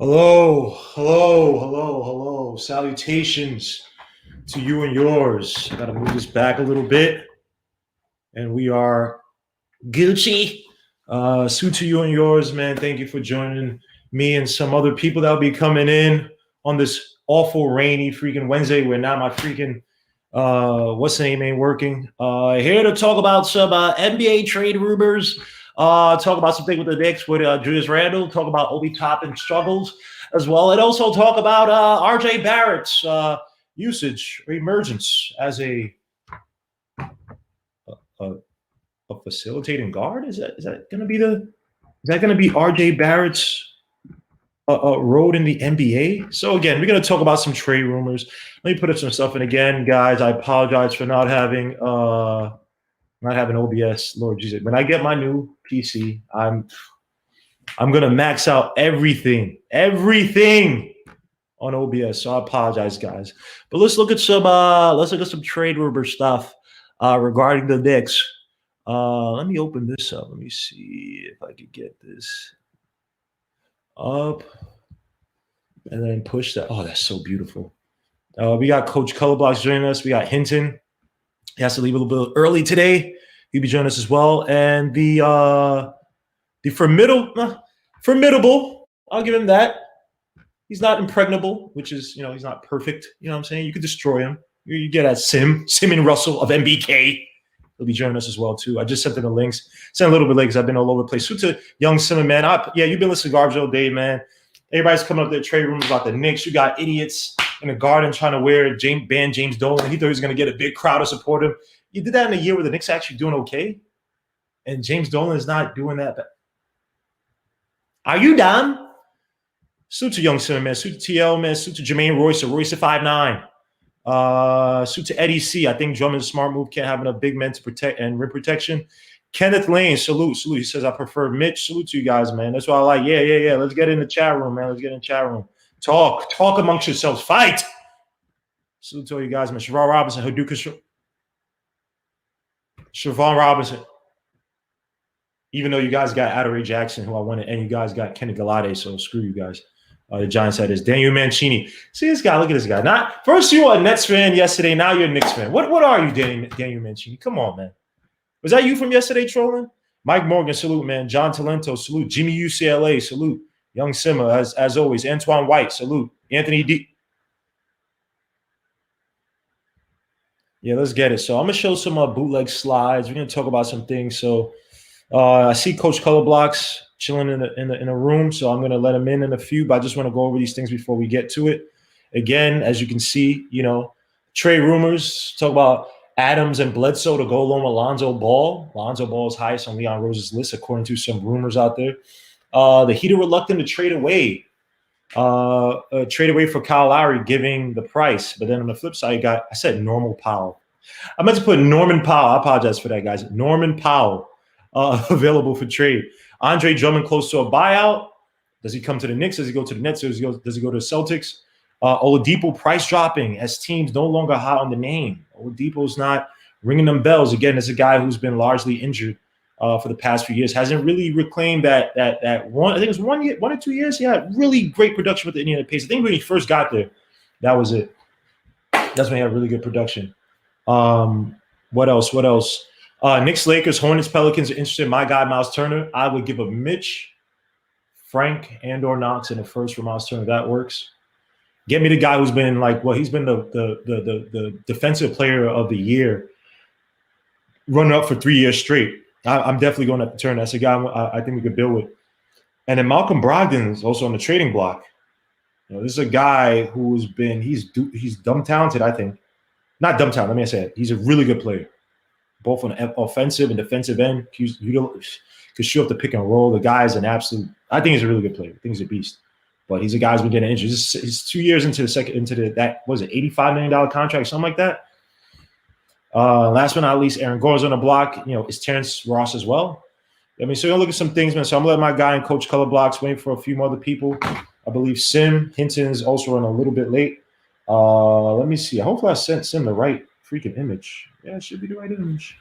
Hello, hello, hello, hello. Salutations to you and yours. I gotta move this back a little bit. And we are Gucci. Suit to you and yours, man. Thank you for joining me and some other people that'll be coming in on this awful rainy freaking Wednesday where now my freaking what's the name ain't working. Here to talk about some NBA trade rumors. Talk about something with the Knicks with Julius Randle. Talk about Obi Toppin struggles as well, and also talk about RJ Barrett's usage or emergence as a, a facilitating guard. Is that going to be RJ Barrett's road in the NBA? So again, we're going to talk about some trade rumors. Let me put up some stuff in again, guys. I apologize for not having OBS. Lord Jesus, when I get my new PC, I'm gonna max out everything on OBS. So I apologize, guys. But let's look at some trade rumor stuff regarding the Knicks. Let me open this up. Let me see if I could get this up and then push that. Oh, that's so beautiful. We got Coach Colorblocks joining us. We got Hinton. He has to leave a little bit early today. He'll be joining us as well. And the formidable, I'll give him that. He's not impregnable, which is, he's not perfect. You know what I'm saying? You could destroy him. You get at Simon Russell of NBK. He'll be joining us as well, too. I just sent him the links. Sent a little bit late because I've been all over the place. So to young Simon, man. You've been listening to garbage all day, man. Everybody's coming up with their trade rumors about the Knicks. You got idiots in the garden trying to wear James Dolan. He thought he was going to get a big crowd to support him. You did that in a year where the Knicks are actually doing okay, and James Dolan is not doing that. Are you dumb? Suit to Young Simon, man. Suit to TL, man. Suit to Jermaine Royce or Royce at 5'9". Suit to Eddie C. I think Drummond's a smart move. Can't have enough big men to protect and rim protection. Kenneth Lane, salute. He says, I prefer Mitch. Salute to you guys, man. That's what I like. Yeah. Let's get in the chat room, man. Let's get in the chat room. Talk amongst yourselves. Fight. Salute to all you guys, man. Siobhan Robinson, Haduka. Siobhan Robinson. Even though you guys got Adoree Jackson, who I wanted, and you guys got Kenny Galladay, so screw you guys. The Giants had is Daniel Mancini. See this guy? Look at this guy. Not first you were a Nets fan yesterday. Now you're a Knicks fan. What are you, Daniel Mancini? Come on, man. Was that you from yesterday trolling? Mike Morgan, salute, man. John Talento, salute. Jimmy UCLA, salute. Young Simmer, as always. Antoine White, salute. Anthony D. Yeah, let's get it. So I'm gonna show some bootleg slides. We're gonna talk about some things. So I see Coach Colorblocks chilling in a room, so I'm gonna let him in a few. But I just want to go over these things before we get to it. Again, as you can see, trade rumors talk about Adams and Bledsoe to go along with Lonzo Ball. Lonzo Ball is highest on Leon Rose's list, according to some rumors out there. The Heat are reluctant to trade away for Kyle Lowry, giving the price. But then on the flip side, I said normal Powell. I meant to put Norman Powell. I apologize for that, guys. Norman Powell available for trade. Andre Drummond close to a buyout. Does he come to the Knicks? Does he go to the Nets? Does he go to the Celtics? Oladipo price dropping as teams no longer hot on the name. Oladipo's not ringing them bells. Again, it's a guy who's been largely injured for the past few years. Hasn't really reclaimed that one. I think it was 1 year, 1 or 2 years. He had really great production with the Indiana Pacers. I think when he first got there, that was it. That's when he had really good production. What else? Knicks, Lakers, Hornets, Pelicans are interested in my guy, Myles Turner. I would give a Mitch, Frank, and/or Knox in the first for Myles Turner. That works. Get me the guy who's been he's been the defensive player of the year, running up for 3 years straight. I'm definitely going to Turner. That's a guy I think we could build with. And then Malcolm Brogdon's also on the trading block. This is a guy he's dumb talented, I think. Not dumb talented, let me say it. He's a really good player, both on the offensive and defensive end. Could shoot up the pick and roll. The guy is I think he's a really good player. I think he's a beast. But he's a guy who's been getting injured. He's 2 years into $85 million contract, something like that. Last but not least, Aaron Gordon's on the block. Is Terrence Ross as well? So you're gonna look at some things, man. So I'm gonna let my guy and Coach Colorblocks wait for a few more other people. I believe Hinton is also running a little bit late. Let me see. Hopefully I sent Sim the right freaking image. Yeah, it should be the right image.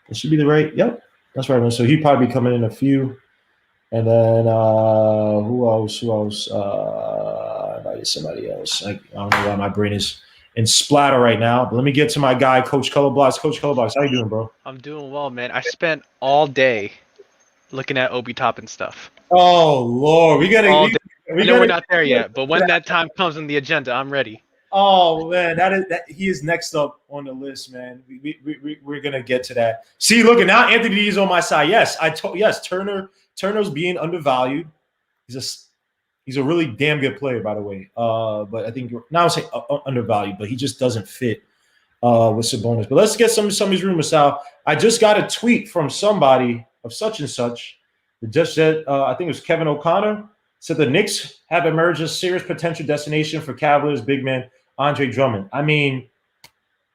It should be the right. Yep, that's right, man. So he'd probably be coming in a few. And then who else? Who else? Somebody else. I don't know why my brain is in splatter right now. But let me get to my guy, Coach Colorblocks. Coach Colorblocks, how you doing, bro? I'm doing well, man. I spent all day looking at Obi Toppin stuff. Oh Lord, we gotta. All We, day. we I know we're gotta. not there yet, but when that time comes on the agenda, I'm ready. Oh man, he is next up on the list, man. We're gonna get to that. See, look, and now Anthony D is on my side. Yes, Turner's being undervalued. He's a really damn good player, by the way. But I think now I say undervalued, but he just doesn't fit with Sabonis. But let's get some of these rumors out. I just got a tweet from somebody of such and such. It just said, I think it was Kevin O'Connor, said the Knicks have emerged as serious potential destination for Cavaliers big man Andre Drummond. I mean,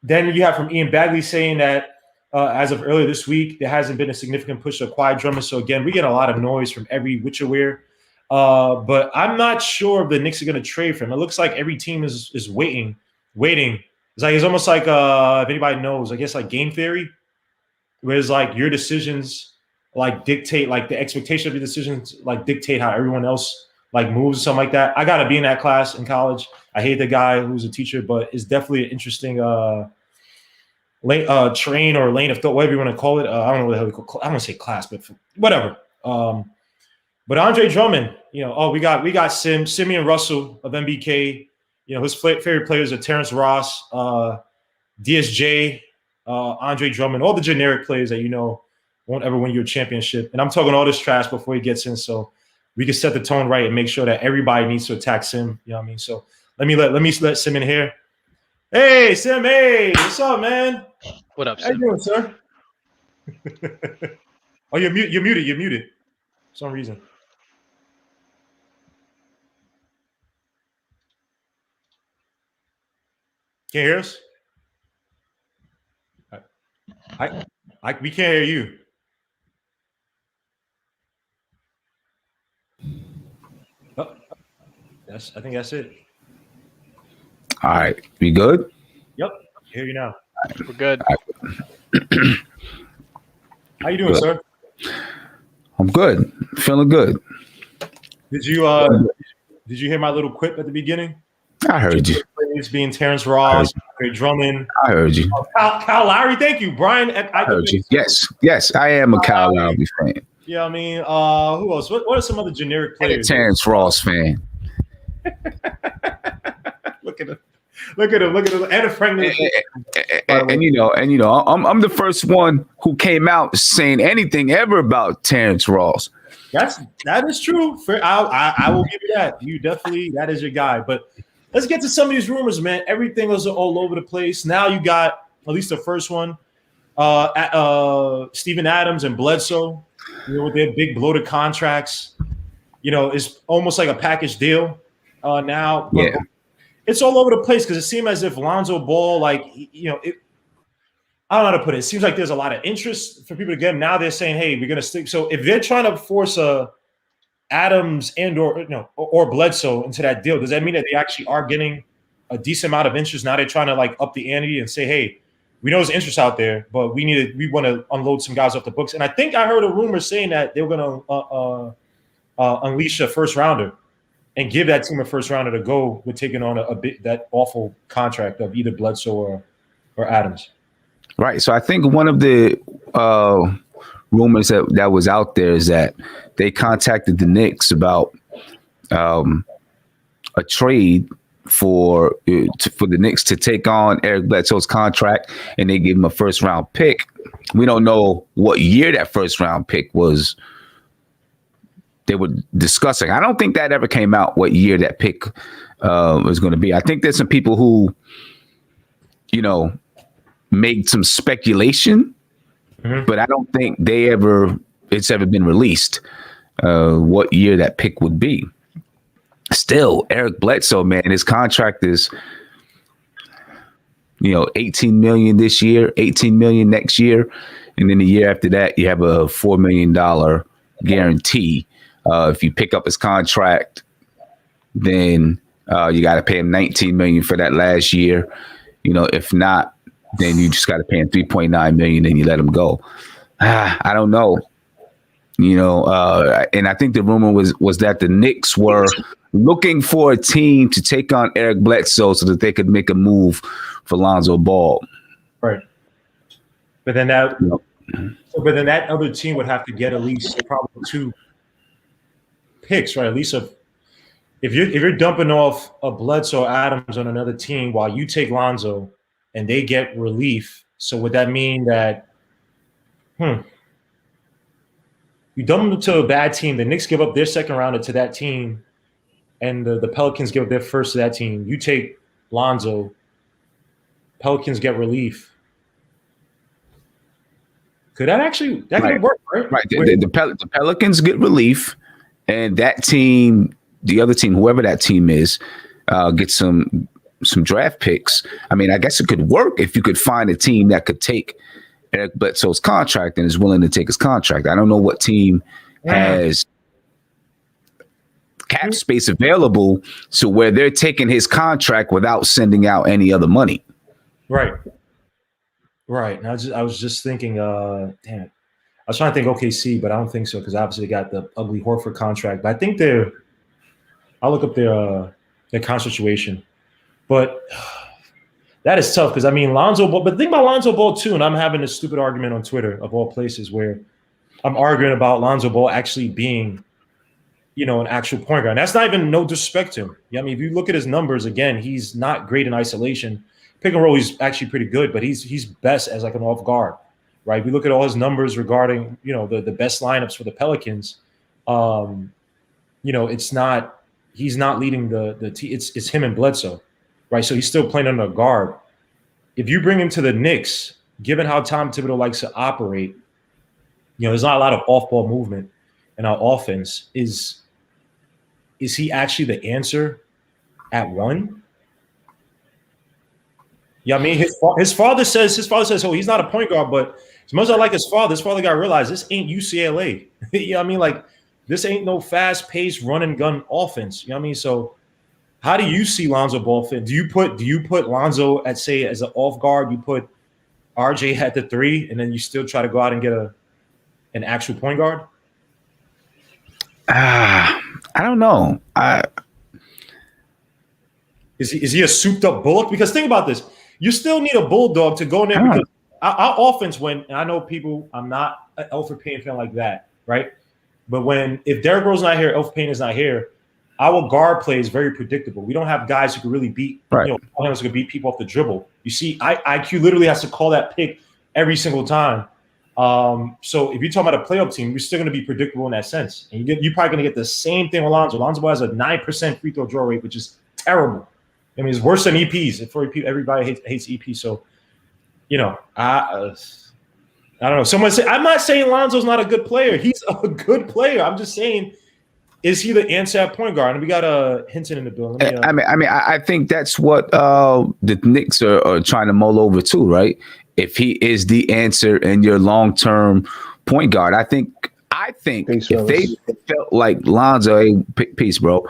then you have from Ian Bagley saying that as of earlier this week, there hasn't been a significant push to acquire Drummond. So again, we get a lot of noise from every which aware. But I'm not sure if the Knicks are going to trade for him. It looks like every team is waiting. It's almost like if anybody knows, I guess like game theory, where it's like your decisions like dictate, like the expectation of your decisions like dictate how everyone else like moves or something like that. I got to be in that class in college. I hate the guy who's a teacher, but it's definitely an interesting train or lane of thought, whatever you want to call it. I don't know what the hell we call. I don't want to say class, but whatever. But Andre Drummond, we got Simeon Russell of NBK. His favorite players are Terrence Ross, DSJ, Andre Drummond, all the generic players that won't ever win you a championship. And I'm talking all this trash before he gets in, so we can set the tone right and make sure that everybody needs to attack Sim. You know what I mean? So let me let Sim in here. Hey, Sim. Hey, what's up, man? What up, Sim? How you doing, sir? Oh, you're muted. You're muted. For some reason. Can't hear us? We can't hear you. Oh, I think that's it. All right, we good? Yep, I hear you now. We're good. How you doing, sir? I'm good. Feeling good. Did you hear my little quip at the beginning? I heard you. It's being Terrence Ross, Drummond. I heard you. Kyle Lowry, thank you, Brian. I heard you. Yes, I am a Kyle Lowry fan. Yeah, I mean, who else? What are some other generic players? And a Terrence Ross fan. Look at him. And a Frank. And I'm the first one who came out saying anything ever about Terrence Ross. That is true. I will give you that. That is your guy. But let's get to some of these rumors, man. Everything was all over the place. Now you got at least the first one. Steven Adams and Bledsoe, with their big bloated contracts. It's almost like a package deal now. But yeah. It's all over the place because it seemed as if Lonzo Ball, I don't know how to put it. It seems like there's a lot of interest for people to get him. Now they're saying, hey, we're going to stick. So if they're trying to force Adams and or Bledsoe into that deal, does that mean that they actually are getting a decent amount of interest? Now they're trying to up the ante and say, hey, we know there's interest out there, but we want to unload some guys off the books. And I think I heard a rumor saying that they were going to unleash a first rounder and give that team a first rounder to go with taking on that awful contract of either Bledsoe or Adams. Right. So I think one of the rumors that was out there is that they contacted the Knicks about a trade for the Knicks to take on Eric Bledsoe's contract, and they give him a first round pick. We don't know what year that first round pick was. They were discussing. I don't think that ever came out what year that pick was going to be. I think there's some people who, made some speculation, but I don't think it's ever been released what year that pick would be. Still, Eric Bledsoe, man, his contract is, $18 million this year, $18 million next year, and then the year after that, you have a $4 million guarantee. If you pick up his contract, then you got to pay him $19 million for that last year. If not, then you just got to pay him $3.9 million and you let him go. I don't know. And I think the rumor was that the Knicks were looking for a team to take on Eric Bledsoe so that they could make a move for Lonzo Ball. Right. But then that other team would have to get at least probably 2 picks, right? At least if you're dumping off a Bledsoe Adams on another team while you take Lonzo and they get relief, so would that mean that you dump them to a bad team, the Knicks give up their second rounder to that team, and the Pelicans give up their first to that team. You take Lonzo, Pelicans get relief. Could that could work, right? Right. The Pelicans get relief, and that team, the other team, whoever that team is, gets some draft picks. I mean, I guess it could work if you could find a team that could take Eric Bledsoe's contract and is willing to take his contract. I don't know what team has cap space available so where they're taking his contract without sending out any other money. Right. And I was just thinking, damn it. I was trying to think OKC, but I don't think so because obviously they got the ugly Horford contract. But I think I'll look up their contract situation. But that is tough because I mean Lonzo Ball. But think about Lonzo Ball too, and I'm having this stupid argument on Twitter of all places where I'm arguing about Lonzo Ball actually being, an actual point guard. And that's not even no disrespect to him. I mean, if you look at his numbers again, he's not great in isolation. Pick and roll, he's actually pretty good, but he's best as like an off guard, right? We look at all his numbers regarding, the best lineups for the Pelicans. It's not he's not leading the team. It's him and Bledsoe, right? So he's still playing under a guard. If you bring him to the Knicks, given how Tom Thibodeau likes to operate, there's not a lot of off-ball movement in our offense. Is he actually the answer at 1? Yeah, I mean, his father says, oh, he's not a point guard, but as much as I like his father got to realize this ain't UCLA. I mean? Like, this ain't no fast-paced run-and-gun offense. You know what I mean? So how do you see Lonzo Ball fit? Do you put Lonzo at, say, as an off guard, you put RJ at the 3, and then you still try to go out and get an actual point guard? I don't know. Is he a souped-up Bullock? Because think about this. You still need a bulldog to go in there because our offense, and I know people, I'm not an Elfrid Payton fan like that, right? But if Derrick Rose's not here, Elfrid Payton is not here, our guard play is very predictable. We don't have guys who can really beat, who can beat people off the dribble. You see, IQ literally has to call that pick every single time. So if you're talking about a playoff team, you're still going to be predictable in that sense. And you're probably going to get the same thing with Lonzo. Lonzo has a 9% free throw draw rate, which is terrible. I mean, it's worse than EPs. For everybody hates EPs. So, I don't know. Someone say I'm not saying Lonzo's not a good player. He's a good player. I'm just saying, is he the answer at point guard? And we got Hinton in the building. I think that's what the Knicks are trying to mull over too, right? If he is the answer in your long-term point guard, I think if they felt like Lonzo, peace, bro.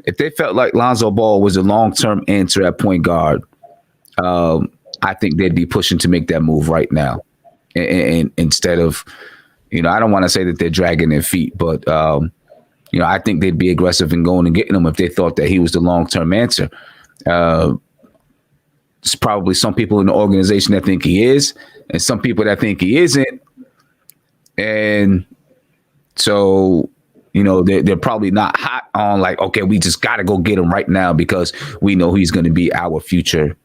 If they felt like Lonzo Ball was a long-term answer at point guard, I think they'd be pushing to make that move right now. And instead of, I don't want to say that they're dragging their feet, but I think they'd be aggressive in going and getting him if they thought that he was the long-term answer. There's probably some people in the organization that think he is, and some people that think he isn't. And so, they're probably not hot on like, okay, we just got to go get him right now because we know he's going to be our future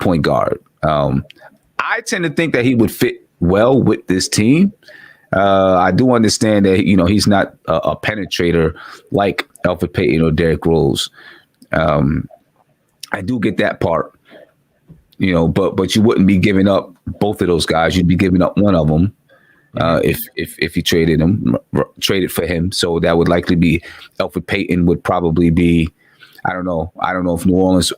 point guard. I tend to think that he would fit well with this team. I do understand that, he's not a penetrator like Elfrid Payton or Derrick Rose. I do get that part, but you wouldn't be giving up both of those guys. You'd be giving up one of them. If you traded for him. So that would likely be Elfrid Payton would probably be, I don't know if New Orleans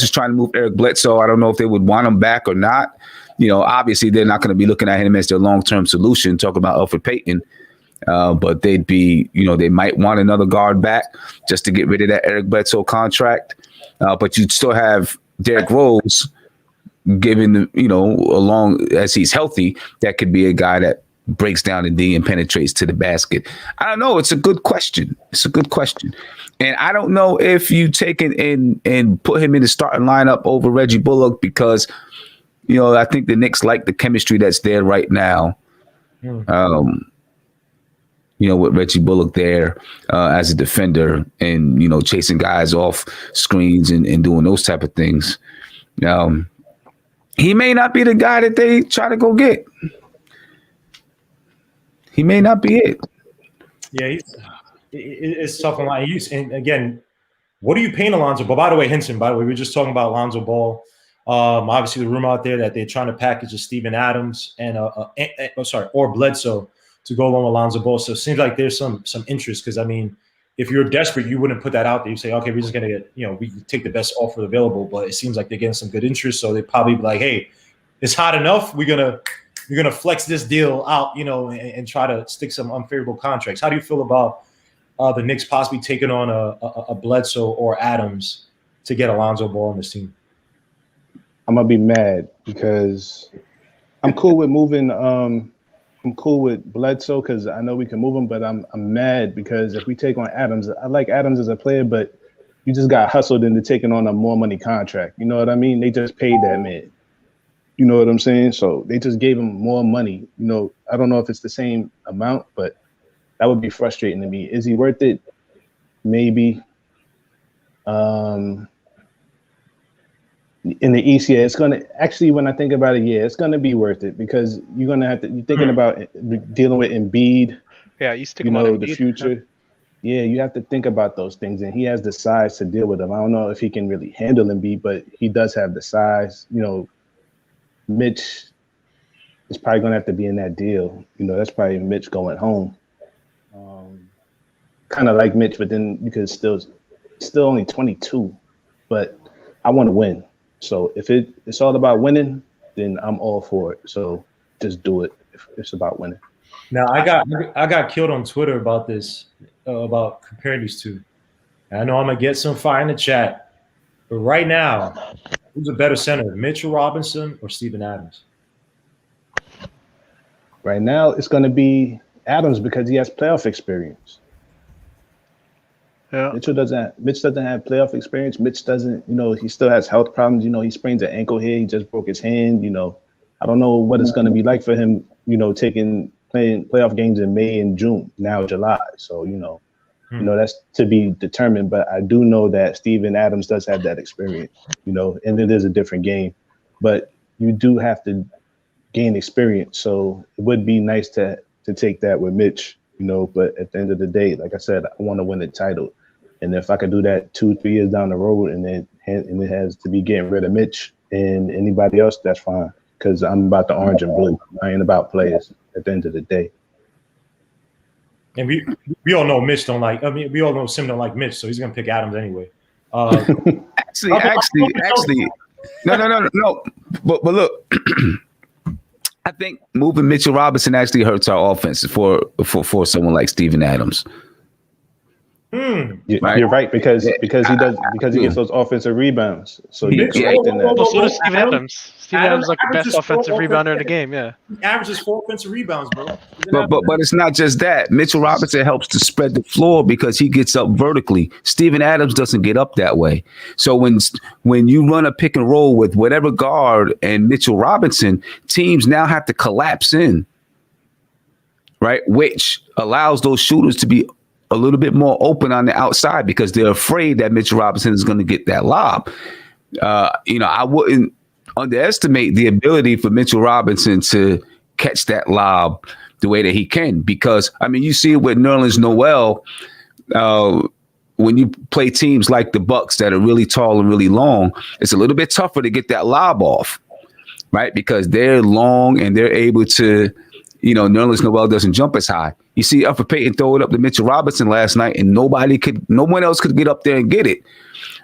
is trying to move Eric Bledsoe. I don't know if they would want him back or not. Obviously they're not going to be looking at him as their long-term solution, talking about Elfrid Payton. But they'd be, they might want another guard back just to get rid of that Eric Bledsoe contract. But you'd still have Derrick Rose, given along as he's healthy, that could be a guy that breaks down the D and penetrates to the basket? I don't know. It's a good question. And I don't know if you take it and put him in the starting lineup over Reggie Bullock because, I think the Knicks like the chemistry that's there right now. With Reggie Bullock there as a defender and, chasing guys off screens and doing those type of things. He may not be the guy that they try to go get. He may not be it. Yeah, it's tough on line. And again, what are you paying Alonzo? But by the way, Henson, we were just talking about Lonzo Ball. Obviously, the rumor out there that they're trying to package a Steven Adams or Bledsoe to go along with Lonzo Ball. So it seems like there's some interest because, I mean, if you're desperate, you wouldn't put that out there. You say, okay, we're just going to get, we take the best offer available. But it seems like they're getting some good interest. So they probably be like, hey, it's hot enough. We're gonna flex this deal out, and try to stick some unfavorable contracts. How do you feel about the Knicks possibly taking on a Bledsoe or Adams to get Lonzo Ball on this team? I'm gonna be mad because I'm cool with moving. I'm cool with Bledsoe because I know we can move him, but I'm mad because if we take on Adams, I like Adams as a player, but you just got hustled into taking on a more money contract. You know what I mean? They just paid that man. You know what I'm saying? So they just gave him more money. I don't know if it's the same amount, but that would be frustrating to me. Is he worth it? Maybe. In the East, yeah, it's gonna actually. When I think about it, yeah, it's gonna be worth it because you're gonna have to. You're thinking about dealing with Embiid. Yeah, you stick him on the future. Yeah, you have to think about those things, and he has the size to deal with them. I don't know if he can really handle Embiid, but he does have the size. Mitch is probably gonna have to be in that deal. That's probably Mitch going home. Kind of like Mitch, but then because still only 22, but I want to win. So if it's all about winning, then I'm all for it. So just do it if it's about winning. Now I got killed on Twitter about this, about comparing these two. And I know I'm gonna get some fire in the chat, but right now, who's a better center, Mitchell Robinson or Steven Adams? Right now, it's gonna be Adams because he has playoff experience. Yeah. Mitch doesn't have playoff experience. Mitch doesn't, he still has health problems. He sprains an ankle here. He just broke his hand. I don't know what it's going to be like for him, playing playoff games in May and June, now July. So, that's to be determined. But I do know that Steven Adams does have that experience, and it is a different game. But you do have to gain experience. So it would be nice to take that with Mitch, but at the end of the day, like I said, I want to win the title. And if I could do that 2-3 years down the road and it has to be getting rid of Mitch and anybody else, that's fine. Because I'm about the orange and blue. I ain't about players at the end of the day. And we all know Mitch don't like. I mean, we all know Sim don't like Mitch, so he's gonna pick Adams anyway. Actually, no. But look, I think moving Mitchell Robinson actually hurts our offense for someone like Steven Adams. You're right because he gets those offensive rebounds. So so does Steven Adams. Steven Adams is like the best offensive rebounder in the game. Yeah, he averages 4 offensive rebounds, bro. But it's not just that. Mitchell Robinson helps to spread the floor because he gets up vertically. Steven Adams doesn't get up that way. So when you run a pick and roll with whatever guard and Mitchell Robinson, teams now have to collapse in, right? Which allows those shooters to be a little bit more open on the outside because they're afraid that Mitchell Robinson is going to get that lob. I wouldn't underestimate the ability for Mitchell Robinson to catch that lob the way that he can, because you see it with Nerlens Noel when you play teams like the Bucks that are really tall and really long. It's a little bit tougher to get that lob off, right? Because they're long and they're able to. Nerlens Noel doesn't jump as high. You see Alfred Payton throw it up to Mitchell Robinson last night, and no one else could get up there and get it,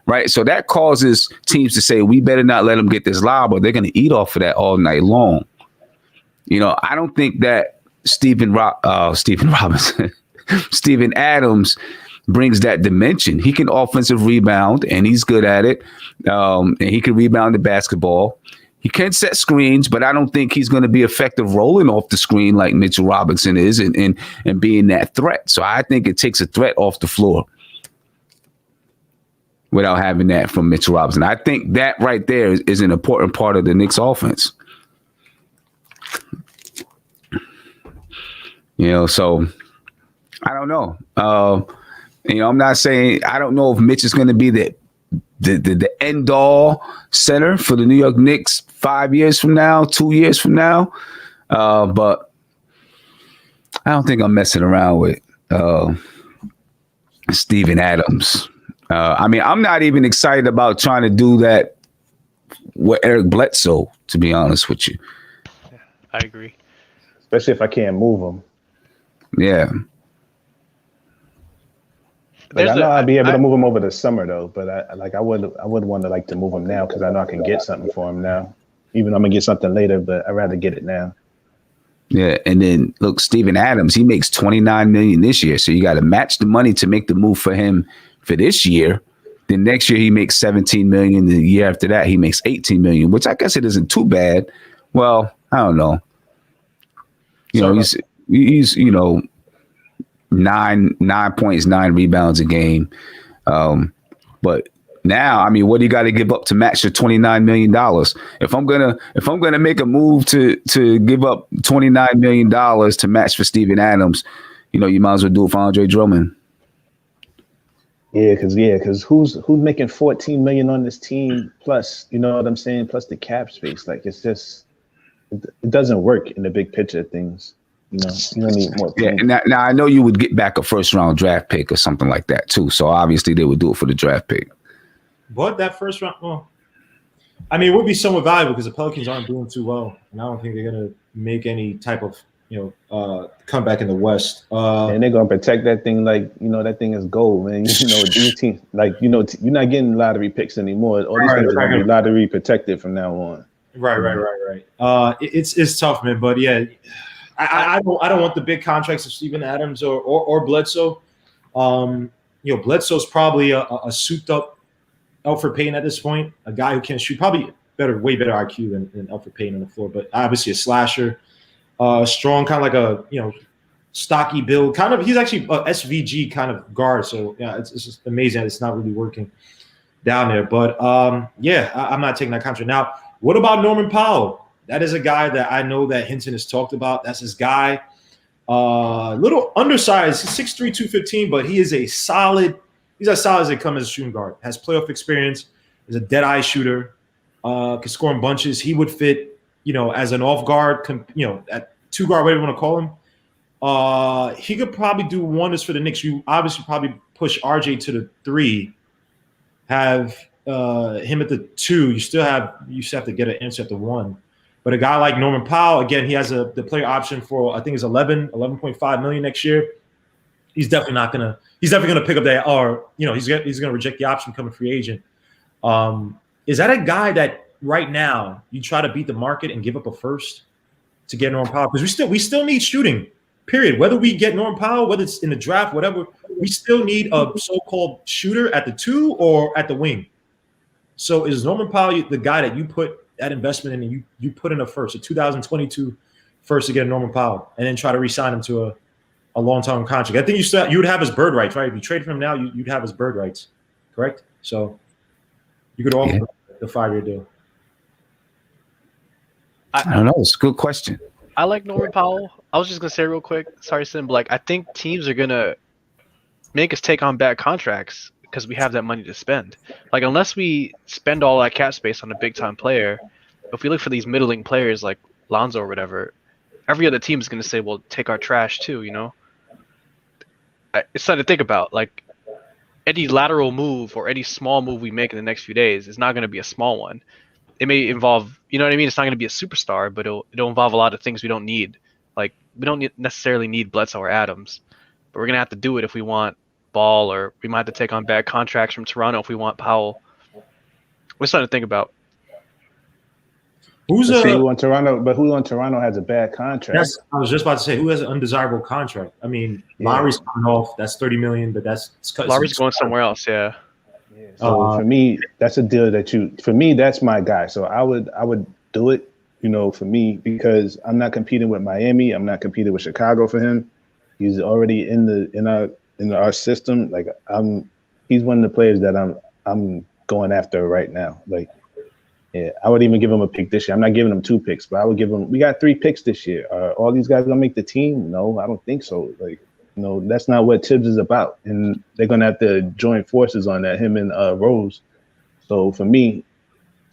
right? So that causes teams to say, we better not let them get this lob, or they're going to eat off of that all night long. I don't think that Steven Adams brings that dimension. He can offensive rebound, and he's good at it, and he can rebound the basketball. He can set screens, but I don't think he's going to be effective rolling off the screen like Mitchell Robinson is and being that threat. So I think it takes a threat off the floor without having that from Mitchell Robinson. I think that right there is an important part of the Knicks offense. So I don't know. I'm not saying I don't know if Mitch is going to be the end all center for the New York Knicks 5 years from now, 2 years from now. But I don't think I'm messing around with Steven Adams. I'm not even excited about trying to do that with Eric Bledsoe, to be honest with you. I agree. Especially if I can't move him. Yeah. Like, I know I'd be able to move him over the summer though, but I would want to move him now because I know I can get something for him now. Even though I'm gonna get something later, but I'd rather get it now. Yeah, and then look, Steven Adams, he makes $29 million this year, so you got to match the money to make the move for him for this year. Then next year he makes $17 million. The year after that he makes $18 million, which I guess it isn't too bad. Well, I don't know. He's 9 points, 9 rebounds a game. But now, what do you got to give up to match the $29 million? If I'm gonna make a move to give up $29 million to match for Steven Adams, you might as well do it for Andre Drummond. Yeah, because who's making $14 million on this team plus, you know what I'm saying, plus the cap space? Like it doesn't work in the big picture of things. You don't need more. Yeah, now I know you would get back a first round draft pick or something like that too. So obviously they would do it for the draft pick. But that first round, it would be somewhat valuable because the Pelicans aren't doing too well, and I don't think they're gonna make any type of comeback in the West. And they're gonna protect that thing like that thing is gold, man. These teams you're not getting lottery picks anymore. All these things are gonna be lottery protected from now on. Right. It's tough, man. But yeah. I don't want the big contracts of Steven Adams or Bledsoe. Bledsoe's probably a souped up Elfrid Payton at this point, a guy who can shoot, probably way better IQ than Elfrid Payton on the floor, but obviously a slasher, strong, kind of like a stocky build. Kind of, he's actually a SVG kind of guard. So yeah, it's just amazing that it's not really working down there. But I'm not taking that contract. Now, what about Norman Powell? That is a guy that I know that Hinton has talked about. That's his guy. Little undersized, 6'3", 215, but he is he's as solid as they come as a shooting guard. Has playoff experience, is a dead-eye shooter, can score in bunches. He would fit, as an off guard, at 2 guard, whatever you want to call him. He could probably do wonders for the Knicks. You obviously probably push RJ to the 3, have him at the 2. You still have to get an answer at the 1. But a guy like Norman Powell, again, he has the player option for, I think it's 11.5 million next year. He's definitely gonna pick up that, or he's gonna reject the option, become a free agent. Is that a guy that right now you try to beat the market and give up a first to get Norman Powell? Because we still need shooting, period. Whether we get Norman Powell, whether it's in the draft, whatever, we still need a so-called shooter at the 2 or at the wing. So is Norman Powell the guy that you put that investment in, and you put in a 2022 first to get Norman Powell, and then try to re-sign him to a long-term contract? I think you would have his bird rights, right? If you trade for him now, you'd have his bird rights, correct? So you could offer the 5-year deal. I don't know. It's a good question. I like Norman Powell. I was just gonna say real quick, sorry, Sim, but I think teams are gonna make us take on bad contracts because we have that money to spend. Unless we spend all that cap space on a big-time player, if we look for these middling players like Lonzo or whatever, every other team is going to say, well, take our trash too, It's something to think about. Any lateral move or any small move we make in the next few days is not going to be a small one. It may involve, It's not going to be a superstar, but it'll involve a lot of things we don't need. We don't necessarily need Bledsoe or Adams, but we're going to have to do it if we want Ball, or we might have to take on bad contracts from Toronto if we want Powell. We're starting to think about. Who on Toronto has a bad contract? Yes, I was just about to say, who has an undesirable contract? Lowry's coming off. That's $30 million, but Lowry's going somewhere else. Yeah. So for me, that's a deal for me, that's my guy. So I would do it, for me, because I'm not competing with Miami. I'm not competing with Chicago for him. He's already in our system. Like he's one of the players that I'm going after right now. Like, yeah, I would even give him a pick this year. I'm not giving him 2 picks, but I would give him. We got 3 picks this year. Are all these guys gonna make the team? No, I don't think so. Like, that's not what Thibs is about, and they're gonna have to join forces on that. Him and Rose. So for me,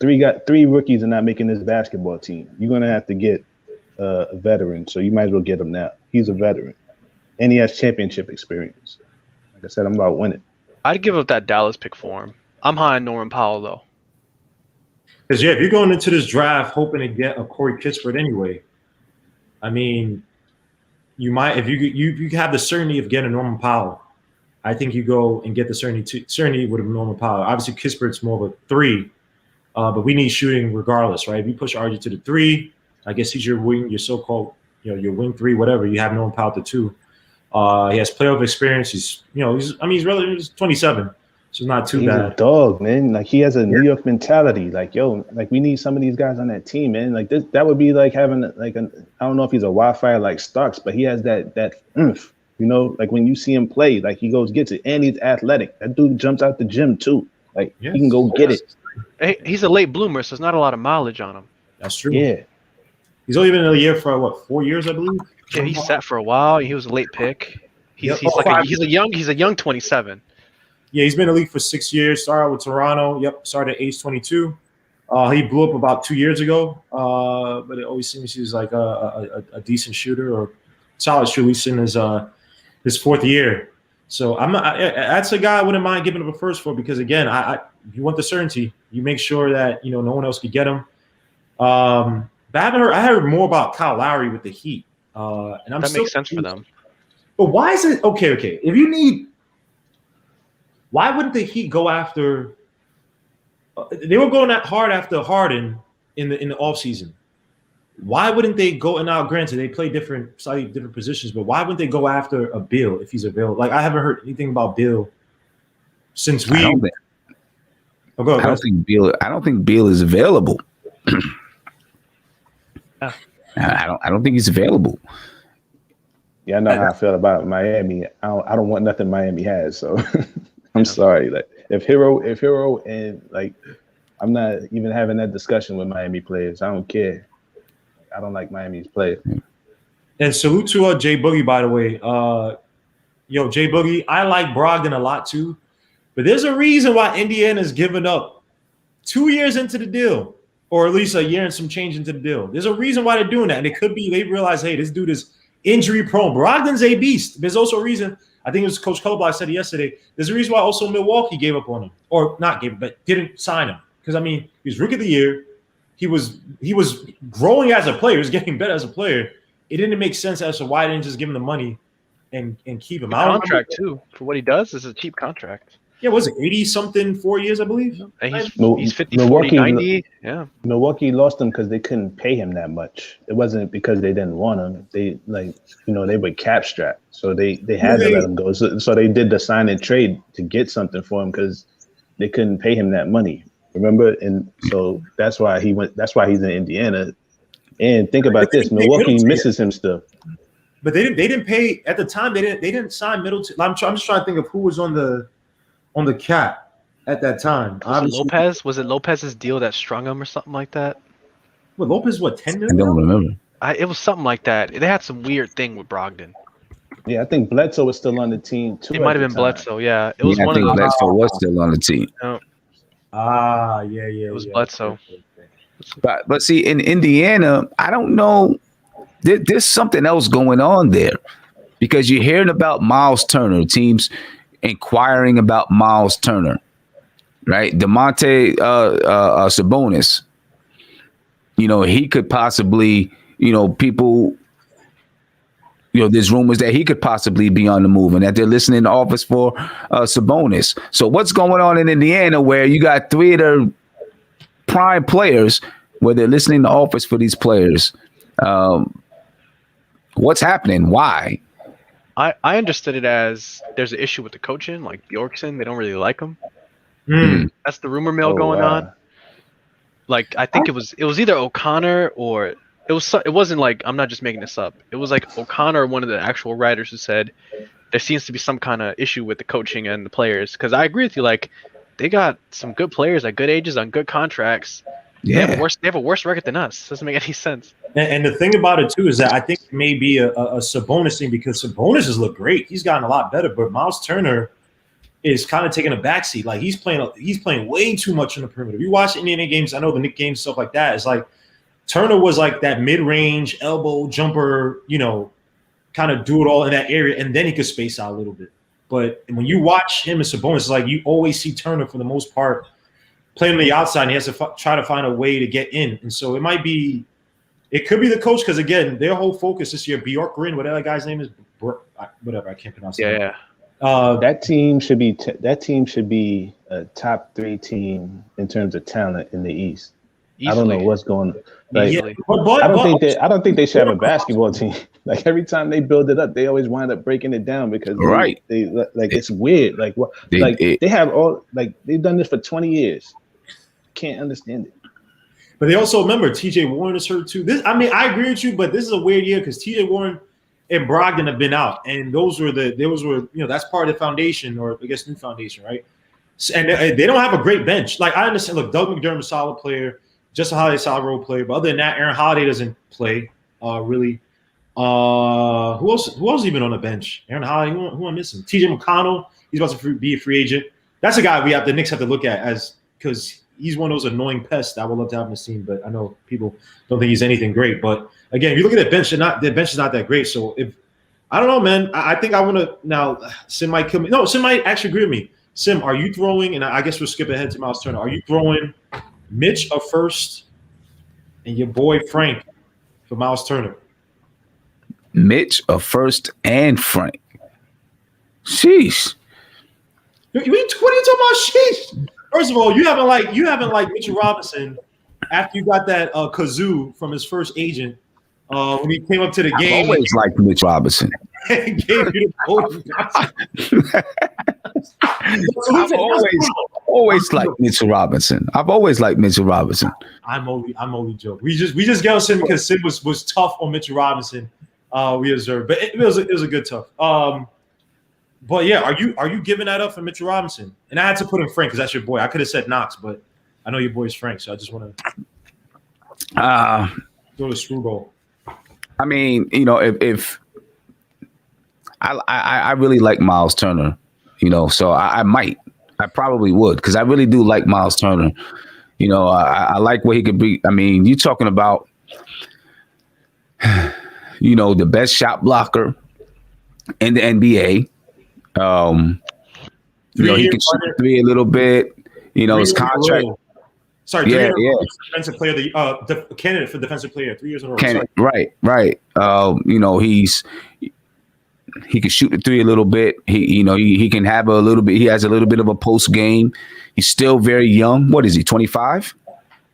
3 rookies are not making this basketball team. You're gonna have to get a veteran. So you might as well get him now. He's a veteran, and he has championship experience. Like I said, I'm about winning. I'd give up that Dallas pick for him. I'm high on Norman Powell though. Because if you're going into this draft hoping to get a Corey Kispert anyway, I mean, you might if you have the certainty of getting Norman Powell. I think you go and get the certainty with a Norman Powell. Obviously, Kispert's more of a 3, but we need shooting regardless, right? If you push RJ to the 3, I guess he's your wing, your so-called, your wing 3, whatever. You have Norman Powell to 2. He has playoff experience. He's he's 27. So it's not too bad. He's a dog, man. Like, he has a New York mentality. Like, like we need some of these guys on that team, man. Like that would be like having I don't know if he's a wildfire like Starks, but he has that oomph. Like when you see him play, like he gets it, and he's athletic. That dude jumps out the gym too. Like he can go get it. Hey, he's a late bloomer, so there's not a lot of mileage on him. That's true. Yeah. He's only been in the year for 4 years, I believe. Yeah, he's set for a while. He was a late pick. He's a young 27. Yeah, he's been in the league for 6 years. Started with Toronto. Yep, started at age 22. He blew up about 2 years ago, but it always seems he's like a decent shooter or solid shooter. He's in his 4th year. So that's a guy I wouldn't mind giving him a first for, because again, you want the certainty. You make sure that no one else could get him. But I heard more about Kyle Lowry with the Heat, and that makes sense for them. But why is it okay? If you need. Why wouldn't the Heat go after? They were going that hard after Harden in the offseason. Why wouldn't they go? And now, granted, they play slightly different positions, but why wouldn't they go after a Beal if he's available? Like, I haven't heard anything about Beal since we. I don't think Beal is available. I don't think he's available. Yeah, I know how I feel about Miami. I don't want nothing Miami has. So. I'm sorry. Like if Hero and like I'm not even having that discussion with Miami players. I don't care. I don't like Miami's players. And salute to Jay Boogie, by the way. Jay Boogie, I like Brogdon a lot too, but there's a reason why Indiana's given up 2 years into the deal, or at least a year and some change into the deal. There's a reason why they're doing that, and it could be they realize, hey, this dude is injury prone. Brogdon's a beast. There's also a reason. I think it was Coach Colbach said it yesterday. There's a reason why also Milwaukee gave up on him, or not gave up, but didn't sign him. Because I mean, he was Rookie of the Year. He was growing as a player. He was getting better as a player. It didn't make sense as to why they didn't just give him the money and keep him. Contract too for what he does is a cheap contract. Yeah, was it 80-something 4 years, I believe? And he's 50, 40, 90. Yeah. Milwaukee lost him because they couldn't pay him that much. It wasn't because they didn't want him. They they were cap strapped. So they had to let him go. So they did the sign and trade to get something for him because they couldn't pay him that money. Remember? And so that's why he went. That's why he's in Indiana. And think about this: Milwaukee misses him still. But they didn't pay at the time. They didn't sign Middleton. I'm just trying to think of who was on the cap at that time. Was it Lopez's deal that strung him or something like that? What, Lopez? What, 10 million? I don't remember. It was something like that. They had some weird thing with Brogdon. Yeah, I think Bledsoe was still on the team too. It might have been Bledsoe. Yeah, it was one of those. Bledsoe was still on the team. Yeah. It was Bledsoe. But see, in Indiana, I don't know. There's something else going on there, because you're hearing about Myles Turner, teams inquiring about Myles Turner, right? DeMonte Sabonis, he could possibly, people, there's rumors that he could possibly be on the move and that they're listening in the office for Sabonis. So what's going on in Indiana where you got 3 of their prime players where they're listening in the office for these players? What's happening? Why? I understood it as there's an issue with the coaching, like Bjorkson. They don't really like him. That's the rumor mill going on. Like I think it was either O'Connor or it wasn't like, I'm not just making this up. It was like O'Connor, one of the actual writers, who said there seems to be some kind of issue with the coaching and the players. Because I agree with you, like they got some good players at good ages on good contracts. Yeah. They have a worse record than us. Doesn't make any sense. And the thing about it too is that I think it may be a Sabonis thing, because Sabonis has looked great. He's gotten a lot better, but Myles Turner is kind of taking a backseat. Like he's playing way too much on the perimeter. If you watch Indiana games, I know the Knicks games, stuff like that. It's like Turner was like that mid-range elbow jumper, kind of do it all in that area, and then he could space out a little bit. But when you watch him and Sabonis, it's like you always see Turner for the most part playing on the outside, and he has to try to find a way to get in. And so it could be the coach, because again, their whole focus this year, Bjorkgren, whatever that guy's name is, whatever, I can't pronounce it. Yeah. That team should be a top 3 team in terms of talent in the East. Easily. I don't know what's going on. Like, Easily. I don't think they should have a basketball team. Like every time they build it up, they always wind up breaking it down, because they it's weird. Like what? They have all, like they've done this for 20 years. Can't understand it. But they also, remember, TJ Warren is hurt too. I agree with you, but this is a weird year because TJ Warren and Brogdon have been out, and those were that's part of the foundation, or I guess new foundation, right? And they don't have a great bench. Like I understand, look, Doug McDermott's a solid player, Justin Holiday solid role player, but other than that, Aaron Holiday doesn't play really. Who else even on the bench? Aaron Holiday. Who I'm missing? TJ McConnell. He's about to be a free agent. That's a guy the Knicks have to look at because he's one of those annoying pests that I would love to have in the team, but I know people don't think he's anything great. But again, if you look at that bench, their bench is not that great. So I don't know, man. I think I want to now. Sim might kill me. No, Sim might actually agree with me. Sim, are you throwing? And I guess we'll skip ahead to Myles Turner. Are you throwing Mitch a first and your boy Frank for Myles Turner? Mitch a first and Frank. Sheesh. What are you talking about? Sheesh. First of all, you haven't liked Mitchell Robinson after you got that kazoo from his first agent when he came up to the game. I've always liked Mitch Robinson. Gave you the I've always liked Mitchell Robinson. I've always liked Mitchell Robinson. I'm only joking. We just got Sim because Sim was tough on Mitchell Robinson. We observed, but it was a good tough. But yeah, are you giving that up for Mitchell Robinson? And I had to put in Frank because that's your boy. I could have said Knox, but I know your boy's Frank, so I just want to go to screwball. I mean, if I really like Myles Turner, so I probably would, because I really do like Myles Turner. I like what he could be. I mean, you're talking about, the best shot blocker in the NBA. He can shoot the three a little bit. His contract. Sorry, yeah. Defensive player, the candidate for defensive player, 3 years in a row. Right. He can shoot the three a little bit. He can have a little bit. He has a little bit of a post game. He's still very young. What is he? 25?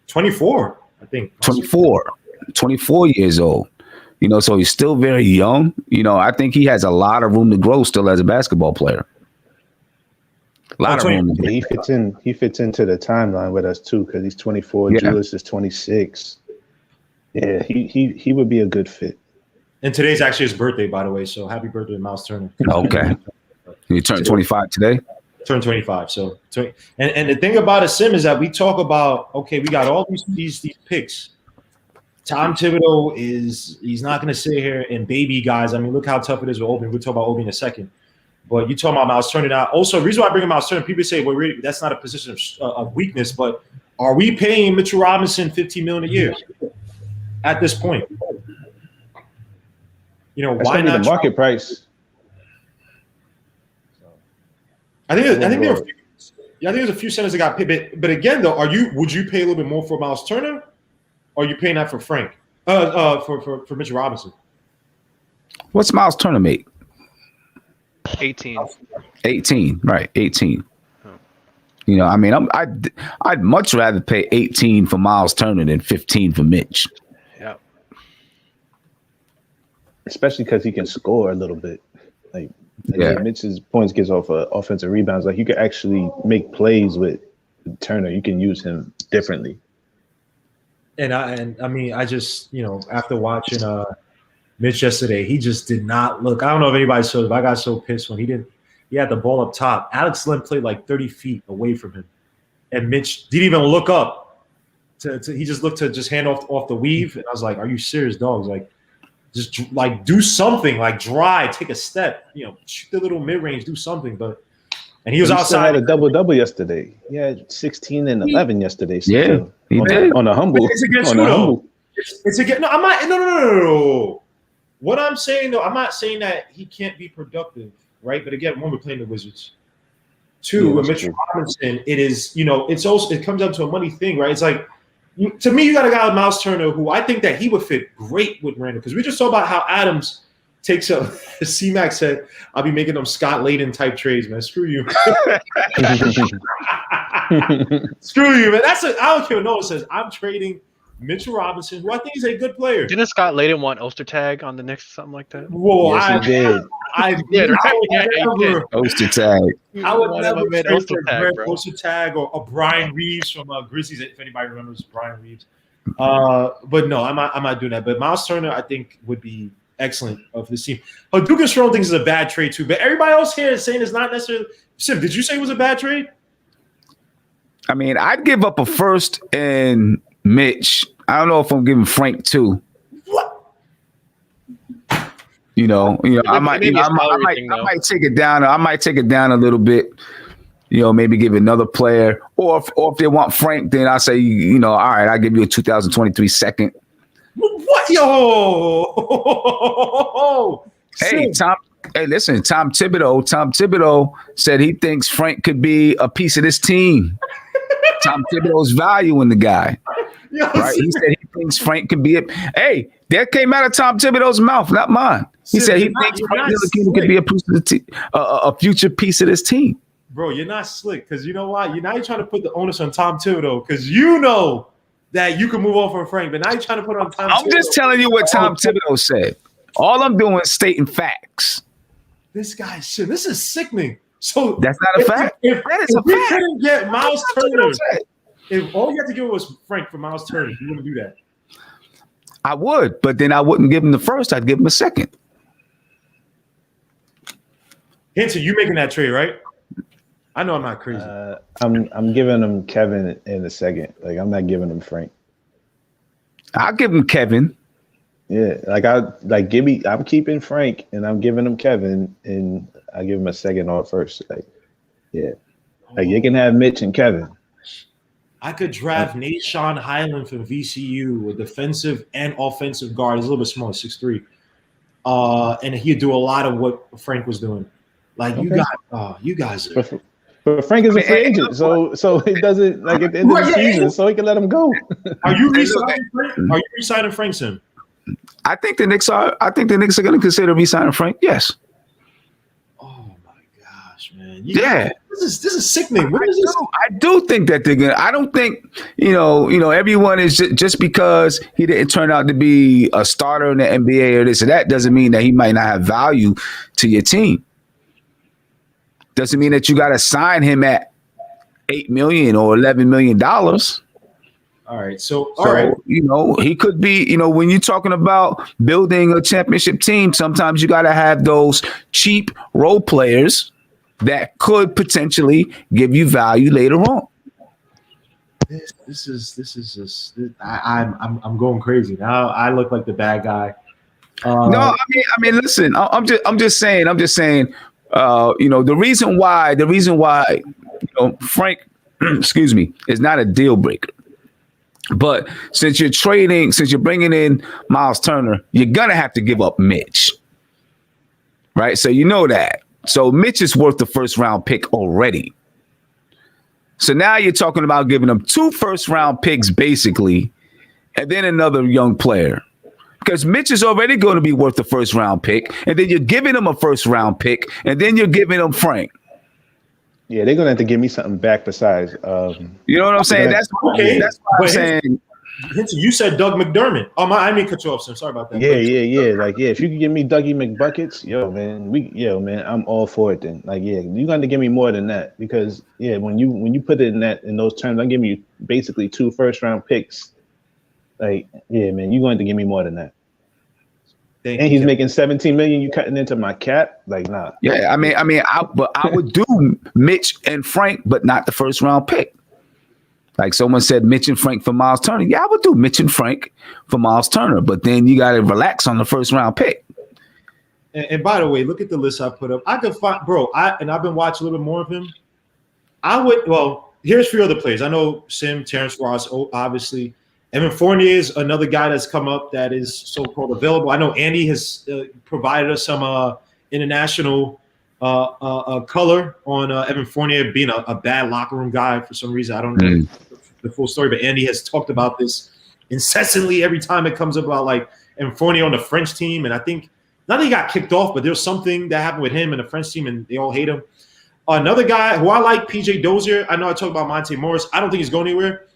24, I think. 24 years old. So he's still very young. I think he has a lot of room to grow still as a basketball player. A lot of room. He fits into the timeline with us too, because he's 24. Yeah. Julius is 26. Yeah, he would be a good fit. And today's actually his birthday, by the way. So happy birthday, Myles Turner. Okay. You turned 25 today? Turned 25. So and the thing about a Sim is that we talk about, okay, we got all these picks. Tom Thibodeau he's not going to sit here and baby guys. I mean, look how tough it is with Obi. We'll talk about Obi in a second. But you talking about Myles Turner now. Also, the reason why I bring him Myles Turner, people say, well, that's not a position of weakness, but are we paying Mitchell Robinson $15 million a year at this point? That's why not the market price? I think there's a few centers that got paid. But again, though, would you pay a little bit more for Myles Turner? Or are you paying that for Frank? For Mitchell Robinson? What's Myles Turner make? 18. 18, right? 18. I mean, I'd much rather pay 18 for Myles Turner than 15 for Mitch. Yeah. Especially because he can score a little bit. Like Mitch's points gets off offensive rebounds. Like you could actually make plays with Turner. You can use him differently. And I mean, I just, after watching Mitch yesterday, he just did not look. I don't know if anybody saw it, but I got so pissed when he had the ball up top. Alex Len played like 30 feet away from him. And Mitch didn't even look up. He just looked to just hand off the weave. And I was like, are you serious, dogs? Like, just like do something, like drive, take a step, shoot the little mid-range, do something. And he was outside. He had a double-double yesterday. He had 16 and 11 yesterday. Yeah, he did. On a humble. It's against who, though? It's against. No, I'm not. No. What I'm saying, though, I'm not saying that he can't be productive, right? But again, one, we're playing the Wizards. Two, with Mitchell Robinson, it is, it comes down to a money thing, right? It's like, to me, you got a guy like Myles Turner who I think that he would fit great with Randle, because we just saw about how Adams takes up. C-Mac said, I'll be making them Scott Layden type trades, man. Screw you. Screw you, man. I don't care what no one says. I'm trading Mitchell Robinson, who I think is a good player. Didn't Scott Layden want Oster tag on the Knicks or something like that? Whoa, yes, he did. I did. Oster tag. I would never trade for Oster tag or Brian Reeves from Grizzlies, if anybody remembers Brian Reeves. But no, I'm not doing that. But Myles Turner, I think, would be excellent for this team. Duke Strong thinks it's a bad trade too, but everybody else here is saying it's not necessarily. Sim, did you say it was a bad trade? I mean, I'd give up a first and Mitch. I don't know if I'm giving Frank too. What? I might take it down. I might take it down a little bit. Maybe give another player, or if they want Frank, then I say, all right, I'll give you a 2023 second. What, yo? Listen, Tom Thibodeau said he thinks Frank could be a piece of this team. Tom Thibodeau's valuing the guy. Right? He said he thinks Frank could be Hey, that came out of Tom Thibodeau's mouth, not mine. He said he thinks Frank could be a piece of the a future piece of this team. Bro, you're not slick, because you know why? You're trying to put the onus on Tom Thibodeau, because you know that you can move on from Frank, but now you're trying to put it on Tom Thibodeau. I'm just telling you what Tom Thibodeau said. All I'm doing is stating facts. This guy, shit, this is sickening. So that's not a fact. That is a fact. We couldn't get Myles Turner. If all you had to give was Frank for Myles Turner, you wouldn't do that. I would, but then I wouldn't give him the first. I'd give him a second. Hinter, you making that trade, right? I know I'm not crazy. I'm giving him Kevin in a second. Like, I'm not giving him Frank. I'll give him Kevin. Yeah, I'm keeping Frank and I'm giving him Kevin, and I give him a second or first. You can have Mitch and Kevin. I could draft Nashawn Highland from VCU, a defensive and offensive guard. He's a little bit smaller, 6'3". And he'd do a lot of what Frank was doing. Like, you guys. But Frank is a free agent, so it doesn't, like, at the end of the season, so he can let him go. Are you re-signing Frank? Are you re-signing Frank soon? I think the Knicks are going to consider re-signing Frank. Yes. Oh my gosh, man! This is sickening. What is this? I do think that they're gonna. I don't think everyone is just because he didn't turn out to be a starter in the NBA or this or that doesn't mean that he might not have value to your team. Doesn't mean that you got to sign him at $8 million or $11 million. All right. So, he could be, when you're talking about building a championship team, sometimes you got to have those cheap role players that could potentially give you value later on. This is I'm going crazy now. I look like the bad guy. No, I mean, listen, I'm just saying, the reason why, Frank, excuse me, is not a deal breaker. But since you're bringing in Myles Turner, you're gonna have to give up Mitch, right? So you know that. So Mitch is worth the first round pick already. So now you're talking about giving him 2 first round picks basically, and then another young player. Because Mitch is already going to be worth the first round pick, and then you're giving him a first round pick, and then you're giving him Frank. Yeah, they're gonna have to give me something back besides. You know what I'm saying? That's okay. That's what I'm saying. Hinton, you said Doug McDermott. I mean cut you off, so sorry about that. Yeah. Like, if you can give me Dougie McBuckets, man, I'm all for it then. Like, you're gonna give me more than that, because when you put it in those terms, I'm giving you basically 2 first round picks Like, yeah, man, you're going to give me more than that. Thank And you, he's Kevin. making 17 million. You cutting into my cap? Like, nah. Yeah, I would do Mitch and Frank, but not the first round pick. Like someone said, Mitch and Frank for Myles Turner. Yeah, I would do Mitch and Frank for Myles Turner, but then you got to relax on the first round pick. And by the way, look at the list I put up. I could find, bro. I've been watching a little bit more of him. I would. Well, here's 3 other players. I know Sim, Terrence Ross, obviously. Evan Fournier is another guy that's come up that is so-called available. I know Andy has provided us some international color on Evan Fournier being a bad locker room guy for some reason. I don't know the full story, but Andy has talked about this incessantly every time it comes up about like Evan Fournier on the French team. And I think not that he got kicked off, but there's something that happened with him and the French team, and they all hate him. Another guy who I like, PJ Dozier. I know I talked about Monte Morris. I don't think he's going anywhere.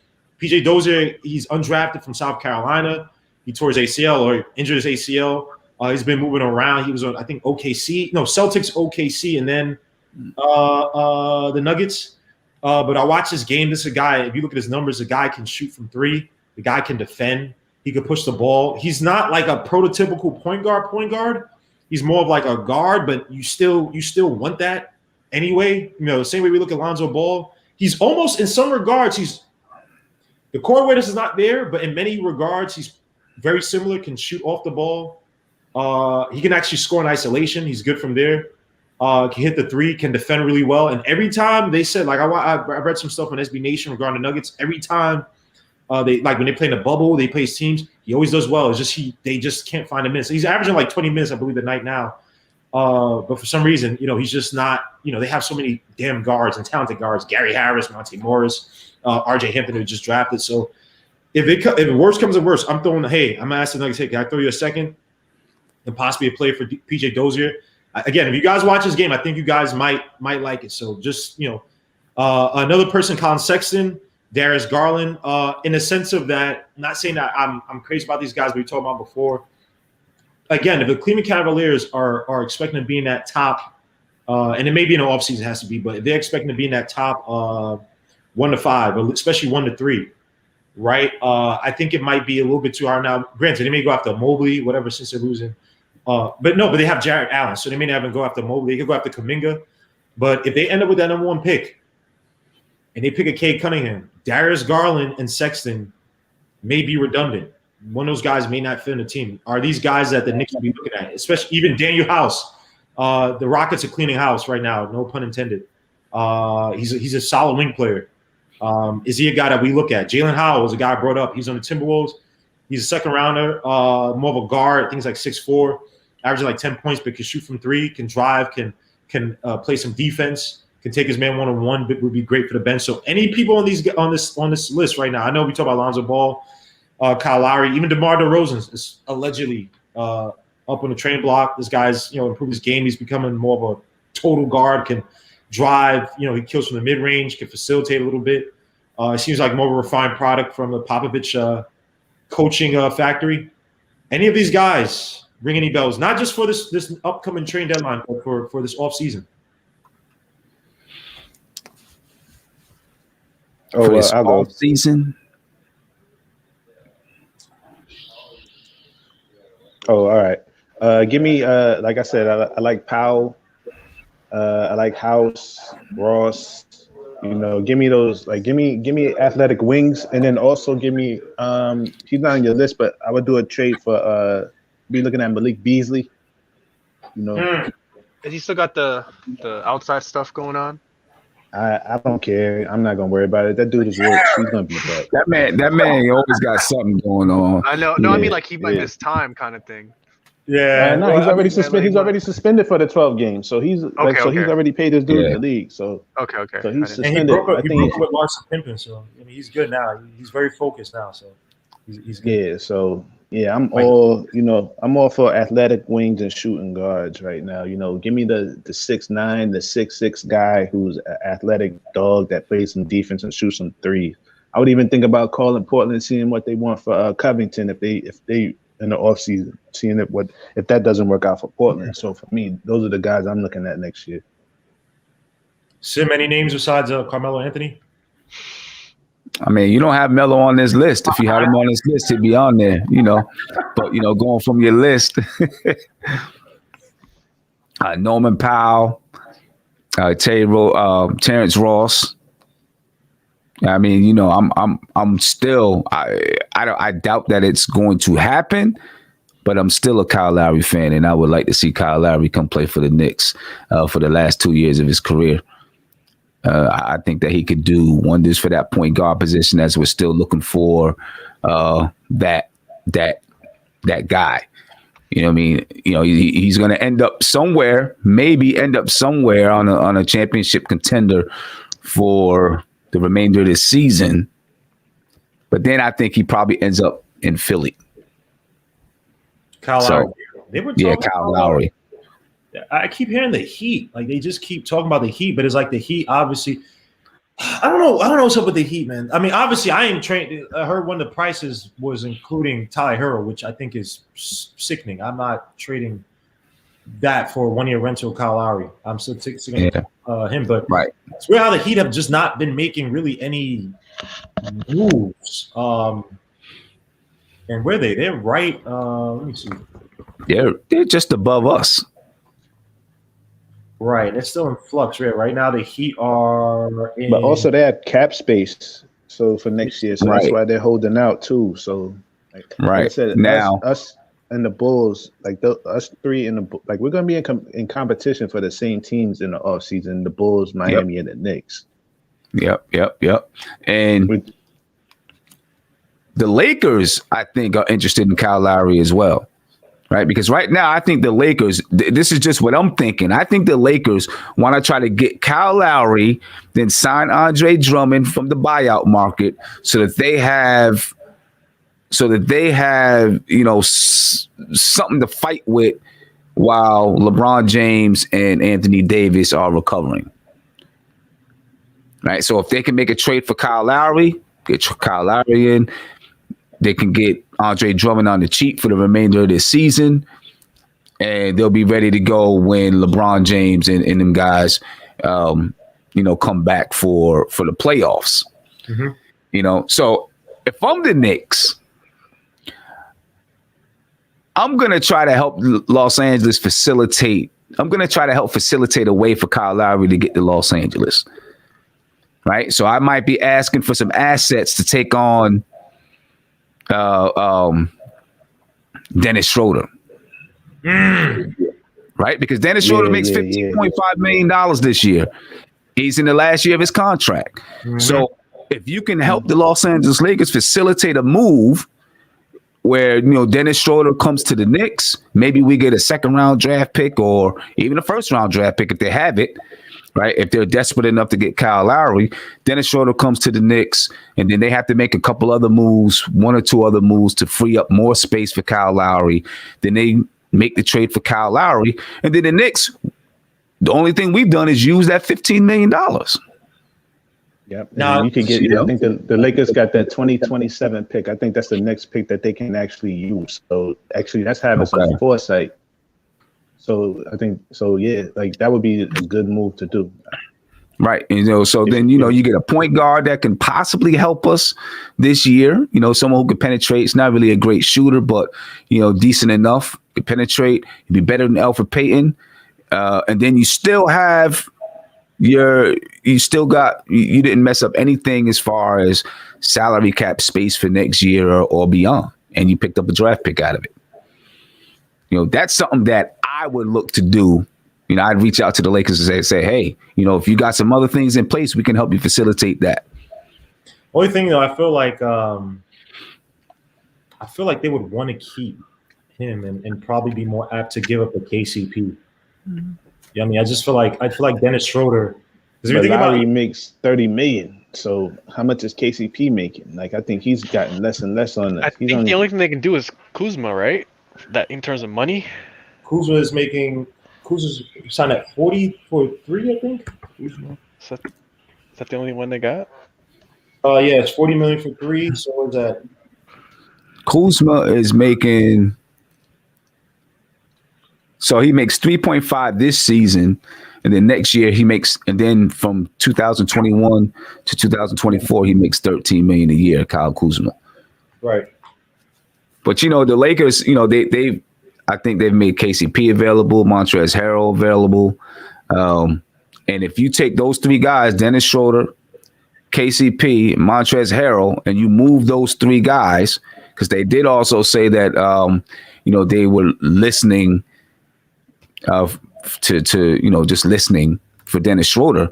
PJ Dozier, he's undrafted from South Carolina. He tore his ACL or injured his ACL. He's been moving around. He was on, I think, Celtics, OKC, and then the Nuggets. But I watched this game. This is a guy, if you look at his numbers, the guy can shoot from 3. The guy can defend. He can push the ball. He's not like a prototypical point guard. He's more of like a guard, but you still want that anyway. You know, the same way we look at Lonzo Ball. He's almost, in some regards, the core awareness is not there, but in many regards, he's very similar, can shoot off the ball. He can actually score in isolation. He's good from there. Can hit the 3, can defend really well. And every time they said, like I read some stuff on SB Nation regarding the Nuggets, every time they like when they play in the bubble, they play his teams, he always does well. It's just they just can't find a minute. So he's averaging like 20 minutes, I believe, a night now. But for some reason, he's just not, they have so many damn guards and talented guards, Gary Harris, Monte Morris, RJ Hampton, who just drafted. So if worse comes to worse, I'm going to ask the Nuggets, hey, can I throw you a second and possibly a play for PJ Dozier? Again, if you guys watch this game, I think you guys might like it. So just, another person, Colin Sexton, Darius Garland, in the sense of that, not saying that I'm crazy about these guys we talked about before. Again, if the Cleveland Cavaliers are expecting to be in that top, and it may be in the offseason, has to be, but if they're expecting to be in that top 1 to 5, especially 1 to 3, right? I think it might be a little bit too hard now. Granted, they may go after Mobley, whatever, since they're losing. But they have Jarrett Allen, so they may not even go after Mobley. They could go after Kuminga. But if they end up with that number 1 pick and they pick a Cade Cunningham, Darius Garland and Sexton may be redundant. One of those guys may not fit in the team. Are these guys that the Knicks will be looking at? Especially even Daniel House. The Rockets are cleaning house right now, no pun intended. He's a solid wing player. Is he a guy that we look at? Jalen Howell was a guy I brought up. He's on the Timberwolves. He's a second rounder, more of a guard. Things like 6'4", averaging like 10 points, but can shoot from 3, can drive, can play some defense, can take his man one-on-one, but would be great for the bench. So any people on this list right now, I know we talk about Lonzo Ball, Kyle Lowry, even DeMar DeRozan is allegedly up on the train block. This guy's improved his game. He's becoming more of a total guard, can drive. He kills from the mid-range, can facilitate a little bit. It seems like more of a refined product from the Popovich coaching factory. Any of these guys ring any bells? Not just for this upcoming trade deadline, but for this offseason. For this I'll go. offseason. Oh, all right. Give me, like I said, I like Powell. I like House, Ross. Give me those. Like, give me athletic wings, and then also give me. He's not on your list, but I would do a trade for. Be looking at Malik Beasley. Has he still got the outside stuff going on? I don't care. I'm not gonna worry about it. That dude is rich. He's gonna be back. That man always got something going on. I know. No, I mean like he might miss time, kind of thing. Yeah, no, he's already suspended. He's already suspended for the 12 games. So he's he's already paid his dues in the league. So okay. So he's suspended. And he broke up with Larson Pimpin, so he's good now. He's very focused now. So he's good. Yeah. So I'm all I'm all for athletic wings and shooting guards right now. Give me the 6'9", the 6'6" guy who's an athletic dog that plays some defense and shoots some threes. I would even think about calling Portland, seeing what they want for Covington if they in the offseason, seeing if that doesn't work out for Portland. So for me, those are the guys I'm looking at next year. Sim, any names besides Carmelo Anthony? I mean, you don't have Melo on this list. If you had him on this list, he'd be on there, But, going from your list, Norman Powell, Terrence Ross. I mean, I'm still I doubt that it's going to happen, but I'm still a Kyle Lowry fan, and I would like to see Kyle Lowry come play for the Knicks for the last 2 years of his career. I think that he could do wonders for that point guard position, as we're still looking for that guy. You know what I mean? He's going to end up somewhere, maybe end up somewhere on a championship contender for the remainder of the season. But then I think he probably ends up in Philly. Kyle Lowry. They were talking Kyle Lowry. I keep hearing the Heat. Like, they just keep talking about the Heat, but it's like the Heat, obviously. I don't know what's up with the Heat, man. I mean, obviously, I am trained. I heard one of the prices was including Tyler Hero, which I think is sickening. I'm not trading that for a 1-year rental Kyle Lowry. I'm still taking him, but right. It's weird how the Heat have just not been making really any moves. And where they're right. Let me see. They're just above us. Right, it's still in flux. Right now, the Heat are in. But also, they have cap space, so for next year, so that's why they're holding out too. So, like I said, now us and the Bulls, us three in the we're gonna be in competition for the same teams in the offseason: the Bulls, Miami, and the Knicks. Yep. And the Lakers, I think, are interested in Kyle Lowry as well. Right, because right now I think the Lakers. This is just what I'm thinking. I think the Lakers want to try to get Kyle Lowry, then sign Andre Drummond from the buyout market, so that they have, something to fight with while LeBron James and Anthony Davis are recovering. Right, so if they can make a trade for Kyle Lowry, get Kyle Lowry in. They can get Andre Drummond on the cheap for the remainder of this season, and they'll be ready to go when LeBron James and them guys, come back for the playoffs. Mm-hmm. So if I'm the Knicks, I'm going to try to help Los Angeles facilitate. I'm going to try to help facilitate a way for Kyle Lowry to get to Los Angeles. Right? So I might be asking for some assets to take on Dennis Schroeder. Right? Because Dennis Schroeder makes $15.5 million this year. He's in the last year of his contract. Mm-hmm. So if you can help the Los Angeles Lakers facilitate a move where, Dennis Schroeder comes to the Knicks, maybe we get a second-round draft pick or even a first-round draft pick if they have it. Right, if they're desperate enough to get Kyle Lowry, Dennis Schroeder comes to the Knicks, and then they have to make a couple other moves, 1 or 2 other moves to free up more space for Kyle Lowry. Then they make the trade for Kyle Lowry, and then the Knicks, the only thing we've done is use that $15 million. Yep. Now you can get. I think the Lakers got that 2027 pick. I think that's the next pick that they can actually use. So actually, that's having some foresight. So I think that would be a good move to do. Right. So then, you get a point guard that can possibly help us this year. Someone who can penetrate. It's not really a great shooter, but, decent enough to penetrate. He'd be better than Elfrid Payton. And then you still have you didn't mess up anything as far as salary cap space for next year or beyond. And you picked up a draft pick out of it. That's something that I would look to do. I'd reach out to the Lakers and say, hey, if you got some other things in place, we can help you facilitate that. Only thing, though, I feel like they would want to keep him and probably be more apt to give up a KCP. Mm-hmm. Yeah, I mean, I feel like Dennis Schroeder. But Lowry makes $30 million. So how much is KCP making? I think he's gotten less and less on that. I think the only thing they can do is Kuzma, right? That in terms of money, Kuzma's signed at 40 for 3, I think. Is that the only one they got? Yeah, it's 40 million for 3. So what's that? Kuzma is making. So he makes 3.5 this season, and then next year he makes, and then from 2021 to 2024 he makes $13 million a year. Kyle Kuzma, Right. but the Lakers, they I think they've made KCP available, Montrezl Harrell available, and if you take those three guys, Dennis Schroeder, KCP, Montrezl Harrell, and you move those three guys, because they did also say that they were listening to just listening for Dennis Schroeder.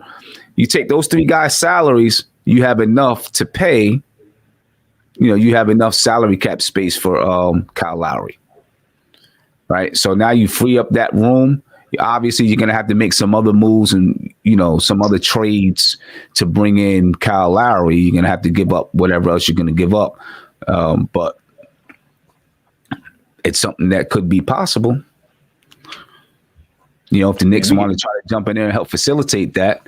You take those three guys' salaries, you have enough to pay. You have enough salary cap space for Kyle Lowry, right? So now you free up that room. Obviously, you're going to have to make some other moves and, some other trades to bring in Kyle Lowry. You're going to have to give up whatever else you're going to give up. But it's something that could be possible. If the Knicks want to try to jump in there and help facilitate that,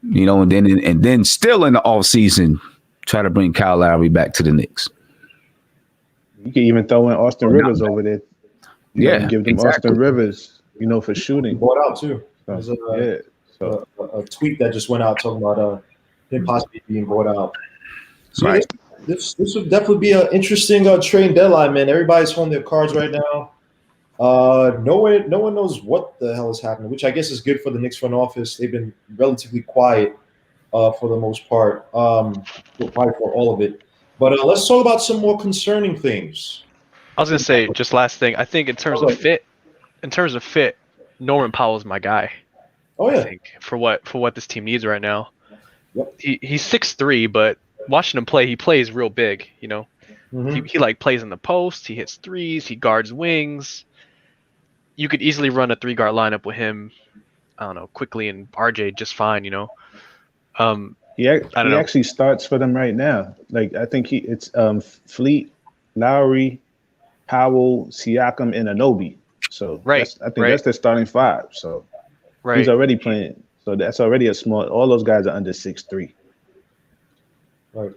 and then still in the offseason, try to bring Kyle Lowry back to the Knicks. You can even throw in Austin Rivers over there. Give them exactly. Austin Rivers, for shooting. Bought out too. There's So a tweet that just went out talking about him possibly being bought out. So Right. This would definitely be an interesting trade deadline, man. Everybody's holding their cards right now. No one knows what the hell is happening, which I guess is good for the Knicks front office. They've been relatively quiet for the most part, probably for all of it. But let's talk about some more concerning things. I was gonna say, just last thing. I think in terms of fit, Norman Powell is my guy. Oh I yeah, think for what this team needs right now. Yep. He's 6'3", but watching him play, he plays real big. Mhm. He like plays in the post. He hits threes. He guards wings. You could easily run a 3-guard lineup with him. I don't know, quickly and RJ just fine. he actually starts for them right now. Like I think it's Fleet, Lowry, Powell, Siakam, and Anunoby. So I think that's their starting five. So he's already playing. So that's already a small. All those guys are under 6'3". Right.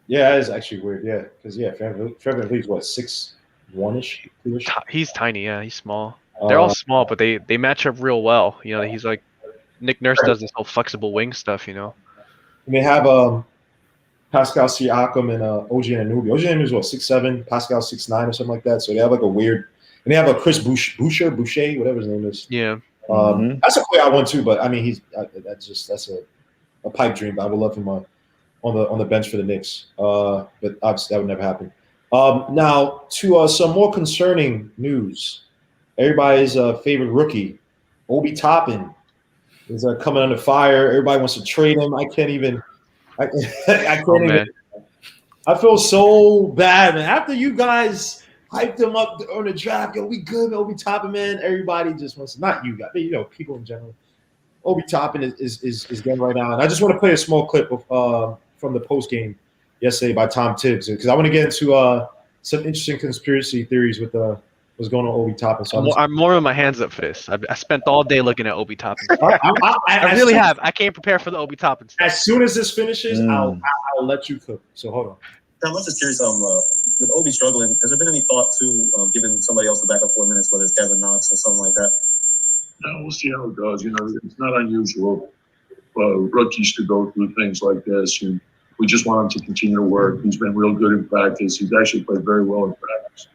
Yeah, that is actually weird. Yeah, because Trevor Lee's what 6'1"ish. He's tiny. Yeah, he's small. They're all small, but they match up real well. He's like Nick Nurse does this whole flexible wing stuff. And they have Pascal Siakam and OG Anunoby. OG Anunoby is what 6'7", Pascal 6'9" or something like that. So they have like a weird. And they have a Chris Boucher, whatever his name is. Yeah. That's a player I want too, but I mean that's a pipe dream. I would love him on the bench for the Knicks. But obviously that would never happen. Now to some more concerning news. Everybody's favorite rookie, Obi Toppin, is coming under fire. Everybody wants to trade him. I can't even. I can't even. I feel so bad, man. After you guys hyped him up on the draft, we good, Obi Toppin, man. Everybody just wants to, not you guys, but people in general. Obi Toppin is getting right now, and I just want to play a small clip of from the post game yesterday by Tom Tibbs because I want to get into some interesting conspiracy theories with what's going on with Obi Toppin. So I'm warming my hands up for this. I spent all day looking at Obi Toppin. I really have. I can't prepare for the Obi Toppin stuff. As soon as this finishes, I'll let you cook. So hold on. I'm just curious, with Obi struggling, has there been any thought to giving somebody else the backup 4 minutes, whether it's Kevin Knox or something like that? No, we'll see how it goes. It's not unusual for rookies to go through things like this. And we just want him to continue to work. He's been real good in practice. He's actually played very well in practice.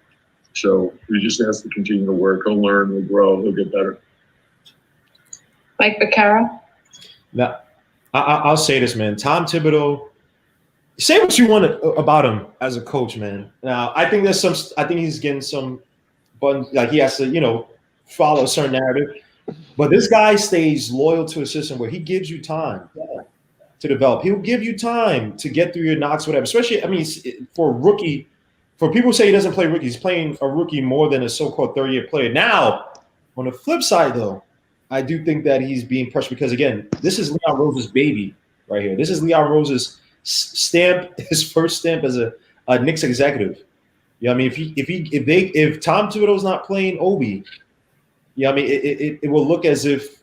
So we just has to continue to work. He'll learn, he'll grow, he'll get better. Mike Vaccaro? Now, I'll say this, man. Tom Thibodeau, say what you want about him as a coach, man. Now, I think he's getting some buttons, like he has to, follow a certain narrative. But this guy stays loyal to a system where he gives you time to develop. He'll give you time to get through your knocks, whatever. Especially, for a rookie, for people who say he doesn't play rookie, he's playing a rookie more than a so-called third-year player. Now, on the flip side, though, I do think that he's being pressured because, again, this is Leon Rose's baby right here. This is Leon Rose's stamp, his first stamp as a Knicks executive. If Tom Thibodeau's not playing Obi, it will look as if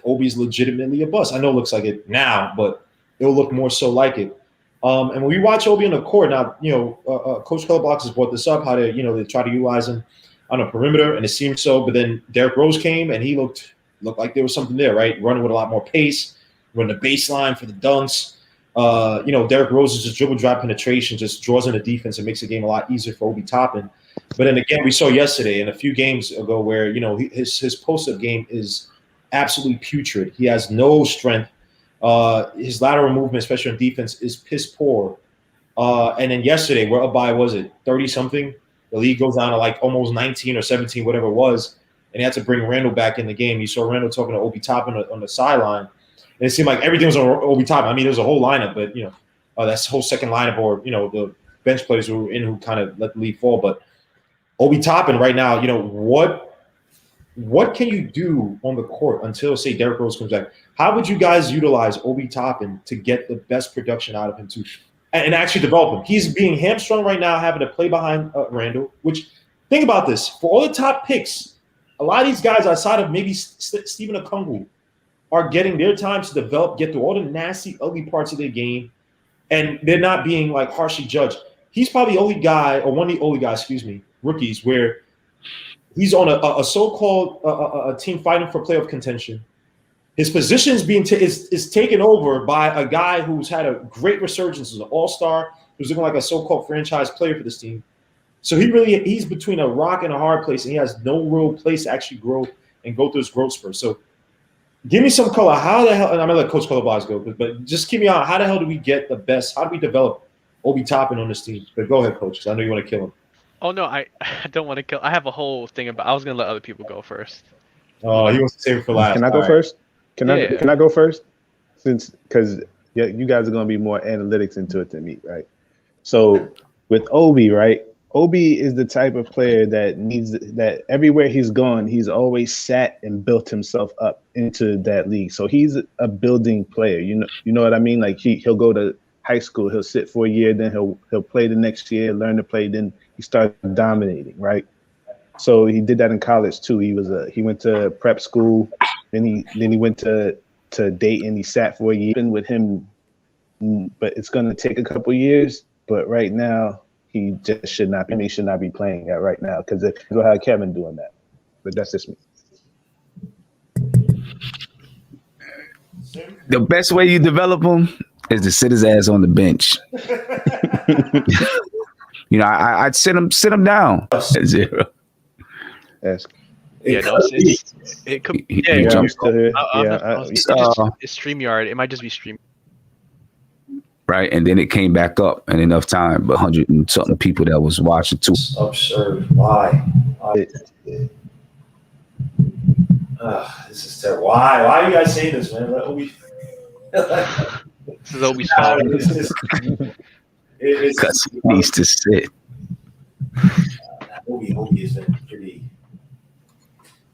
Obi's legitimately a bust. I know it looks like it now, but it will look more so like it. And when we watch Obi on the court now, Coach Colorbox has brought this up, how they try to utilize him on a perimeter, and it seemed so. But then Derrick Rose came, and he looked looked like there was something there, right? Running with a lot more pace, running the baseline for the dunks. Derrick Rose's just dribble drive penetration just draws in the defense and makes the game a lot easier for Obi Toppin. But then again, we saw yesterday and a few games ago where, his post-up game is absolutely putrid. He has no strength. His lateral movement, especially on defense, is piss poor. And then yesterday, we're up by, 30-something? The league goes down to like almost 19 or 17, whatever it was. And he had to bring Randle back in the game. You saw Randle talking to Obi Toppin on the sideline. And it seemed like everything was on Obi Toppin. I mean, there's a whole lineup, but, that's whole second lineup or, the bench players who were in who kind of let the lead fall. But Obi Toppin right now, what can you do on the court until, say, Derrick Rose comes back? How would you guys utilize Obi Toppin to get the best production out of him too and actually develop him? He's being hamstrung right now, having to play behind Randle, which think about this. For all the top picks, a lot of these guys outside of maybe Stephen Okongwu are getting their time to develop, get through all the nasty, ugly parts of their game, and they're not being like harshly judged. He's probably the only guy, or one of the only guys, rookies, where he's on a so-called a team fighting for playoff contention. His position is taken over by a guy who's had a great resurgence as an all-star, who's looking like a so-called franchise player for this team. So he's between a rock and a hard place, and he has no real place to actually grow and go through his growth spurt. So give me some color. How the hell – and I'm going to let Coach Colobaz go, but just keep me on. How the hell do we get the best – how do we develop Obi Toppin on this team? But go ahead, Coach, because I know you want to kill him. Oh, no, I don't want to kill – I have a whole thing about – I was going to let other people go first. Oh, he wants to save it for last. Can I go first? Can I go first? Because you guys are going to be more analytics into it than me, right? So with Obi, right? Obi is the type of player that everywhere he's gone, he's always sat and built himself up into that league. So he's a building player. You know what I mean? Like he'll go to high school, he'll sit for a year, then he'll play the next year, learn to play, then he starts dominating, right? So he did that in college too. He went to prep school, then he went to Dayton. He sat for a year. Been with him, but it's going to take a couple years. But right now, he just should not be playing that right now because you'll have Kevin doing that. But that's just me. The best way you develop him is to sit his ass on the bench. I'd sit him down at 0. Yes. Yeah, no, it could. Yeah, it's StreamYard. It might just be Stream. Right, and then it came back up in enough time, but 100 and something people that was watching too. Absurd. Why? This is terrible. Why are you guys saying this, man? This is Obi's fault. Because he needs to sit. Obi has been pretty.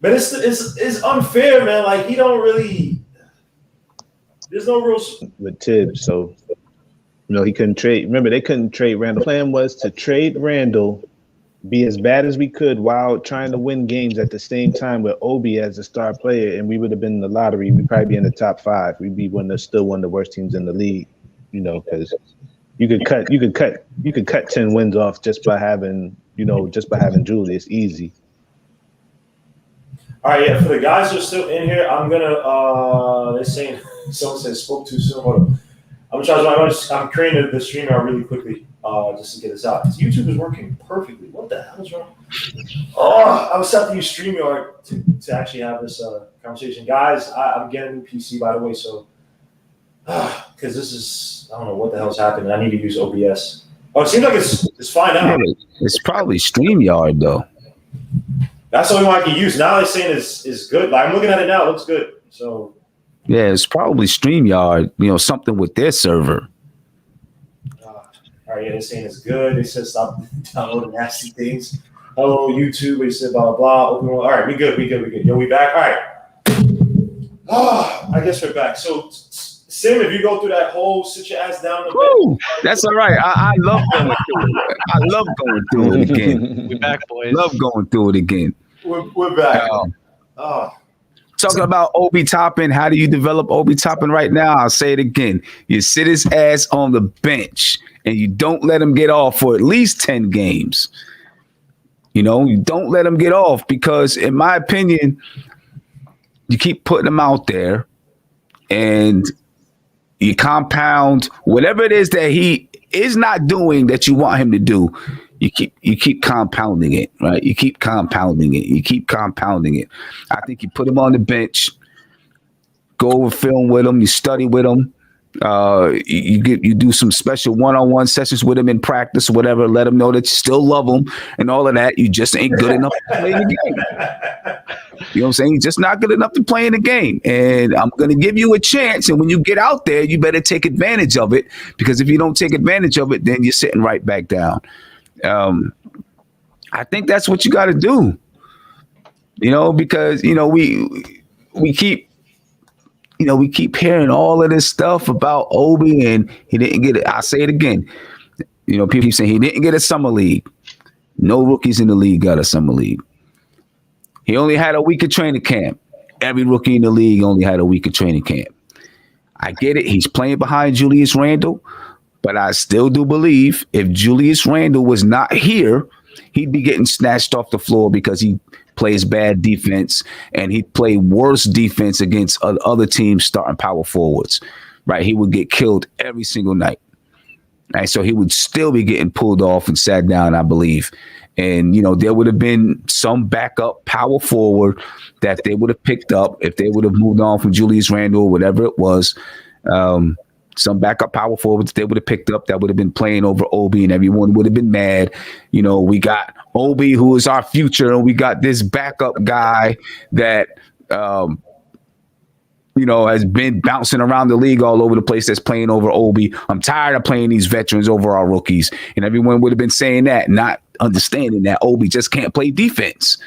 But it's unfair, man. Like he don't really. There's no real. With Thib, so he couldn't trade. Remember, they couldn't trade Randle. The plan was to trade Randle, be as bad as we could while trying to win games at the same time with Obi as a star player, and we would have been in the lottery. We'd probably be in the top 5. We'd be still one of the worst teams in the league. Because you could cut 10 wins off just by having Julius easy. All right, yeah. For the guys who are still in here, I'm gonna. They're saying someone said spoke too soon. Hold on. I'm creating the streamer really quickly, just to get this out. Because YouTube is working perfectly. What the hell is wrong? Oh, I was set to use StreamYard to actually have this conversation, guys. I'm getting a new PC, by the way, so because this is I don't know what the hell's happening. I need to use OBS. Oh, it seems like it's fine now. It's probably StreamYard though. That's the only one I can use. Now they're saying is good. Like I'm looking at it now, it looks good. So yeah, it's probably StreamYard, something with their server. All right, yeah, they're saying it's good. They said stop downloading nasty things. Hello, YouTube. They said blah, blah, blah. All right, we good. Yo, we back? All right. I guess we're back. So, Sim, if you go through that whole sit your ass down. That's all right. I love going through it. I love going through it again. We're back, boys. Love going through it again. We're back. Talking about Obi Toppin, how do you develop Obi Toppin right now? I'll say it again. You sit his ass on the bench and you don't let him get off for at least 10 games. You don't let him get off because, in my opinion, you keep putting him out there, and you compound whatever it is that he is not doing that you want him to do. You keep compounding it, right? You keep compounding it. You keep compounding it. I think you put him on the bench, go over film with him, you study with him. You do some special one-on-one sessions with him in practice or whatever. Let him know that you still love him and all of that. You just ain't good enough to play in the game. You know what I'm saying? You're just not good enough to play in the game. And I'm going to give you a chance. And when you get out there, you better take advantage of it, because if you don't take advantage of it, then you're sitting right back down. I think that's what you got to do. Because we keep hearing all of this stuff about Obi, and he didn't get it. I'll say it again. People keep saying he didn't get a summer league. No rookies in the league got a summer league. He only had a week of training camp. Every rookie in the league only had a week of training camp. I get it. He's playing behind Julius Randle, but I still do believe if Julius Randle was not here, he'd be getting snatched off the floor because he plays bad defense, and he played worse defense against other teams starting power forwards, right? He would get killed every single night. Right? So he would still be getting pulled off and sat down, I believe. And, there would have been some backup power forward that they would have picked up if they would have moved on from Julius Randle or whatever it was. Some backup power forwards they would have picked up that would have been playing over Obi, and everyone would have been mad. We got Obi, who is our future, and we got this backup guy that, has been bouncing around the league all over the place that's playing over Obi. I'm tired of playing these veterans over our rookies. And everyone would have been saying that, not understanding that Obi just can't play defense.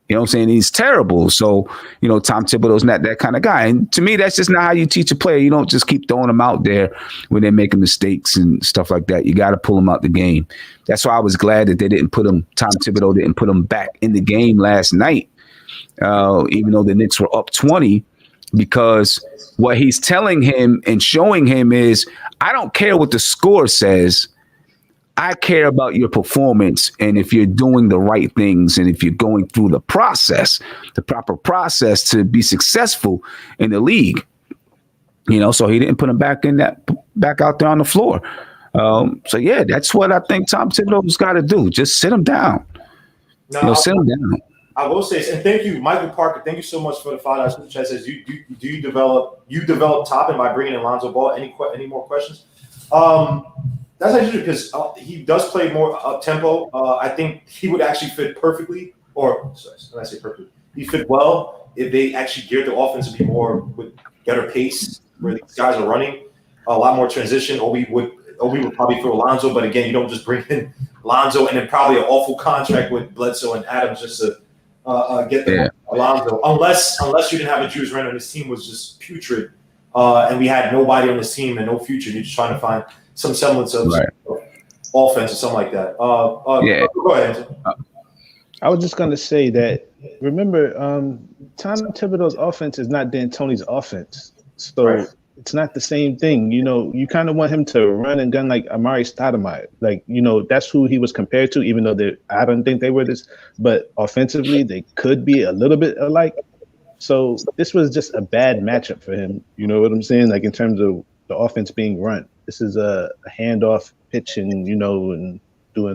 You know what I'm saying? He's terrible. So, Tom Thibodeau's not that kind of guy. And to me, that's just not how you teach a player. You don't just keep throwing them out there when they're making mistakes and stuff like that. You got to pull them out the game. That's why I was glad that they didn't put him, Tom Thibodeau didn't put him back in the game last night, even though the Knicks were up 20, because what he's telling him and showing him is, I don't care what the score says. I care about your performance, and if you're doing the right things, and if you're going through the process, the proper process to be successful in the league. So he didn't put him back out there on the floor. So yeah, that's what I think Tom Thibodeau's got to do. Just sit him down. Sit him down. I will say, and thank you, Michael Parker. Thank you so much for the $5 super chat. Says you develop Toppin by bringing in Lonzo Ball. Any more questions? That's actually because he does play more up tempo. I think he would actually fit perfectly, when I say perfectly, he fit well if they actually geared the offense to be more with better pace, where these guys are running a lot more transition. Obi would probably throw Lonzo, but again, you don't just bring in Lonzo and then probably an awful contract with Bledsoe and Adams just to get Lonzo, unless you didn't have a Julius Randle and his team was just putrid, and we had nobody on this team and no future. You're just trying to find some semblance of offense or something like that. Go ahead. I was just going to say that, remember, Tom Thibodeau's offense is not D'Antoni's offense. So it's not the same thing. You kind of want him to run and gun like Amari Stoudemire. That's who he was compared to, even though I don't think they were this. But offensively, they could be a little bit alike. So this was just a bad matchup for him. You know what I'm saying? In terms of the offense being run. This is a handoff pitching, and doing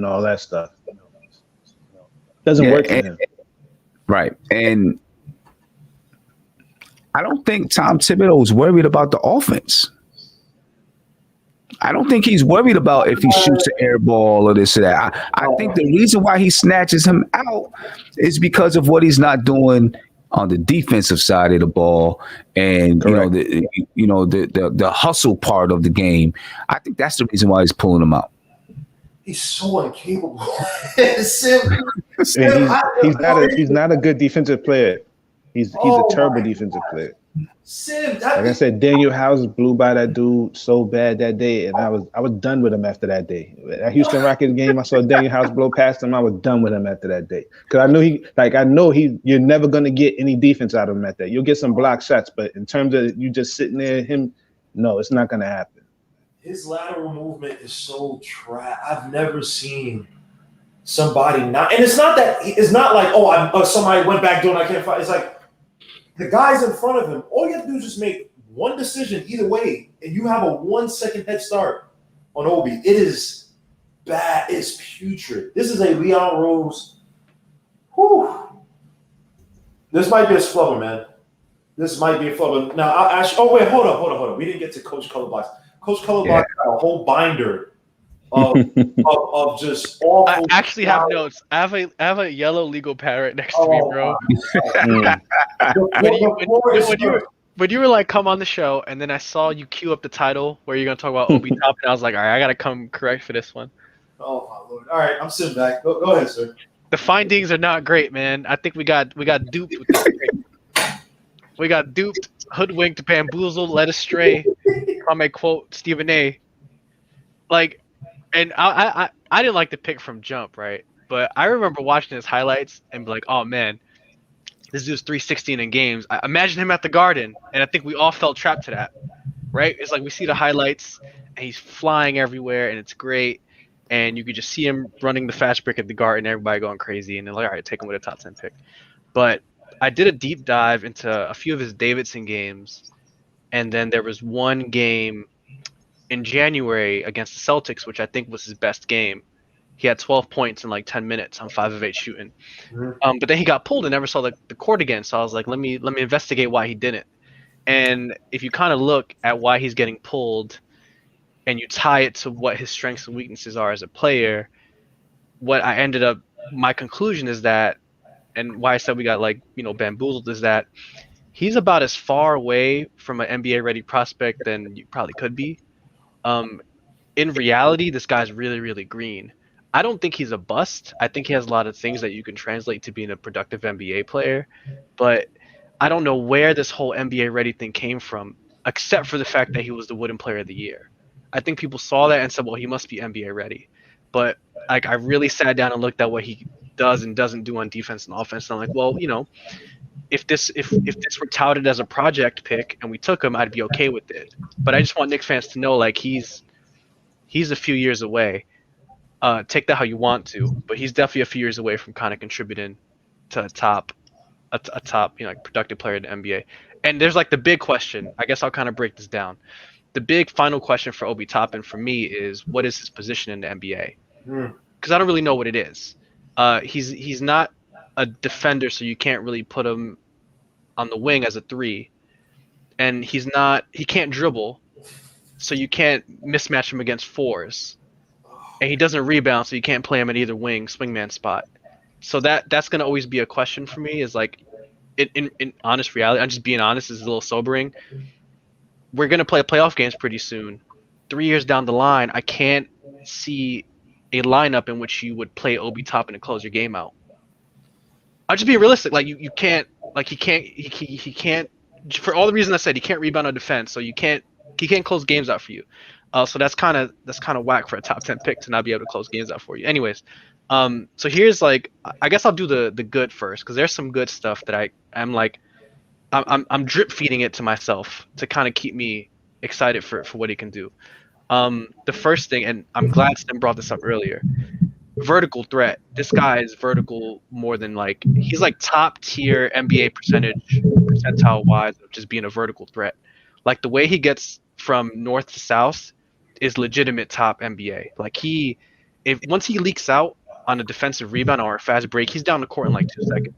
all that stuff. Doesn't work for him. Right. And I don't think Tom Thibodeau is worried about the offense. I don't think he's worried about if he shoots an air ball or this or that. I think the reason why he snatches him out is because of what he's not doing on the defensive side of the ball, and the hustle part of the game. I think that's the reason why he's pulling him out. He's so incapable. He's not a good defensive player. He's a terrible defensive player. Like I said, Daniel House blew by that dude so bad that day, and I was done with him after that day. That Houston Rockets game, I saw Daniel House blow past him. I was done with him after that day, because I know you're never gonna get any defense out of him at that. You'll get some block shots, but in terms of you just sitting there, no, it's not gonna happen. His lateral movement is so trash. I've never seen somebody not, and it's not like somebody went back doing I can't find. It's like The guys in front of him, all you have to do is just make one decision either way, and you have a 1 second head start on Obi. It is bad. It's putrid. This is a Leon Rose. Whew. This might be a flubber, man. This might be a flubber. Now, hold on. We didn't get to Coach Colorbox. Coach Colorbox got a whole binder of just awful. I actually have notes. I have a yellow legal pad right next to me, bro. When you were like, come on the show, and then I saw you queue up the title where you're gonna talk about Obi Toppin, I was like, all right, I gotta come correct for this one. Oh my Lord! All right, I'm sitting back. Go ahead, sir. The findings are not great, man. I think we got duped with this pick. We got duped, hoodwinked, bamboozled, led astray. If I may quote Stephen A. Like, and I didn't like the pick from jump, right? But I remember watching his highlights and be like, oh man, this dude's 316 in games. I imagine him at the Garden, and I think we all felt trapped to that, right? It's like we see the highlights, and he's flying everywhere, and it's great. And you could just see him running the fast break at the Garden, everybody going crazy, and they're like, all right, take him with a top 10 pick. But I did a deep dive into a few of his Davidson games, and then there was one game in January against the Celtics, which I think was his best game. He had 12 points in like 10 minutes on 5 of 8 shooting. But then he got pulled and never saw the court again. So I was like, let me investigate why he didn't. And if you kind of look at why he's getting pulled and you tie it to what his strengths and weaknesses are as a player, my conclusion is that, and why I said we got bamboozled, is that he's about as far away from an NBA ready prospect than you probably could be. In reality, this guy's really, really green. I don't think he's a bust. I think he has a lot of things that you can translate to being a productive NBA player, but I don't know where this whole NBA ready thing came from, except for the fact that he was the Wooden Player of the Year. I think people saw that and said, well, he must be NBA ready. But like, I really sat down and looked at what he does and doesn't do on defense and offense. And I'm like, well, if this were touted as a project pick and we took him, I'd be okay with it. But I just want Knicks fans to know, like, he's a few years away. Take that how you want to, but he's definitely a few years away from kind of contributing to a top, productive player in the NBA. And there's like the big question. I guess I'll kind of break this down. The big final question for Obi Toppin for me is, what is his position in the NBA? Because I don't really know what it is. He's not a defender, so you can't really put him on the wing as a 3, and he can't dribble, so you can't mismatch him against 4s, and he doesn't rebound, so you can't play him at either wing swingman spot. So that's gonna always be a question for me. Is like, in honest reality, I'm just being honest. It's a little sobering. We're gonna play playoff games pretty soon. 3 years down the line, I can't see a lineup in which you would play Obi Toppin and close your game out. I'll just be realistic. Like, you can't, like, he can't, for all the reasons I said, he can't rebound on defense, so he can't close games out for you. So that's kind of whack for a top 10 pick to not be able to close games out for you. Anyways, so here's, like, I guess I'll do the good first, because there's some good stuff that I'm drip feeding it to myself to kind of keep me excited for what he can do. The first thing, and I'm glad Stem brought this up earlier, vertical threat. This guy is vertical more than, like, he's like top tier NBA percentile wise of just being a vertical threat. Like, the way he gets from north to south is legitimate top NBA. Like, once he leaks out on a defensive rebound or a fast break, he's down the court in like 2 seconds.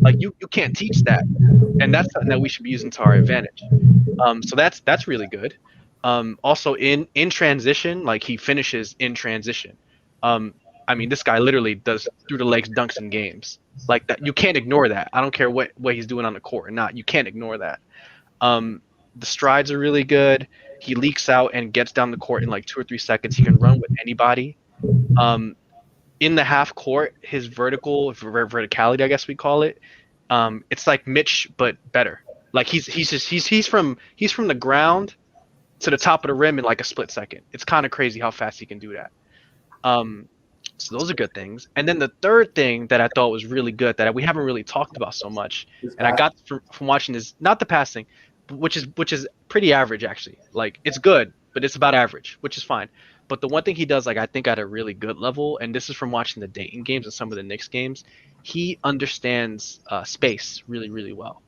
Like, you can't teach that, and that's something that we should be using to our advantage. So that's really good. Also in transition, like, he finishes in transition. I mean, this guy literally does through the legs dunks in games like that. You can't ignore that. I don't care what he's doing on the court or not. You can't ignore that. The strides are really good. He leaks out and gets down the court in like 2 or 3 seconds. He can run with anybody. In the half court, his verticality, I guess we call it. It's like Mitch, but better. Like, he's from the ground to the top of the rim in like a split second. It's kind of crazy how fast he can do that. So those are good things. And then the third thing that I thought was really good that we haven't really talked about so much, and I got from watching, is not the passing, which is pretty average actually. Like, it's good, but it's about average, which is fine. But the one thing he does, like, I think at a really good level, and this is from watching the Dayton games and some of the Knicks games, he understands space really, really well.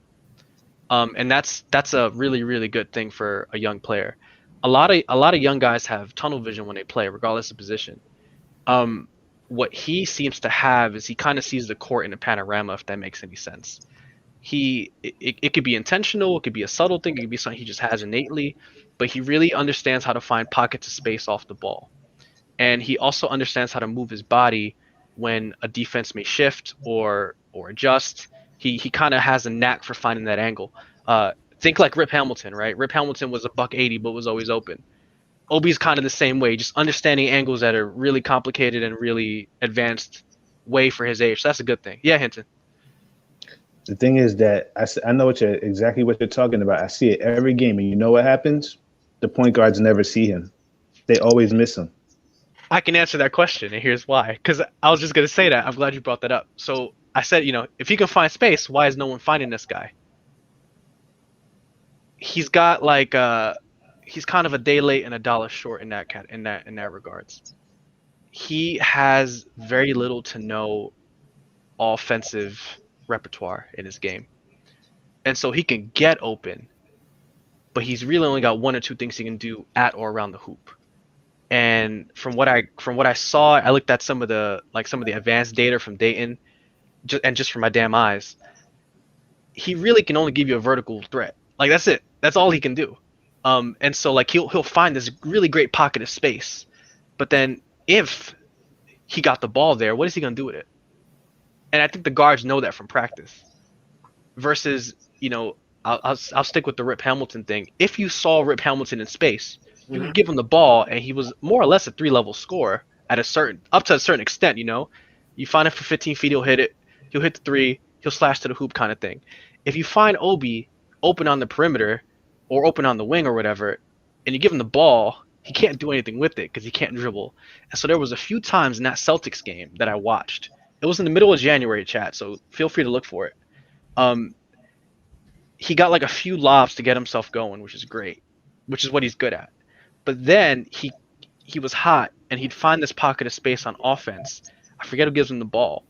And that's a really, really good thing for a young player. A lot of young guys have tunnel vision when they play, regardless of position. What he seems to have is he kind of sees the court in a panorama, if that makes any sense. It could be intentional, it could be a subtle thing, it could be something he just has innately, but he really understands how to find pockets of space off the ball. And he also understands how to move his body when a defense may shift or adjust. He kind of has a knack for finding that angle. Think like Rip Hamilton, right? Rip Hamilton was a $180 but was always open. Obi's kind of the same way, just understanding angles that are really complicated and really advanced way for his age. So that's a good thing. Yeah, Hinton. The thing is that I know exactly what you're talking about. I see it every game, and you know what happens? The point guards never see him. They always miss him. I can answer that question, and here's why. Because I was just going to say that. I'm glad you brought that up. So I said, if he can find space, why is no one finding this guy? He's got he's kind of a day late and a dollar short in that regards. He has very little to no offensive repertoire in his game, and so he can get open, but he's really only got one or two things he can do at or around the hoop. And from what I saw, I looked at some of the advanced data from Dayton, just from my damn eyes. He really can only give you a vertical threat. Like that's it. That's all he can do. And so he'll find this really great pocket of space, but then if he got the ball there, what is he gonna do with it? And I think the guards know that from practice. Versus, I'll stick with the Rip Hamilton thing. If you saw Rip Hamilton in space, you could give him the ball, and he was more or less a 3-level scorer up to a certain extent. You find him for 15 feet, he'll hit it. He'll hit the three. He'll slash to the hoop, kind of thing. If you find Obi open on the perimeter or open on the wing or whatever, and you give him the ball, he can't do anything with it because he can't dribble. And so there was a few times in that Celtics game that I watched. It was in the middle of January, chat, so feel free to look for it. He got a few lobs to get himself going, which is great, which is what he's good at. But then he was hot, and he'd find this pocket of space on offense. I forget who gives him the ball,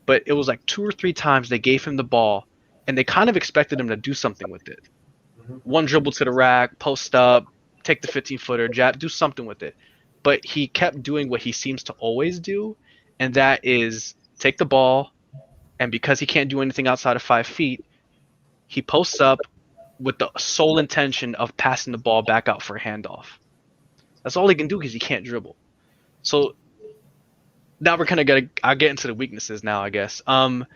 but it was 2 or 3 times they gave him the ball, and they kind of expected him to do something with it. One dribble to the rack, post up, take the 15-footer, jab, do something with it. But he kept doing what he seems to always do, and that is take the ball, and because he can't do anything outside of 5 feet, he posts up with the sole intention of passing the ball back out for a handoff. That's all he can do because he can't dribble. So now we're I'll get into the weaknesses now, I guess. Hey, hold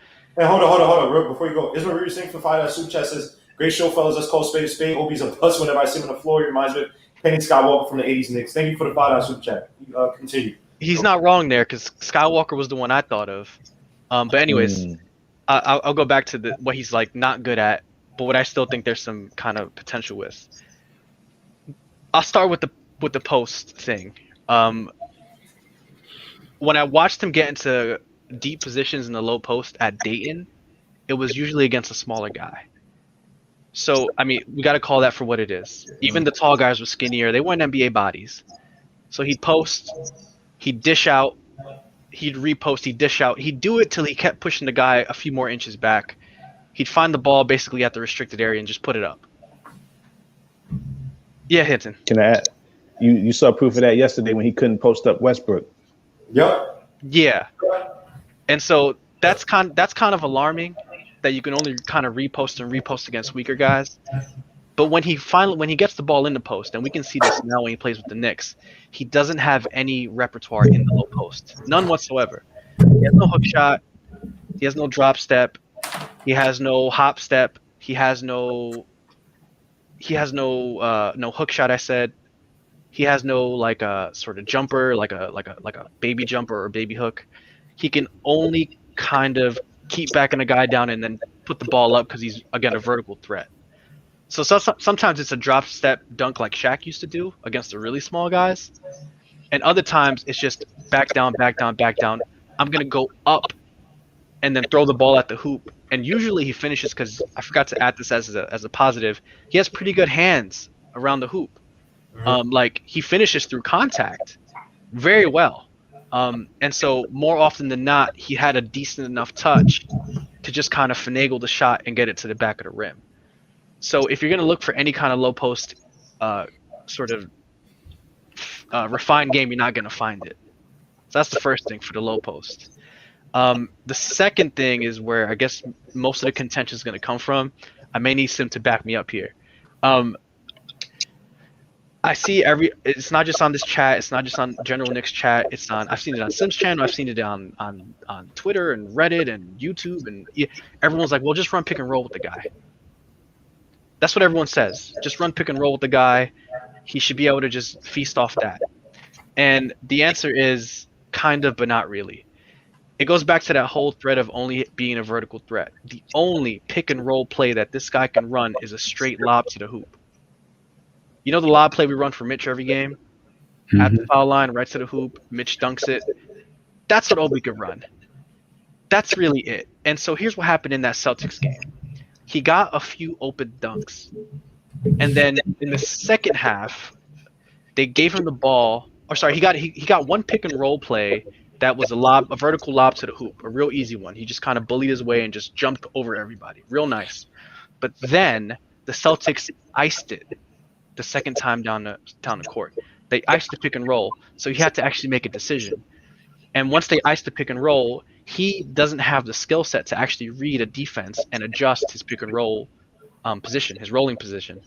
on. Real before you go, Israel Reed Singh for $5 super chat says, great show, fellas. Let's call spade a spade. Obi's a bust whenever I see him on the floor. He reminds me of Penny Skywalker from the 80s Knicks. Thank you for the $5 super chat. Continue. He's not wrong there because Skywalker was the one I thought of. But anyways, I'll go back to what he's not good at, but what I still think there's some kind of potential with. I'll start with the post thing. When I watched him get into deep positions in the low post at Dayton, it was usually against a smaller guy. So, we got to call that for what it is. Even the tall guys were skinnier. They weren't NBA bodies. So he'd post, he'd dish out, he'd repost, he'd dish out. He'd do it till he kept pushing the guy a few more inches back. He'd find the ball basically at the restricted area and just put it up. Yeah, Hinton. Can I add? You saw proof of that yesterday when he couldn't post up Westbrook. Yep. Yeah. And so that's kind of alarming that you can only kind of repost against weaker guys. But when he gets the ball in the post, and we can see this now when he plays with the Knicks, he doesn't have any repertoire in the low post. None whatsoever. He has no hook shot. He has no drop step. He has no hop step. He has no hook shot, I said. He has no sort of jumper, like a baby jumper or baby hook. He can only kind of keep backing a guy down and then put the ball up because he's, again, a vertical threat. So sometimes it's a drop step dunk like Shaq used to do against the really small guys. And other times it's just back down, back down, back down. I'm going to go up and then throw the ball at the hoop. And usually he finishes, because I forgot to add this as a positive, he has pretty good hands around the hoop. He finishes through contact very well. And so more often than not, he had a decent enough touch to just kind of finagle the shot and get it to the back of the rim. So if you're going to look for any kind of low post sort of refined game, you're not going to find it. So that's the first thing for the low post. The second thing is where I guess most of the contention is going to come from. I may need Sim to back me up here. I see it's not just on this chat. It's not just on general Knicks chat. I've seen it on Sim's channel. I've seen it on Twitter and Reddit and YouTube. And everyone's like, well, just run pick and roll with the guy. That's what everyone says. Just run pick and roll with the guy. He should be able to just feast off that. And the answer is kind of, but not really. It goes back to that whole thread of only being a vertical threat. The only pick and roll play that this guy can run is a straight lob to the hoop. You know the lob play we run for Mitch every game? At the foul line, right to the hoop, Mitch dunks it. That's what Obi could run. That's really it. And so here's what happened in that Celtics game. He got a few open dunks. And then in the second half, they gave him the ball. Or sorry, he got one pick and roll play that was a vertical lob to the hoop, a real easy one. He just kind of bullied his way and just jumped over everybody. Real nice. But then the Celtics iced it the second time down the court. They iced the pick and roll, so he had to actually make a decision. And once they iced the pick and roll, he doesn't have the skill set to actually read a defense and adjust his pick and roll position, his rolling position.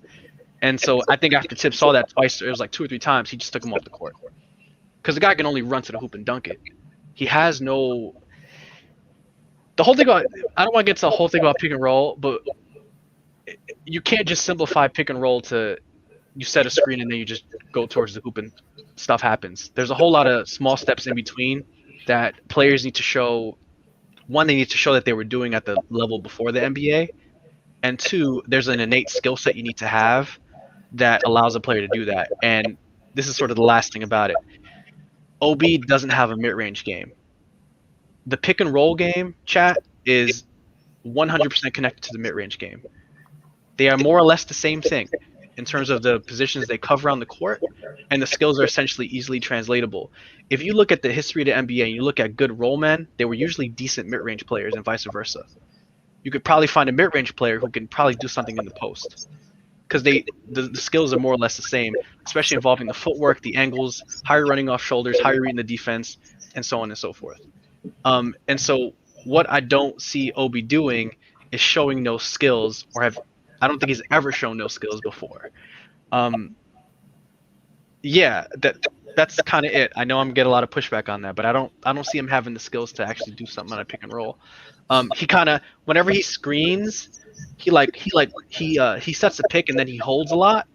And so I think after Thib saw that twice, it was like 2 or 3 times, he just took him off the court. Because the guy can only run to the hoop and dunk it. He has no... The whole thing about... I don't want to get to the whole thing about pick and roll, but you can't just simplify pick and roll to... You set a screen and then you just go towards the hoop and stuff happens. There's a whole lot of small steps in between that players need to show. One, they need to show that they were doing at the level before the NBA. And 2, there's an innate skill set you need to have that allows a player to do that. And this is sort of the last thing about it. Obi doesn't have a mid-range game. The pick and roll game, chat, is 100% connected to the mid-range game. They are more or less the same thing in terms of the positions they cover on the court, and the skills are essentially easily translatable. If you look at the history of the NBA and you look at good roll men, they were usually decent mid-range players and vice versa. You could probably find a mid-range player who can probably do something in the post because the skills are more or less the same, especially involving the footwork, the angles, how you're running off shoulders, how you're reading the defense, and so on and so forth. And so what I don't see Obi doing is showing no skills, or I don't think he's ever shown no skills before. Yeah, that's kind of it. I know I'm getting a lot of pushback on that, but I don't see him having the skills to actually do something on a pick and roll. He kind of, whenever he screens, he sets a pick and then he holds a lot.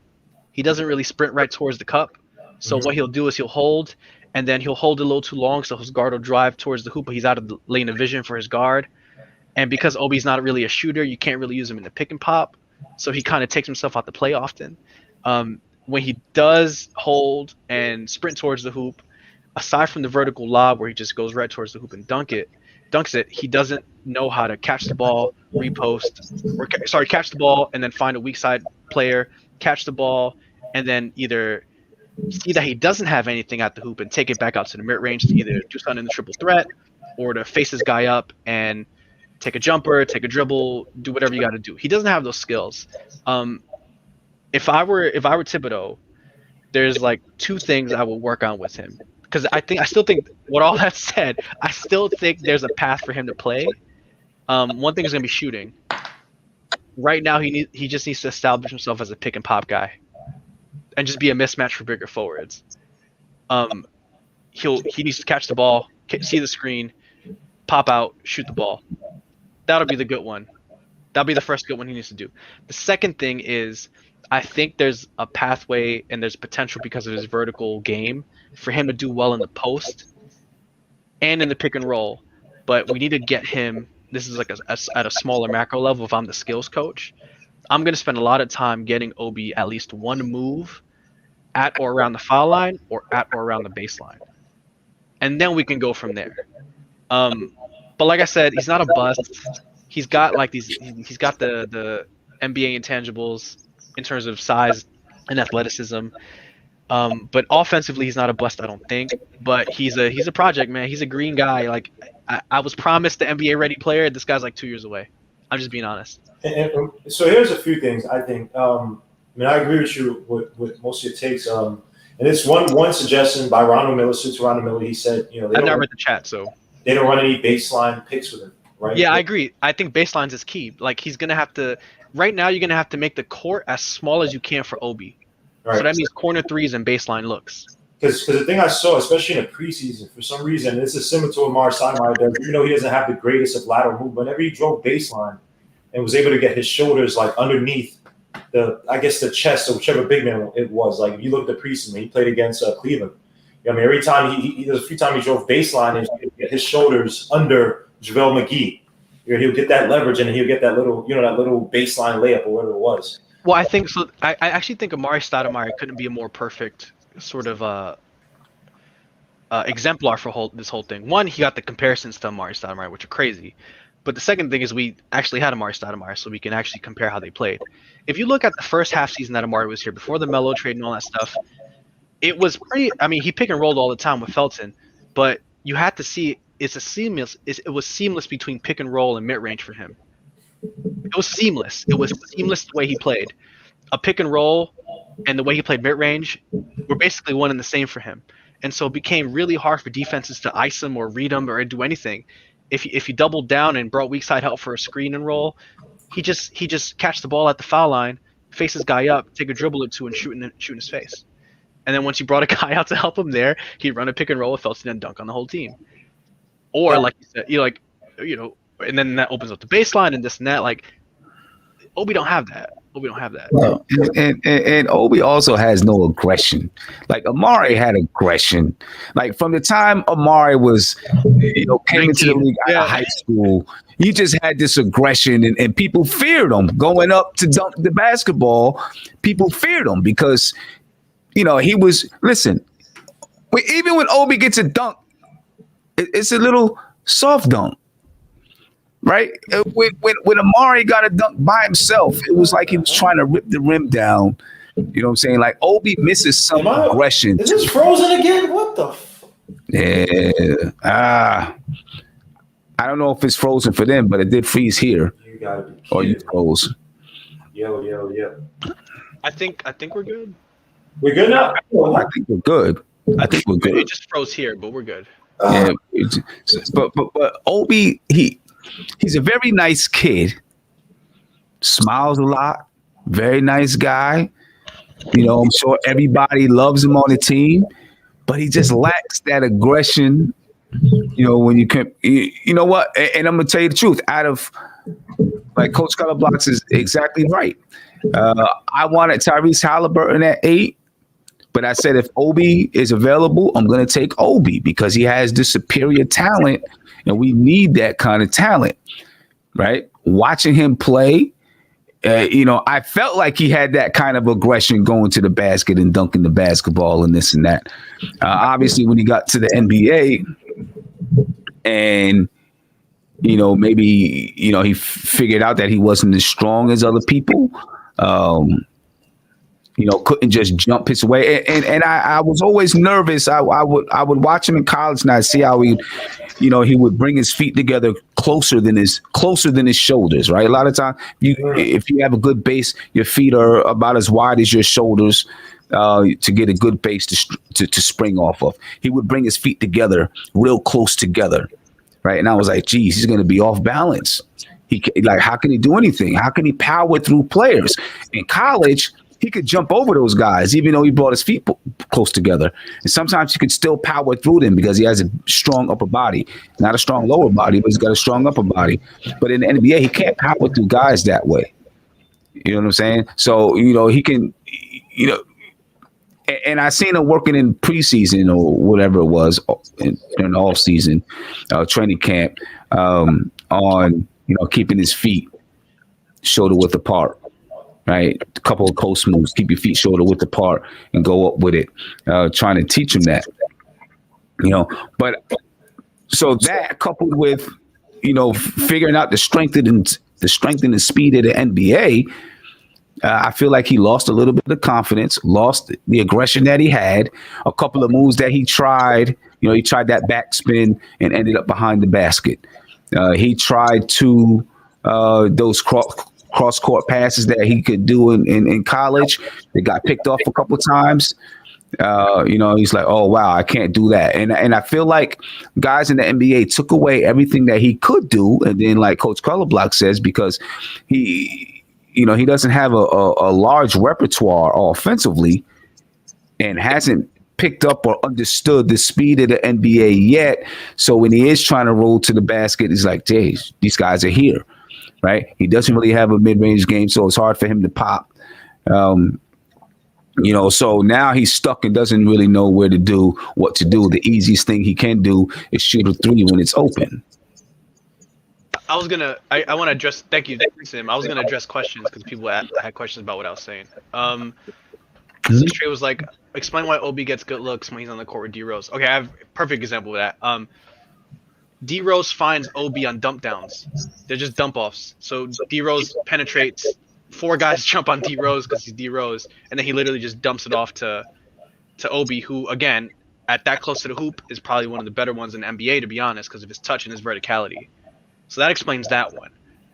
He doesn't really sprint right towards the cup. So what he'll do is he'll hold, and then he'll hold a little too long, so his guard will drive towards the hoop, but he's out of the lane of vision for his guard. And because Obi's not really a shooter, you can't really use him in the pick and pop. So he kind of takes himself out the play often. When he does hold and sprint towards the hoop, aside from the vertical lob where he just goes right towards the hoop and dunks it, he doesn't know how to catch the ball, catch the ball and then find a weak side player, catch the ball, and then either see that he doesn't have anything at the hoop and take it back out to the mid-range to either do something in the triple threat or to face his guy up and take a jumper, take a dribble, do whatever you got to do. He doesn't have those skills. If I were Thibodeau, there's like 2 things I would work on with him, because I still think, with all that said, I still think there's a path for him to play. One thing is going to be shooting. Right now, he just needs to establish himself as a pick and pop guy, and just be a mismatch for bigger forwards. He needs to catch the ball, see the screen, pop out, shoot the ball. That'll be the good one. That'll be the first good one he needs to do. The second thing is, I think there's a pathway and there's potential because of his vertical game for him to do well in the post and in the pick and roll. But we need to get him. This is like at a smaller macro level. If I'm the skills coach, I'm going to spend a lot of time getting Obi at least one move at or around the foul line or at or around the baseline. And then we can go from there. But like I said, he's not a bust. He's got like he's got the NBA intangibles in terms of size and athleticism. But offensively, he's not a bust, I don't think. But he's a project, man. He's a green guy. Like I was promised the NBA ready player. This guy's like 2 years away. I'm just being honest. And so here's a few things I think. I agree with you with most of your takes. And it's one suggestion by Ronald Miller, suits Ronald Miller. He said, I never read the chat, so they don't run any baseline picks with him, right? Yeah, I agree. I think baselines is key. Like he's gonna have to. Right now, you're gonna have to make the court as small as you can for Obi. Right. So that means corner threes and baseline looks. Because the thing I saw, especially in the preseason, for some reason, this is similar to what Myles Turner does. Even though he doesn't have the greatest of lateral move, whenever he drove baseline and was able to get his shoulders like underneath the chest of whichever big man it was. Like if you look at the preseason, he played against Cleveland. Every time there's a few times he drove baseline and he get his shoulders under JaVale McGee. He'll get that leverage and he'll get that little baseline layup or whatever it was. Well, I think so. I actually think Amari Stoudemire couldn't be a more perfect sort of exemplar for this whole thing. One, he got the comparisons to Amari Stoudemire, which are crazy. But the second thing is we actually had Amari Stoudemire, so we can actually compare how they played. If you look at the first half season that Amari was here, before the Melo trade and all that stuff, it was pretty. I mean, he pick and rolled all the time with Felton, but you had to see it was seamless between pick and roll and mid range for him. It was seamless. It was seamless the way he played. A pick and roll and the way he played mid range were basically one and the same for him. And so it became really hard for defenses to ice him or read him or do anything. If he doubled down and brought weak side help for a screen and roll, he just catch the ball at the foul line, face his guy up, take a dribble or two, and shoot in his face. And then once he brought a guy out to help him there, he'd run a pick and roll with Felton and dunk on the whole team. Or like you said, and then that opens up the baseline and this and that. Like Obi don't have that. No. And Obi also has no aggression. Like Amari had aggression. Like from the time Amari was, came into the league out of high school, he just had this aggression, and people feared him going up to dunk the basketball. People feared him because, he was. Listen, even when Obi gets a dunk, it's a little soft dunk. Right? When Amari got a dunk by himself, it was like he was trying to rip the rim down. You know what I'm saying? Like Obi misses some aggression. Is this frozen again? What the Yeah. I don't know if it's frozen for them, but it did freeze here. You gotta be kidding. Or you froze. Yo. I think we're good. We're good now? I think we're good. It just froze here, but we're good. Yeah. But Obi, he's a very nice kid. Smiles a lot. Very nice guy. I'm sure everybody loves him on the team, but he just lacks that aggression. When you can, you know what? And I'm gonna tell you the truth. Out of like Coach Colorblocks is exactly right. I wanted Tyrese Halliburton at 8, but I said if Obi is available, I'm gonna take Obi because he has the superior talent. And we need that kind of talent, right? Watching him play, I felt like he had that kind of aggression going to the basket and dunking the basketball and this and that. Obviously, when he got to the NBA and, maybe, he figured out that he wasn't as strong as other people, couldn't just jump his way. And I was always nervous. I would watch him in college and I'd see how he would bring his feet together closer than his shoulders, right? A lot of times, if you have a good base, your feet are about as wide as your shoulders to get a good base to spring off of. He would bring his feet together real close together, right? And I was like, geez, he's going to be off balance. How can he do anything? How can he power through players? In college, he could jump over those guys, even though he brought his feet close together. And sometimes he could still power through them because he has a strong upper body. Not a strong lower body, but he's got a strong upper body. But in the NBA, he can't power through guys that way. You know what I'm saying? So, he can, and I seen him working in preseason or whatever it was in the off season, training camp, on, keeping his feet shoulder width apart. Right, a couple of coast moves, keep your feet shoulder width apart and go up with it. Trying to teach him that, But so that coupled with, figuring out the strength and the speed of the NBA, I feel like he lost a little bit of confidence, lost the aggression that he had. A couple of moves that he tried, he tried that backspin and ended up behind the basket. He tried to those cross court passes that he could do in college. They got picked off a couple times. He's like, oh wow, I can't do that. And I feel like guys in the NBA took away everything that he could do. And then, like Coach Colorblock says, because he doesn't have a large repertoire offensively and hasn't picked up or understood the speed of the NBA yet. So when he is trying to roll to the basket, he's like, geez, these guys are here, right? He doesn't really have a mid-range game, so it's hard for him to pop. So now he's stuck and doesn't really know what to do. The easiest thing he can do is shoot a three when it's open. I want to address, thank you, Sim. I was going to address questions because people had questions about what I was saying. Trey was like, explain why Obi gets good looks when he's on the court with D Rose. Okay, I have a perfect example of that. D Rose finds Obi on dump downs. They're just dump offs. So D Rose penetrates, 4 guys jump on D Rose because he's D Rose, and then he literally just dumps it off to Obi, who again at that close to the hoop is probably one of the better ones in the NBA, to be honest, because of his touch and his verticality. So that explains that one.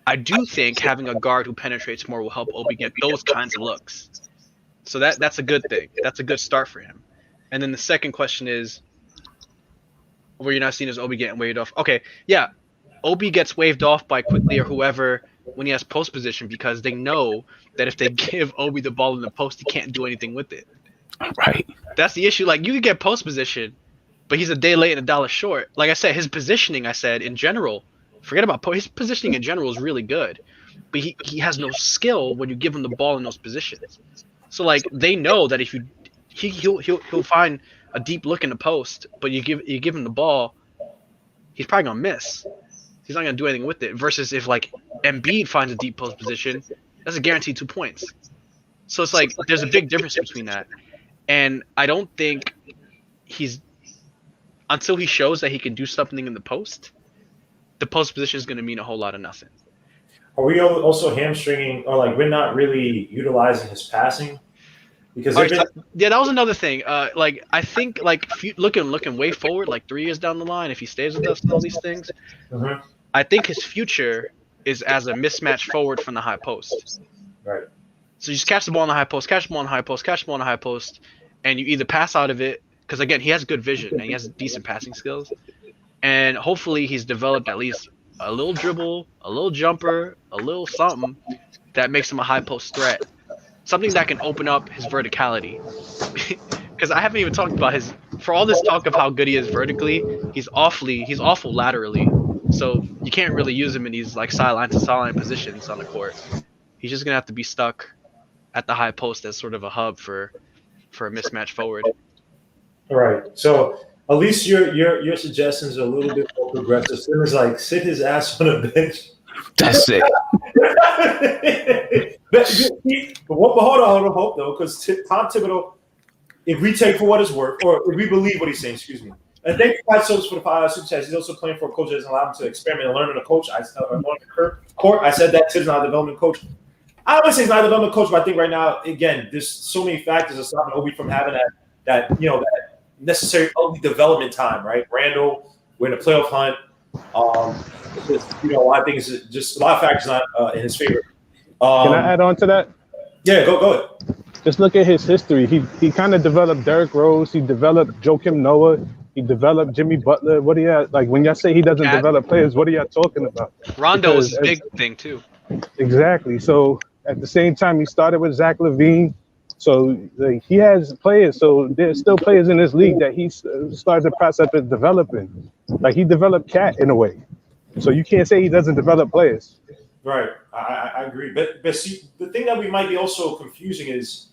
I do think having a guard who penetrates more will help Obi get those kinds of looks. So that's a good thing. That's a good start for him. And then the second question is, where you're not seeing is Obi getting waved off. Okay, yeah, Obi gets waved off by Quickly or whoever when he has post position because they know that if they give Obi the ball in the post, he can't do anything with it. Right. That's the issue. Like, you could get post position, but he's a day late and a dollar short. Like I said, his positioning, in general, forget about his positioning in general is really good, but he has no skill when you give him the ball in those positions. So like they know that if he'll find a deep look in the post, but you give him the ball, he's probably gonna miss. He's not gonna do anything with it. Versus if like Embiid finds a deep post position, that's a guaranteed 2 points. So it's like there's a big difference between that, and I don't think until he shows that he can do something in the post position is gonna mean a whole lot of nothing. Are we also hamstringing, or like we're not really utilizing his passing? Because yeah, that was another thing. I think looking way forward, like 3 years down the line, if he stays with us and all these things, I think his future is as a mismatch forward from the high post. Right. So you just catch the ball in the high post, catch the ball in the high post, catch the ball in the high post, and you either pass out of it because again he has good vision and he has decent passing skills, and hopefully he's developed at least a little dribble, a little jumper, a little something that makes him a high post threat. Something that can open up his verticality. Because I haven't even talked about for all this talk of how good he is vertically, he's awful laterally. So you can't really use him in these like sideline to sideline positions on the court. He's just gonna have to be stuck at the high post as sort of a hub for a mismatch forward. All right. So at least your suggestions are a little bit more progressive. Simmons like sit his ass on a bench. That's it. But hold on, though, because Tom Thibodeau, if we take for what it's worth, or if we believe what he's saying, excuse me. And thank you guys so much for the 5 super chats. He's also playing for a coach that doesn't allow him to experiment and learn on a coach. I said that Thib's not a development coach. I would say he's not a development coach, but I think right now, again, there's so many factors that stopping Obi from having that necessary early development time, right? Randle, we're in a playoff hunt. I think it's just a lot of factors not in his favor. Can I add on to that? Yeah, go ahead. Just look at his history. He kind of developed Derrick Rose. He developed Joakim Noah. He developed Jimmy Butler. What do you like when y'all say he doesn't develop players? What are y'all talking about? Rondo was a big thing too. Exactly. So at the same time, he started with Zach Lavine. So he has players. So there's still players in this league that he started the process of developing. Like he developed Cat in a way. So you can't say he doesn't develop players. Right. I agree. But see, the thing that we might be also confusing is,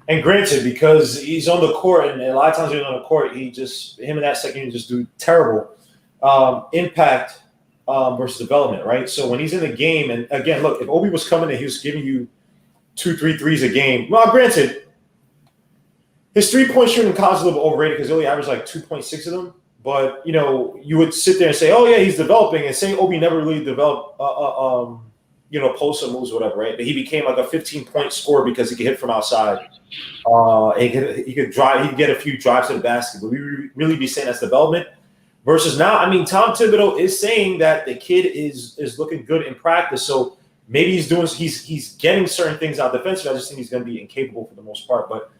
and granted, because he's on the court, and a lot of times when he's on the court, him and that second unit just do terrible impact versus development, right? So when he's in the game, and again, look, if Obi was coming and he was giving you 2-3 threes a game, well, granted, his 3-point shooting in college is a little overrated because he only averaged like 2.6 of them. But, you would sit there and say, oh, yeah, he's developing, and say Obi never really developed, post-up moves or whatever, right? But he became like a 15-point scorer because he could hit from outside. He could drive. He could get a few drives to the basket. But we really be saying that's development Versus now, I mean, Tom Thibodeau is saying that the kid is looking good in practice. So maybe he's getting certain things out defensively. I just think he's going to be incapable for the most part. But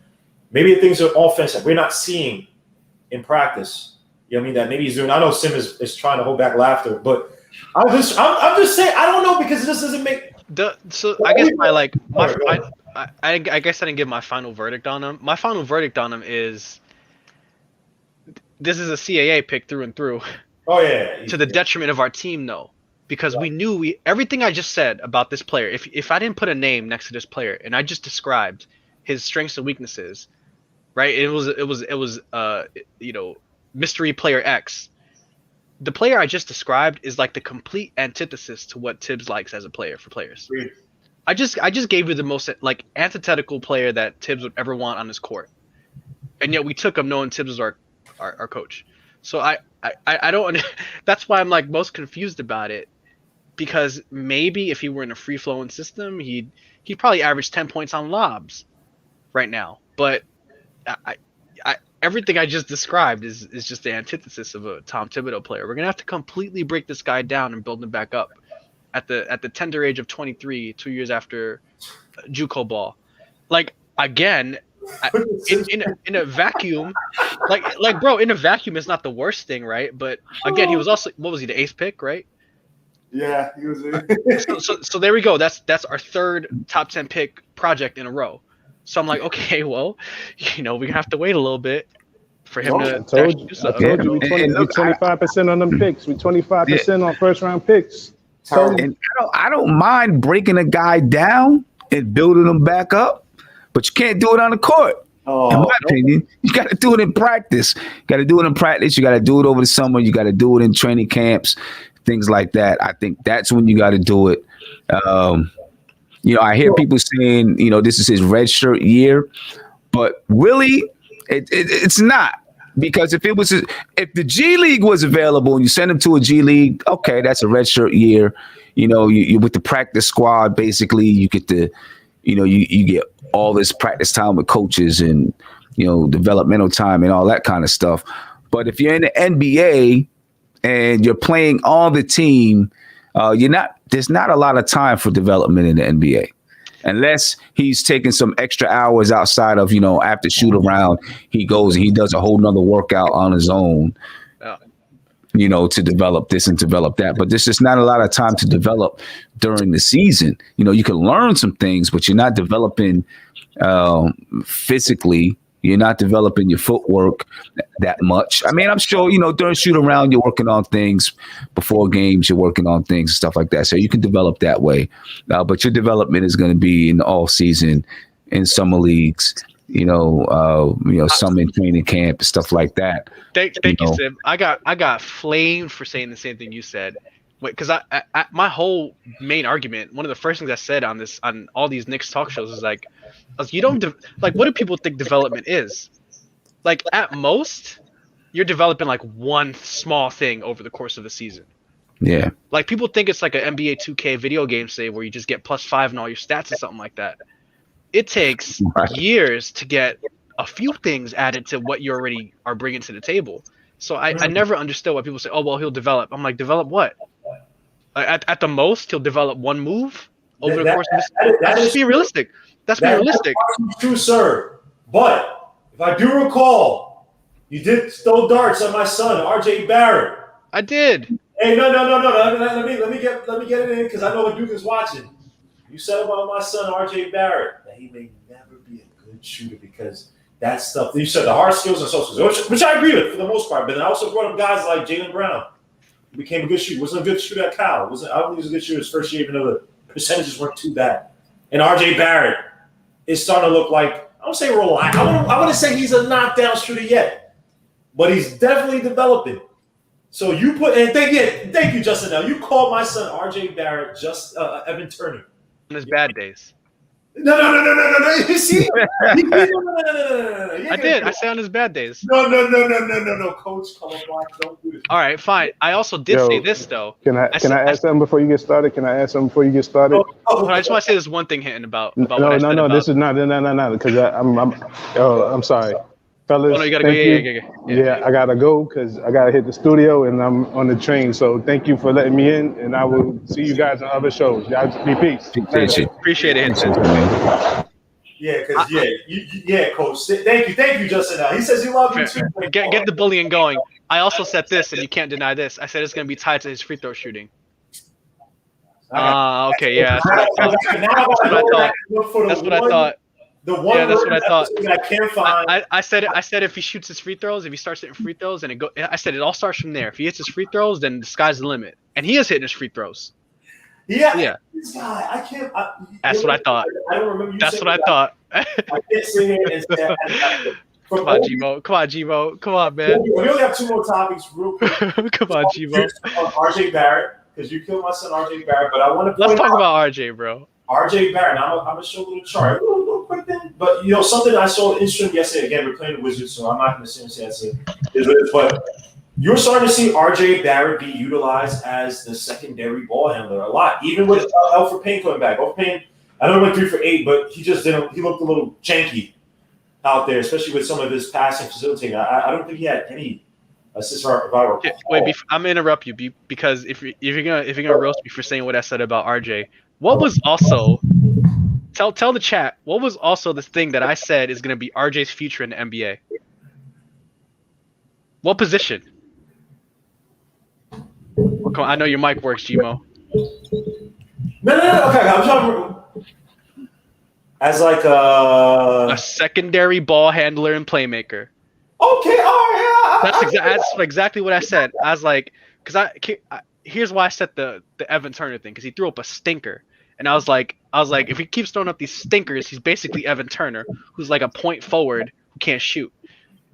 maybe the things are offensive we're not seeing in practice. You know what I mean? That maybe he's doing. I know Sim is trying to hold back laughter, but I'm just saying I don't know because this doesn't make. I guess I guess I didn't give my final verdict on him. My final verdict on him is this is a CAA pick through and through. Oh yeah. To the detriment of our team, though, because we knew everything I just said about this player. If I didn't put a name next to this player and I just described his strengths and weaknesses, right? It was mystery player X. The player I just described is like the complete antithesis to what Tibbs likes as a player for players. Agreed. I just gave you the most like antithetical player that Tibbs would ever want on his court, and yet we took him knowing Tibbs was our coach. So I don't. That's why I'm like most confused about it, because maybe if he were in a free flowing system, he'd probably average 10 points on lobs right now. But everything I just described is just the antithesis of a Tom Thibodeau player. We're gonna have to completely break this guy down and build him back up at the tender age of 23, 2 years after JUCO ball. Like again, in a vacuum, like bro, in a vacuum is not the worst thing, right? But again, he was also, what was he, the 8th pick, right? Yeah, he was. So there we go. That's our third top 10 pick project in a row. So I'm like, okay, well, we're gonna have to wait a little bit for him to. I told you, we 25% on them picks. We 25% on first round picks. And I don't mind breaking a guy down and building him back up, but you can't do it on the court. In my opinion, you got to do it in practice. You got to do it in practice. You got to do it over the summer. You got to do it in training camps, things like that. I think that's when you got to do it. I hear people saying, this is his red shirt year, but really, it's not. Because if the G League was available and you send him to a G League, okay, that's a red shirt year. You with the practice squad, basically, you get you get all this practice time with coaches and developmental time and all that kind of stuff. But if you're in the NBA and you're playing on the team, there's not a lot of time for development in the NBA. Unless he's taking some extra hours outside of, after shoot around, he goes and he does a whole nother workout on his own, to develop this and develop that. But there's just not a lot of time to develop during the season. You can learn some things, but you're not developing physically. You're not developing your footwork that much. I mean, I'm sure, during shoot around, you're working on things. Before games, you're working on things and stuff like that. So you can develop that way. But your development is going to be in the off season, in summer leagues, some in training camp, stuff like that. Thank you, Sim. I got flamed for saying the same thing you said. Because my whole main argument, one of the first things I said on all these Knicks talk shows is like you don't what do people think development is? Like at most, you're developing like one small thing over the course of a season. Yeah. Like people think it's like an NBA 2K video game, say, where you just get +5 in all your stats or something like that. It takes years to get a few things added to what you already are bringing to the table. So I never understood why people say, oh, well, he'll develop. I'm like, develop what? At the most, he'll develop one move over the course of this. That's just being realistic. That's being realistic. True, sir. But if I do recall, you did throw darts at my son, RJ Barrett. I did. Hey, no. Let me get it in because I know the Duke is watching. You said about my son, RJ Barrett, that he may never be a good shooter because that stuff. You said the hard skills and social skills, which I agree with for the most part. But then I also brought up guys like Jaylen Brown. He became a good shooter. Wasn't a good shooter at Cal. I don't think he was a good shooter his first year, even though the percentages weren't too bad. And RJ Barrett is starting to look like, I don't say reliable. I wouldn't say he's a knockdown shooter yet, but he's definitely developing. So you thank you, Justin. Now you called my son RJ Barrett Evan Turner on his bad days. No. You see? No. I did. I say on his bad days. No. Coach, don't do this. All right, fine. I also did say this though. Can I add something before you get started? I just want to say this one thing, Hinton, about what I said about. This is not. No. Because I'm sorry. Fellas, Oh, no, you gotta go. thank Yeah, you. Yeah, I gotta go because I gotta hit the studio and I'm on the train. So thank you for letting me in, and I will see you guys on other shows. Y'all just be peace. Appreciate you. Appreciate it, Hinton. Yeah, because yeah, coach. Thank you, Justin. He says he loves you too. Get the bullying going. I also said this, and you can't deny this. I said it's gonna be tied to his free throw shooting. Okay, yeah. That's what I thought. That's what I thought. The one that's what I thought. I can't find. I said if he shoots his free throws, if he starts hitting free throws, and I said it all starts from there. If he hits his free throws, then the sky's the limit. And he is hitting his free throws. Yeah. This guy, I can't. That's what I thought. I don't remember you. That's what I thought. I can't sit here and say. Come on, Gmo. Come on, man. We only have 2 more topics, real quick. Come on, Gmo. RJ Barrett, because you killed my son, RJ Barrett. But I want to. Let's talk about RJ, bro. RJ Barrett. Now, I'm gonna show a little chart, a little quick thing. But something I saw in stream yesterday. Again, we're playing the Wizards, so I'm not gonna say that's it. But you're starting to see RJ Barrett be utilized as the secondary ball handler a lot, even with Elfrid Payne coming back. Elfrid Payne, I know he went 3 for 8, but he just didn't. He looked a little janky out there, especially with some of his passing facilitating. I don't think he had any assists. Wait, I'm gonna interrupt you because if you're gonna roast me for saying what I said about RJ, what was also tell the chat what was also this thing that I said is gonna be RJ's future in the NBA? What position? Well, come on, I know your mic works, Gmo. No. Okay, I'm trying to. As like a secondary ball handler and playmaker. Okay, all right. That's exactly what I said. I was like, because here's why I said the Evan Turner thing, because he threw up a stinker, and I was like, if he keeps throwing up these stinkers, he's basically Evan Turner, who's like a point forward who can't shoot.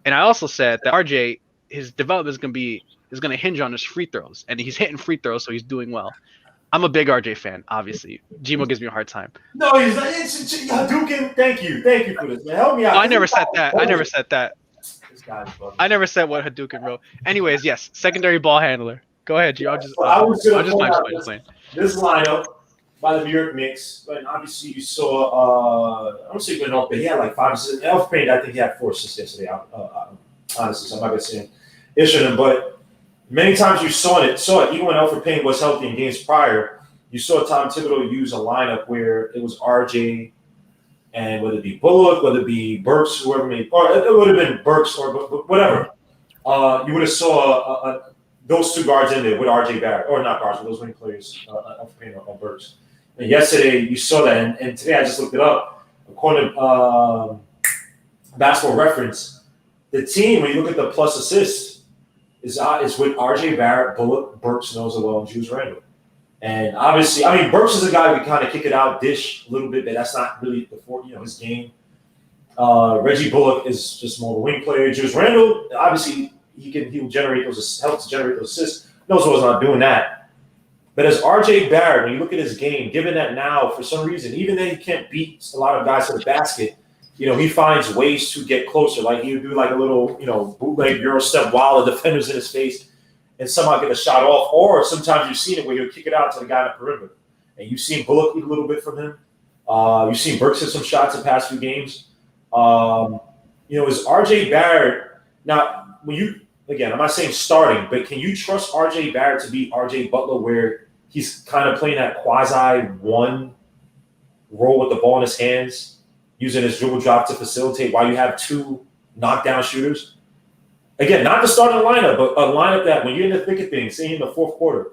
And I also said that RJ, his development is gonna hinge on his free throws, and he's hitting free throws, so he's doing well. I'm a big RJ fan, obviously. Gmo gives me a hard time. No, he's not. Hadouken, thank you for this, man. Help me out. I never said that. I never said what Hadouken wrote. Anyways, yes, secondary ball handler. Go ahead, G. I'll just explain. This lineup by the New York Knicks, but obviously you saw. I don't say good enough, but he had like 5 assists. Elfrid Payne, I think he had 4 assists yesterday. Honestly, so I'm not gonna say issue him, but. Many times you saw it, even when Elfrid Payne was healthy in games prior, you saw Tom Thibodeau use a lineup where it was RJ and whether it be Bullock, whether it be Burks, whoever it would have been Burks or whatever. You would have saw those 2 guards in there with RJ Barrett, or not guards, but those wing players, Elfrid Payne or Burks. And yesterday you saw that, and today I just looked it up. According to Basketball Reference, the team, when you look at the plus assists, is with RJ Barrett, Bullock, Burks, Lonzo, and Julius Randle. And obviously, Burks is a guy who can kind of kick it out, dish a little bit, but that's not really his game. Reggie Bullock is just more of a wing player. Julius Randle, obviously, he will generate those, help to generate those assists. Lonzo's not doing that. But as RJ Barrett, when you look at his game, given that now, for some reason, even though he can't beat a lot of guys to the basket, he finds ways to get closer. Like he would do like a little, bootleg Euro step while the defender's in his face and somehow get a shot off. Or sometimes you've seen it where he'll kick it out to the guy in the perimeter. And you've seen Bullock eat a little bit from him. You've seen Burks hit some shots in the past few games. Is RJ Barrett now again, I'm not saying starting, but can you trust RJ Barrett to be RJ Butler where he's kind of playing that quasi-1 role with the ball in his hands? Using his dribble drop to facilitate while you have 2 knockdown shooters. Again, not the starting lineup, but a lineup that when you're in the thick of things, say in the 4th quarter,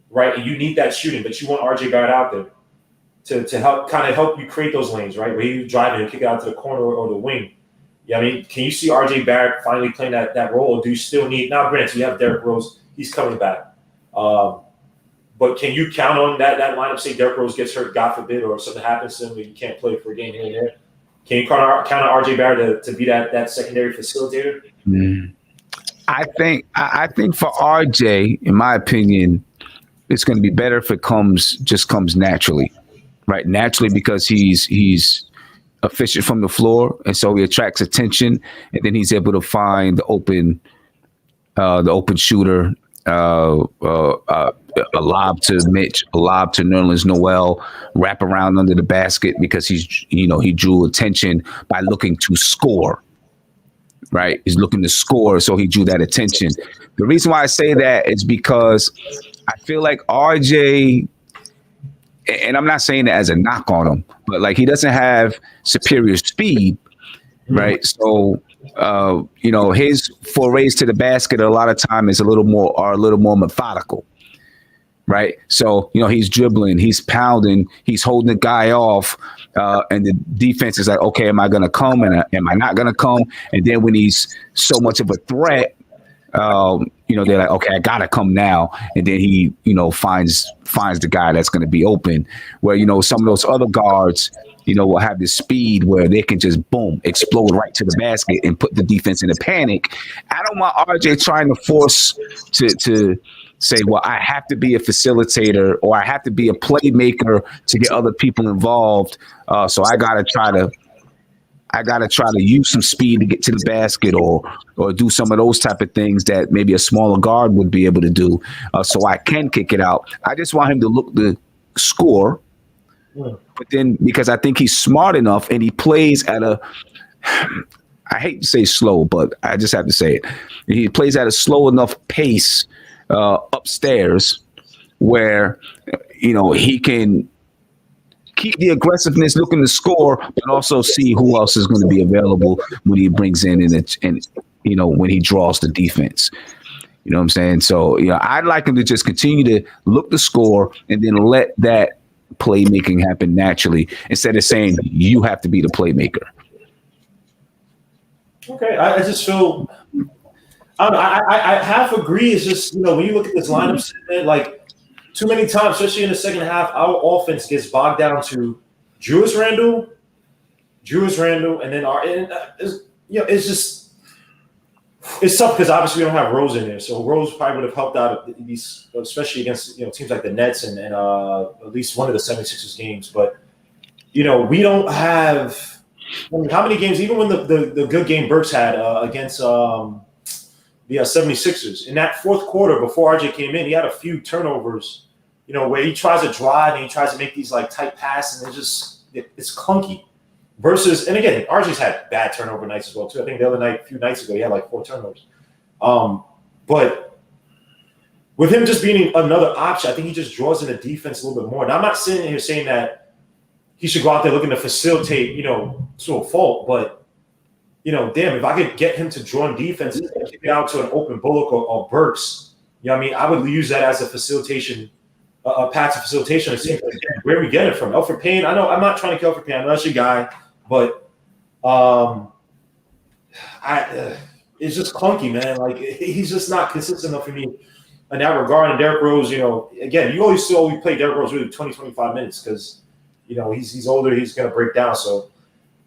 right, and you need that shooting, but you want RJ Barrett out there to help you create those lanes, right, where you drive and kick it out to the corner or the wing. Yeah, can you see RJ Barrett finally playing that role, or do you still need – now, granted, you have Derrick Rose. He's coming back. But can you count on that lineup? Say Derrick Rose gets hurt, God forbid, or something happens to him where you can't play for a game here and there. Can you count on RJ Barrett to be that secondary facilitator? I think for RJ, in my opinion, it's going to be better if it comes naturally, right? Naturally, because he's efficient from the floor, and so he attracts attention, and then he's able to find the open shooter. A lob to Mitch, a lob to Nerlens Noel, wrap around under the basket because he drew attention by looking to score. right? He's looking to score, so he drew that attention. The reason why I say that is because I feel like RJ, and I'm not saying that as a knock on him, but like he doesn't have superior speed, right? So, his forays to the basket a lot of time is a little more methodical, right? So, he's dribbling, he's pounding, he's holding the guy off, and the defense is like, okay, am I going to come and am I not going to come? And then when he's so much of a threat, they're like, okay, I gotta come now. And then he, finds the guy that's going to be open. Where, some of those other guards, will have this speed where they can just boom, explode right to the basket and put the defense in a panic. I don't want RJ trying to force to say, well, I have to be a facilitator or I have to be a playmaker to get other people involved. So I gotta try to use some speed to get to the basket or do some of those type of things that maybe a smaller guard would be able to do, so I can kick it out. I just want him to look to score, but then because I think he's smart enough and he plays at I hate to say slow, but I just have to say it. He plays at a slow enough pace upstairs where, he can keep the aggressiveness, looking to score, but also see who else is going to be available when he brings in and when he draws the defense. You know what I'm saying? So, I'd like him to just continue to look to score and then let that playmaking happen naturally instead of saying you have to be the playmaker. Okay, I just feel I half agree. It's just when you look at this lineup, like too many times, especially in the second half, our offense gets bogged down to Julius Randle, and then it's tough because obviously we don't have Rose in there. So Rose probably would have helped out these, especially against teams like the Nets and at least one of the 76ers games. But we don't have. I mean, how many games? Even when the good game Burks had against the 76ers in that fourth quarter before RJ came in, he had a few turnovers. Where he tries to drive and he tries to make these like tight passes and it's clunky. Versus, and again, RJ's had bad turnover nights as well too. I think the other night, a few nights ago, he had like 4 turnovers. But with him just being another option, I think he just draws in the defense a little bit more. And I'm not sitting here saying that he should go out there looking to facilitate, to a fault. But damn, if I could get him to draw in defense and kick it out to an open Bullock or Burks, I would use that as a facilitation. A passive facilitation. It seems like where we get it from. Elfrid Payne. I know I'm not trying to kill Elfrid Payne. I know that's your guy, but it's just clunky, man. Like he's just not consistent enough for me in that regard. And Derrick Rose, again, you always play Derrick Rose really 20, 25 minutes because he's older, he's gonna break down. So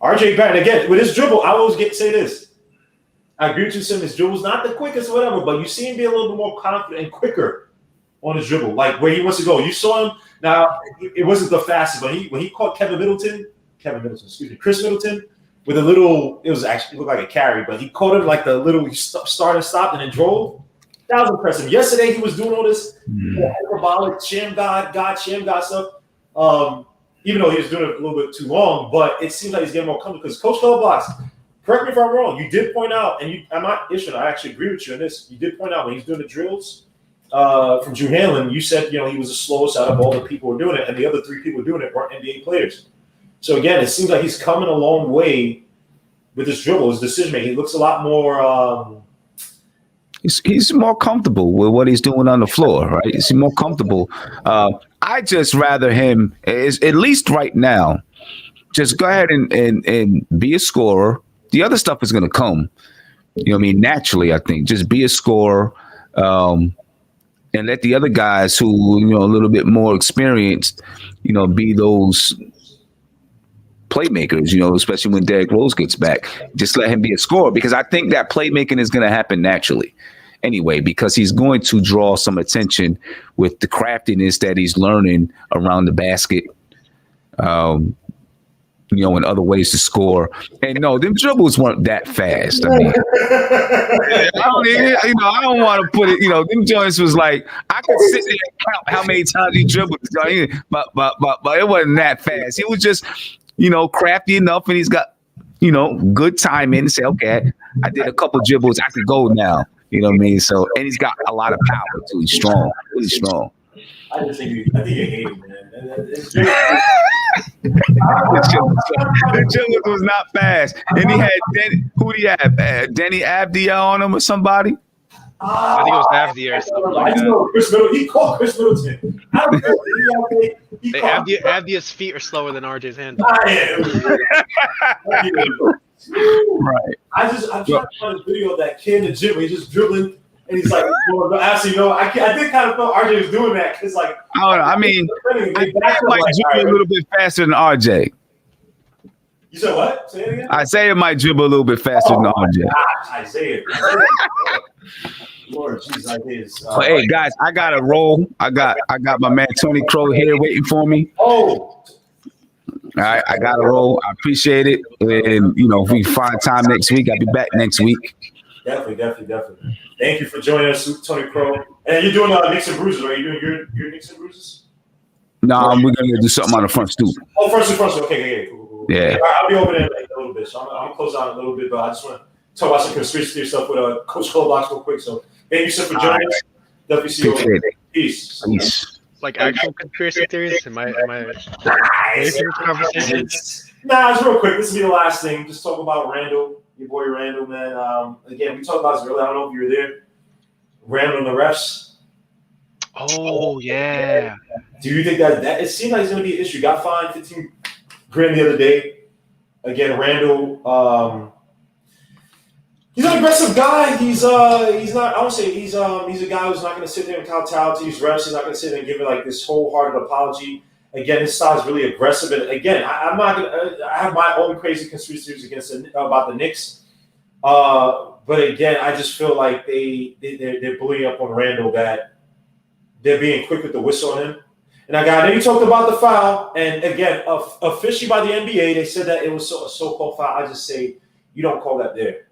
RJ Barrett, again, with his dribble, I always say this. I agree with you, Sim. His dribble's not the quickest or whatever, but you see him be a little bit more confident and quicker on his dribble, like where he wants to go. You saw him. Now, it wasn't the fastest, but when he caught Chris Middleton, with a little, it looked like a carry, but he caught him like the little, he started, stopped, and then drove. That was impressive. Yesterday, he was doing all this hyperbolic sham god stuff, even though he was doing it a little bit too long, but it seems like he's getting more comfortable because Coach Phillips, correct me if I'm wrong, you did point out, and I'm not issuing, I actually agree with you on this, you did point out when he's doing the drills, from Drew Hanlon, you said, he was the slowest out of all the people who were doing it, and the other 3 people doing it weren't NBA players. So again, it seems like he's coming a long way with his dribble, his decision making. He looks a lot more. He's more comfortable with what he's doing on the floor, right? He's more comfortable. I just rather him, at least right now, just go ahead and be a scorer. The other stuff is going to come. Naturally, I think. Just be a scorer. And let the other guys who, a little bit more experienced, be those playmakers, especially when Derrick Rose gets back. Just let him be a scorer because I think that playmaking is going to happen naturally anyway because he's going to draw some attention with the craftiness that he's learning around the basket. And other ways to score. And no, them dribbles weren't that fast. I mean, I don't want to put it, them joints was like, I could sit there and count how many times he dribbled, but it wasn't that fast. He was just, crafty enough and he's got, good timing to say, okay, I did a couple dribbles. I could go now. You know what I mean? So, and he's got a lot of power too. He's strong, really strong. I think you hate him, man. The Julius was not fast, and he had who do you have? Denny Abdia on him or somebody? I think it was Abdia or something like I just that. know Chris Middleton. He called Chris Middleton. I don't know. Abdia's feet are slower than RJ's hands. Right. I'm trying to find a video of that kid in the gym where he's just dribbling and he's like, actually, no, I did kind of feel RJ was doing that because, like, I don't know. I mean, I might dribble a little bit faster than RJ. You said what? Say it again. Isaiah might dribble a little bit faster than RJ. Gosh, Isaiah. Lord, jeez, Isaiah's. But hey, guys, I got to roll. I got my man Tony Crow here waiting for me. Oh. All right, I got to roll. I appreciate it. And, you know, if we find time next week, I'll be back next week. Definitely. Thank you for joining us, Tony Crow. And you're doing Knicks and Bruises, right? You're doing your Knicks and Bruises? No, we're going to do something on the front stoop. Oh, front stoop. Okay, cool. Yeah. I'll be over there in a little bit. So I'm going to close out a little bit, but I just want to talk about some conspiracy theory stuff with Coach Colbox real quick. So thank you, sir, for joining us. Definitely see you over. Peace. Like actual conspiracy theories? Am I Nice. conversation? Nah, it's real quick. This will be the last thing. Just talk about Randle, your boy Randle, man. Again, we talked about this earlier. I don't know if you were there. Randle and the refs. Oh, yeah. Do you think that it seemed like it's going to be an issue? Got fined $15,000 the other day. Again, Randle. He's an aggressive guy. He's not. I would say he's a guy who's not going to sit there and kowtow to these refs. He's not going to sit there and give it like this wholehearted apology. Again, his style is really aggressive. And again, I'm not going to. I have my own crazy conspiracy theories about the Knicks. But again, I just feel like they're bullying up on Randle, that they're being quick with the whistle on him. And I know you talked about the foul, and again, officially by the NBA, they said that it was a so-called foul. I just say you don't call that there.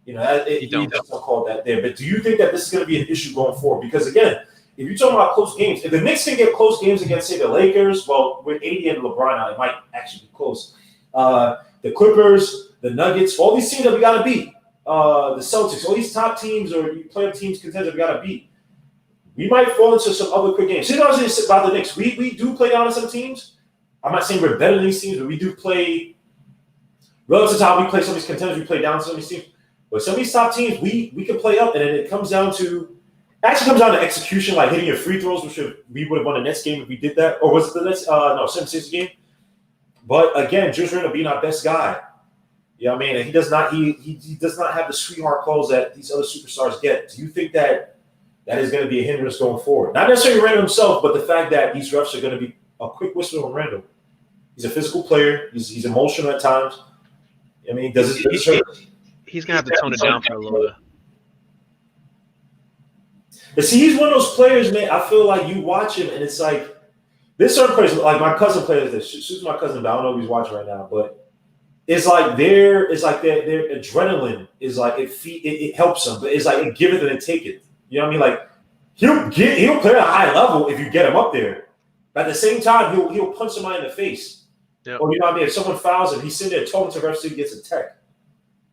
You know, you don't call that there. But do you think that this is going to be an issue going forward? Because again, if you're talking about close games, if the Knicks can get close games against, say, the Lakers, well, with AD and LeBron now, it might actually be close. The Clippers, the Nuggets, all these teams that we got to beat, the Celtics, all these top teams or playoff teams, contenders we got to beat. We might fall into some other quick games. See, I was just about the Knicks. We do play down to some teams. I'm not saying we're better than these teams, but we do play relative to how we play some of these contenders. We play down to some of these teams. But some of these top teams, we can play up, and then it comes down to execution, like hitting your free throws, which we would have won the next game if we did that. Or was it the next 7-6 game? But again, Julius Randle being our best guy. You know what I mean? And he does not have the sweetheart clothes that these other superstars get. Do you think that is going to be a hindrance going forward? Not necessarily Randle himself, but the fact that these refs are going to be a quick whistle on Randle. He's a physical player. He's emotional at times. I mean, He's going to have to tone it down for a little bit. But see, he's one of those players, man. I feel like you watch him, and it's like there's certain players. Like my cousin plays this. She's my cousin, but I don't know if he's watching right now. But it's like their adrenaline is like it helps them, but it's like it give it and it take it. You know what I mean? Like he'll play at a high level if you get him up there. But at the same time, he'll punch somebody in the face. Yep. Or you know what I mean? If someone fouls him, he's sitting there talking to the refs till he gets a tech.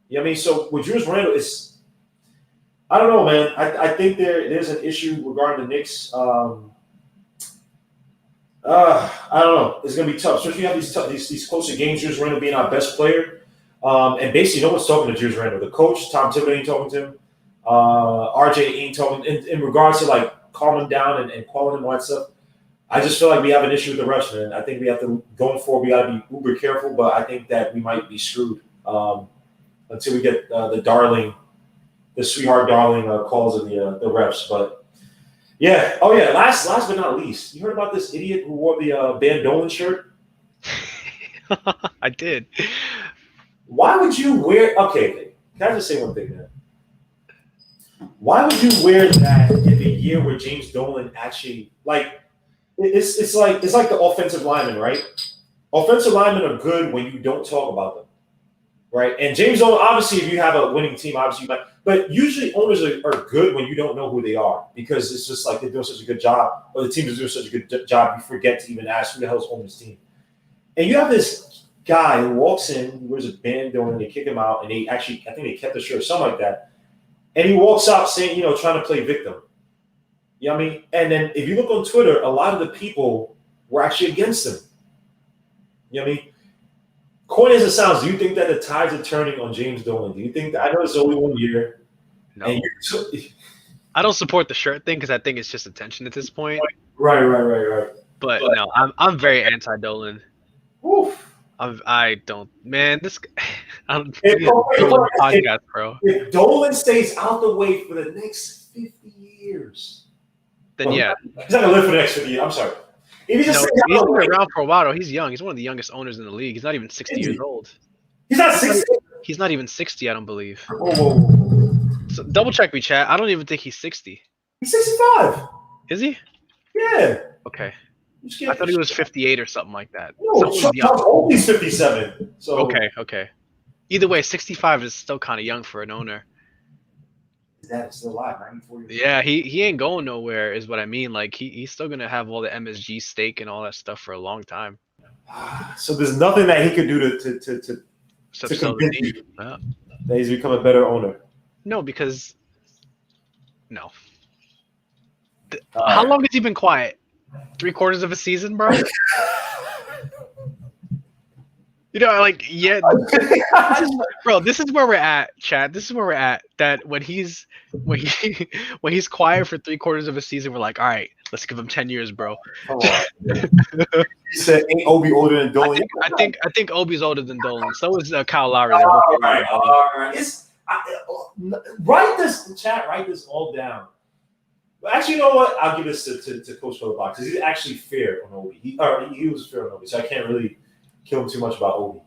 You know what I mean? So with Julius Randle, I don't know, man. I think there's an issue regarding the Knicks. I don't know. It's gonna be tough, especially you have these closer games. Julius Randle being our best player, and basically no one's talking to Julius Randle. The coach, Tom Thibodeau, ain't talking to him. RJ ain't talking in regards to like calming him down and calling him all that stuff. I just feel like we have an issue with the refs, man. I think we have to going forward. We got to be uber careful, but I think that we might be screwed until we get the sweetheart darling calls of the refs. But yeah, last but not least, you heard about this idiot who wore the band Dolan shirt? I did. Why would you wear? Okay. Can I just say one thing, man? Why would you wear that in the year where James Dolan actually like? It's like the offensive linemen, right? Offensive linemen are good when you don't talk about them, right? And James Dolan, obviously, if you have a winning team, obviously you might. But usually owners are good when you don't know who they are because it's just like they're doing such a good job or the team is doing such a good job, you forget to even ask who the hell is on this team. And you have this guy who walks in, he wears a band on, and they kick him out, and I think they kept the shirt or something like that. And he walks out saying, trying to play victim. You know what I mean? And then if you look on Twitter, a lot of the people were actually against him. You know what I mean? Corny as it sounds, do you think that the tides are turning on James Dolan? Do you think that? I know it's only 1 year. No. I don't support the shirt thing because I think it's just attention at this point. Right. But no, I'm very anti-Dolan. Oof. I don't, man. This I'm podcast, bro. If Dolan stays out the way for the next 50 years, then yeah, he's not gonna live for the next 50 years. I'm sorry. If he's been around for a while. He's young. He's one of the youngest owners in the league. He's not even 60 years old. He's not 60. He's not even 60. I don't believe. Whoa. So double check me, chat. I don't even think he's 60. He's 65. Is he? Yeah. Okay. I thought he was 58 or something like that. No, Obi's 57. So okay. Either way, 65 is still kind of young for an owner. His dad is still alive, 94 years old. Yeah, he ain't going nowhere, is what I mean. Like he's still gonna have all the MSG stake and all that stuff for a long time. So there's nothing that he could do to convince you that he's become a better owner. No, because how long has he been quiet? 3/4 of a season, bro. Bro, this is where we're at, Chad. This is where we're at. That when he's quiet for 3/4 of a season, we're like, all right, let's give him 10 years, bro. Come on. He said, "Ain't Obi older than Dolan?" I think Obi's older than Dolan. So is Kyle Lowry. All right. Write this all down. Actually, you know what? I'll give this to Coach Philbox because he's actually fair on Obi. He was fair on Obi, so I can't really kill him too much about Obi.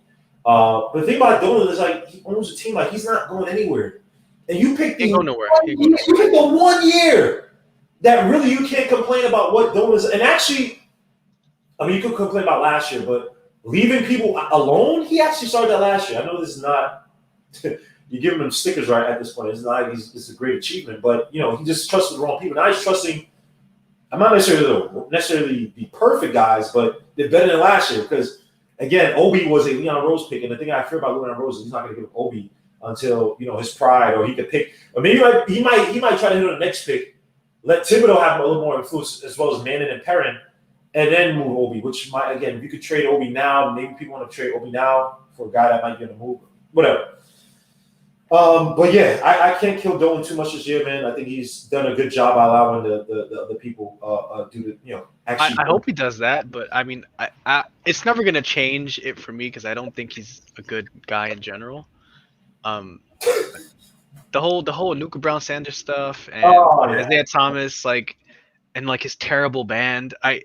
But the thing about Dolan is he owns a team he's not going anywhere. And you picked the 1 year that really you can't complain about what Dolan is. And actually, you could complain about last year, but leaving people alone, he actually started that last year. I know this is not. You're giving him stickers right at this point. It's not. It's a great achievement, but he just trusted the wrong people. Now he's trusting. I'm not necessarily the perfect guys, but they're better than last year because again, Obi was a Leon Rose pick, and the thing I fear about Leon Rose is he's not going to give Obi until his pride, or he could pick, or maybe he might try to hit on the next pick, let Thibodeau have a little more influence as well as Manning and Perrin, and then move Obi. Which might if you could trade Obi now, maybe people want to trade Obi now for a guy that might get a move, whatever. But yeah, I can't kill Dolan too much this year, man. I think he's done a good job allowing the other people do the actually. I hope he does that, but I mean, I it's never gonna change it for me because I don't think he's a good guy in general. The whole Nuka Brown Sanders stuff and Isaiah Thomas and his terrible band. All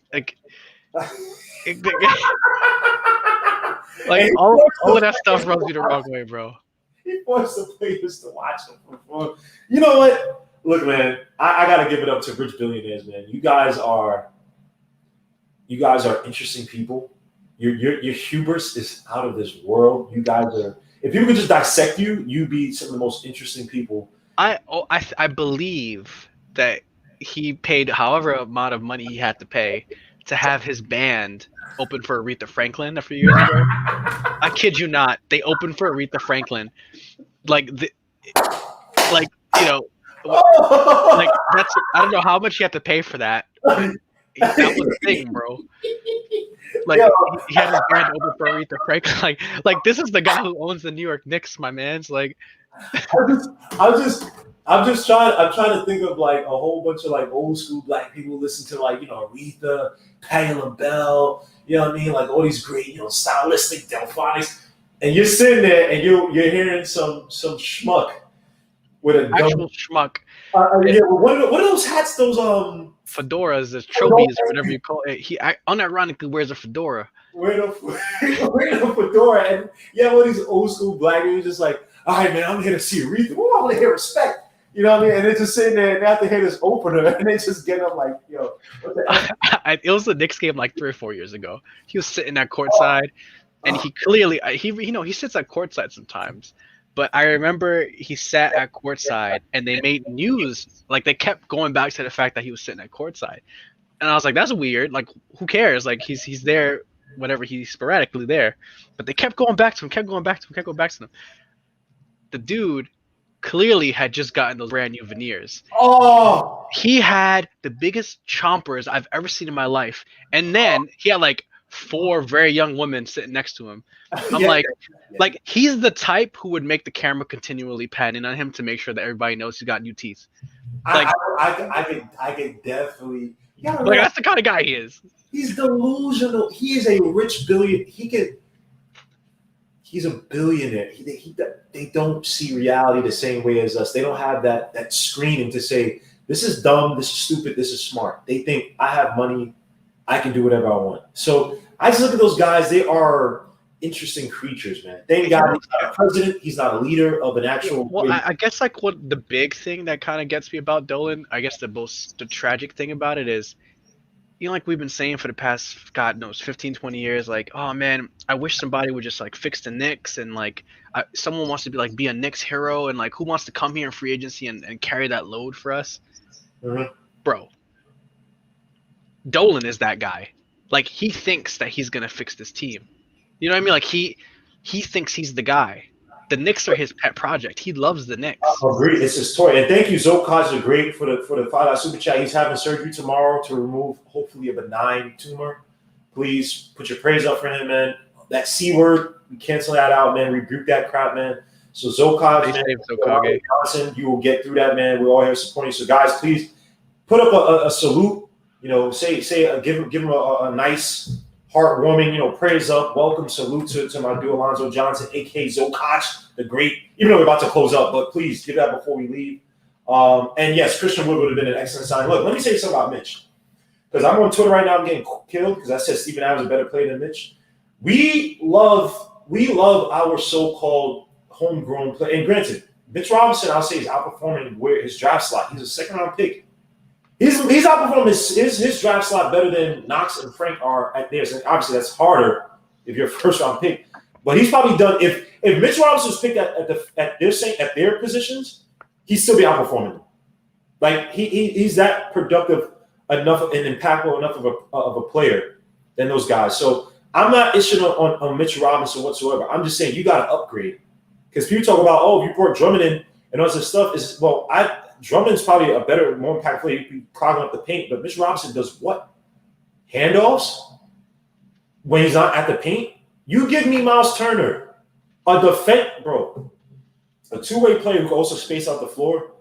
of that stuff rubs me the wrong way, bro. He wants the players to watch him perform. You know what? Look, man, I gotta give it up to rich billionaires, man. You guys are interesting people. Your hubris is out of this world. You guys are. If people could just dissect you, you'd be some of the most interesting people. I believe that he paid however amount of money he had to pay to have his band open for Aretha Franklin a few years ago. I kid you not. They opened for Aretha Franklin. That's I don't know how much you have to pay for that. That was the thing, bro. He had his band open for Aretha Franklin. This is the guy who owns the New York Knicks, my man. It's I'm trying to think of a whole bunch of old school black people listen to Aretha, Patti LaBelle, you know what I mean? All these great, stylistic Delphonics. And you're sitting there and you're hearing some schmuck with a actual schmuck. What are those hats? Those fedoras, the trophies, or whatever you call it. He unironically wears a fedora. Wearing a fedora, and all these old school black people just all right, man, I'm here to see Aretha. I want to hear respect. You know what I mean? And they're just sitting there and they have to hear this opener, and they just get up what the it was the Knicks game 3 or 4 years ago. He was sitting at courtside, and he clearly he sits at courtside sometimes. But I remember he sat at courtside, and they made news. They kept going back to the fact that he was sitting at courtside, and I was like, "That's weird. Who cares? He's there whenever he's sporadically there. But they kept going back to him. The dude clearly had just gotten those brand new veneers. Oh, He had the biggest chompers I've ever seen in my life. And then he had like 4 very young women sitting next to him. I'm yeah. like he's the type who would make the camera continually pan in on him to make sure that everybody knows he's got new teeth. Like I could definitely. Like that's the kind of guy he is. He's delusional. He is a rich billion. He's a billionaire. They don't see reality the same way as us. They don't have that screening to say this is dumb, this is stupid, this is smart. They think I have money, I can do whatever I want. So I just look at those guys. They are interesting creatures, man. Thank God he's not a president. He's not a leader of an actual. Well, I guess like what the big thing that kind of gets me about Dolan, I guess the tragic thing about it is, you know, like we've been saying for the past, God knows, 15, 20 years, like, oh man, I wish somebody would just like fix the Knicks and like someone wants to be a Knicks hero and like who wants to come here in free agency and carry that load for us. Mm-hmm. Bro, Dolan is that guy. Like he thinks that he's gonna fix this team. You know what I mean? Like he thinks he's the guy. The Knicks are his pet project. He loves the Knicks. I agree. It's his toy. And thank you, Zokaj, great for the $5 super chat. He's having surgery tomorrow to remove hopefully a benign tumor. Please put your praise up for him, man. That C word, we cancel that out, man. Rebuke that crap, man. So Zokaj, man, Johnson, you will get through that, man. We're all here supporting you. So guys, please put up a salute. You know, give him a nice, heartwarming, you know, praise up, welcome, salute to my dude Lonzo Johnson, aka Zokach, the great. Even though we're about to close up, but please give that before we leave. And yes, Christian Wood would have been an excellent sign. Look, let me say something about Mitch, because I'm on Twitter right now. I'm getting killed because I said Steven Adams is a better player than Mitch. We love our so-called homegrown player. And granted, Mitch Robinson, I'll say, is outperforming where his draft slot. He's a second-round pick. He's outperforming his draft slot better than Knox and Frank are at theirs. And obviously, that's harder if you're a first-round pick. But he's probably done. If Mitch Robinson was picked at their positions, he'd still be outperforming them. Like he's that productive enough and impactful enough of a player than those guys. So I'm not issuing on Mitch Robinson whatsoever. I'm just saying you got to upgrade, because people talk about, oh, you brought Drummond in and all this stuff. Drummond's probably a better, more impactful player. He'd be clogging up the paint, but Mitch Robinson does what? Handoffs when he's not at the paint. You give me Myles Turner, a two-way player who can also space out the floor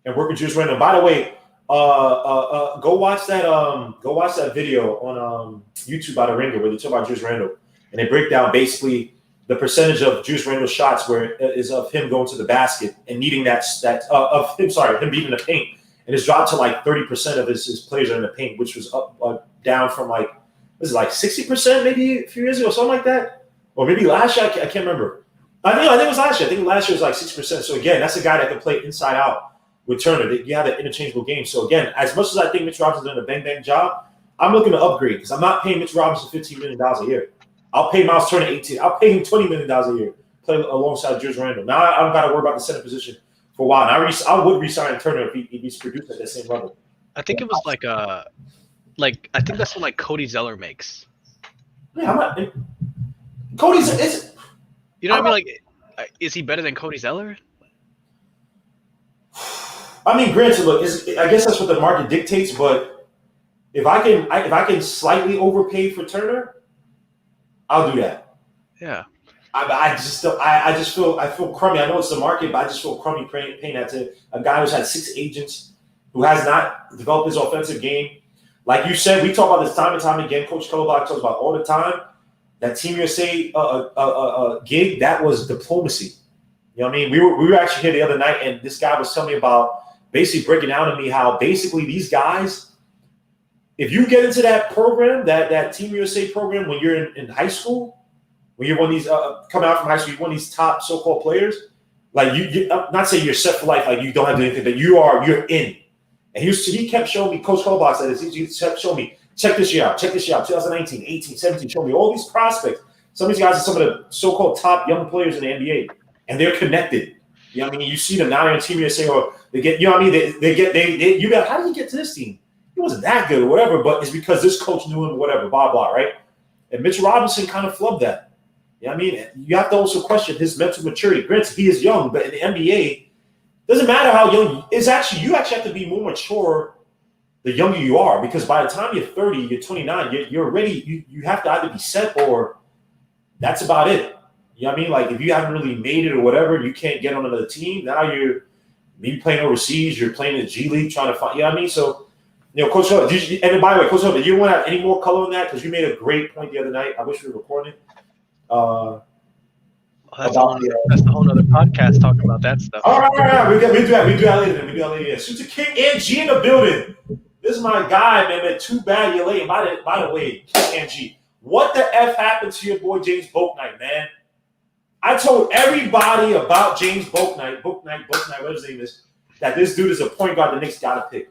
and work with Julius Randle. By the way, go watch that video on YouTube by the Ringer where they talk about Julius Randle, and they break down basically the percentage of Julius Randle's shots where it is of him going to the basket and needing him beating the paint, and it's dropped to like 30% of his players are in the paint, which was down from like 60% maybe a few years ago, something like that, or maybe last year. I can't remember. I think it was last year. I think last year was like 60%. So again, that's a guy that can play inside out with Turner. You have that interchangeable game. So again, as much as I think Mitch Robinson's doing a bang job, I'm looking to upgrade because I'm not paying Mitch Robinson $15 million a year. I'll pay Myles Turner 18. I'll pay him $20 million a year. Play alongside Julius Randle. Now I don't got to worry about the center position for a while. And I would re-sign Turner if he's produced at that same level. I think it was I think that's what like Cody Zeller makes. Yeah, Cody's is. You know what I mean? Like, is he better than Cody Zeller? I mean, granted, look, I guess that's what the market dictates. But if I can slightly overpay for Turner, I'll do that. Yeah. I feel crummy. I know it's the market, but I just feel crummy paying that to a guy who's had 6 agents, who has not developed his offensive game. Like you said, we talk about this time and time again. Coach Colobach talks about all the time. That Team USA gig, that was diplomacy. You know what I mean? We were actually here the other night, and this guy was telling me about basically breaking down to me how basically these guys, if you get into that program, that Team USA program when you're in high school, when you're one of these coming out from high school, you're one of these top so-called players, like you not saying you're set for life, like you don't have to do anything, but you're in. And he kept showing me, Coach Colobach said this, he kept showing me, check this year out, 2019, 18, 17, show me all these prospects. Some of these guys are some of the so-called top young players in the NBA, and they're connected. You know what I mean? You see them now, they're in Team USA, or they get, you know what I mean? You got, how did he get to this team? He wasn't that good or whatever, but it's because this coach knew him or whatever, blah, blah, right? And Mitchell Robinson kind of flubbed that. You know what I mean? You have to also question his mental maturity. Granted, he is young, but in the NBA, doesn't matter how young. You actually have to be more mature the younger you are, because by the time you're 30, you're 29, you're already you have to either be set or that's about it. You know what I mean? Like if you haven't really made it or whatever, you can't get on another team. Now you're maybe playing overseas, you're playing in the G League, trying to find. You know what I mean? So, Coach Hill, and by the way, Coach Hill, you don't want to have any more color on that because you made a great point the other night. I wish we were recording. That's a whole other podcast talking about that stuff. All right. We do that later. Suits King and G in the building. This is my guy, man. Too bad you're late. By the way, King and G, what the F happened to your boy James Bouknight, man? I told everybody about James Bouknight, whatever his name is, that this dude is a point guard the Knicks got to pick.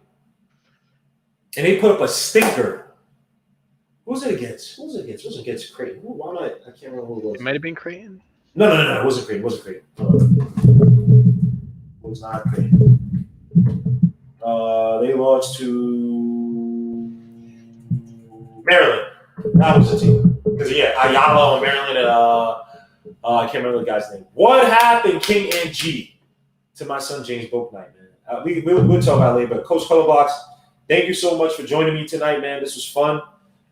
And they put up a stinker. Who was it against? It was against Creighton. I can't remember who it was. It might have been Creighton. No. It wasn't Creighton. It was not Creighton. They lost to Maryland. That was the team. Because, Ayala and Maryland and I can't remember the guy's name. What happened, King and G, to my son James Bouknight, man? We'll talk about it later. But Coach Colorbox, thank you so much for joining me tonight, man. This was fun.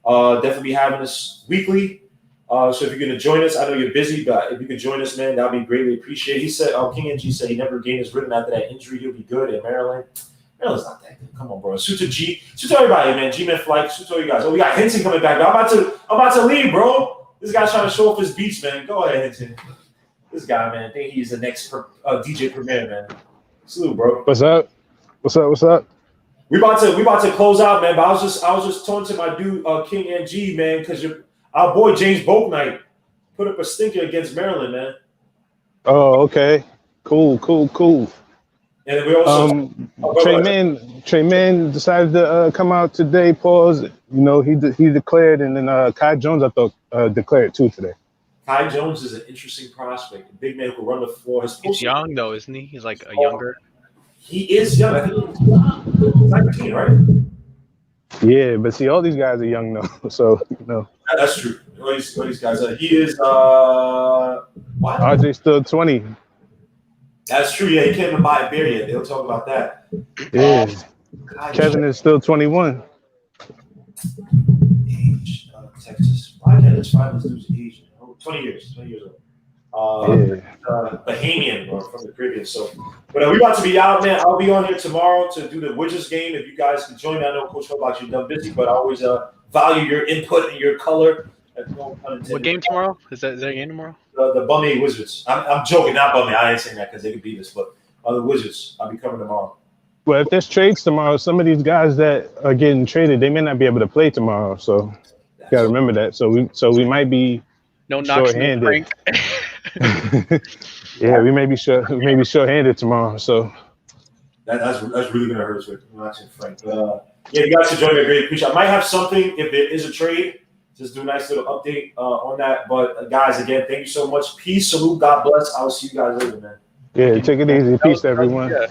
Definitely be having this weekly. So if you're going to join us, I know you're busy, but if you could join us, man, that would be greatly appreciated. He said, King and G said he never gained his rhythm after that injury. He'll be good in Maryland. Maryland's not that good. Come on, bro. Suit to everybody, man. G-Man Flight. Suit to all you guys. Oh, we got Henson coming back. I'm about to leave, bro. This guy's trying to show off his beats, man. Go ahead, Henson. This guy, man, I think he's the next DJ Premier, man. Salute, bro. What's up? We about to close out, man. But I was just talking to my dude, King and G, man, because our boy James Bouknight put up a stinker against Maryland, man. Oh, okay. Cool. And we also Trey Mann decided to come out today. Pause. He declared, and then Kai Jones I thought declared too today. Kai Jones is an interesting prospect. A big man who can run the floor. He's young though, isn't he? He's like a younger. He is young. I think he's 19, right? Yeah, but see, all these guys are young though, so That's true. All these guys are. He is. What? RJ's still 20. That's true. Yeah, he can't even buy a beer yet. They'll talk about that. Yeah. Kevin is still 21. Age, Texas. Why can't I just find this dude's age? 20 years old. Bahamian or from the Caribbean. So, but we're about to be out, man. I'll be on here tomorrow to do the Wizards game. If you guys can join me, I know Coach Hobach, you're done busy, but I always value your input and your color. What game tomorrow? Is there a game tomorrow? The Bummy Wizards. I'm joking, not Bummy. I ain't saying that because they could beat us, but the Wizards. I'll be coming tomorrow. Well, if there's trades tomorrow, some of these guys that are getting traded, they may not be able to play tomorrow. So you gotta remember that. So we might be short-handed. Yeah, we may be short-handed tomorrow. So that's really gonna hurt us with watching Frank. You guys should join me. I greatly appreciate it. I might have something if there is a trade. Just do a nice little update on that. But guys, again, thank you so much. Peace, salute, God bless. I'll see you guys later, man. Yeah, take it easy. Peace, everyone. Yeah.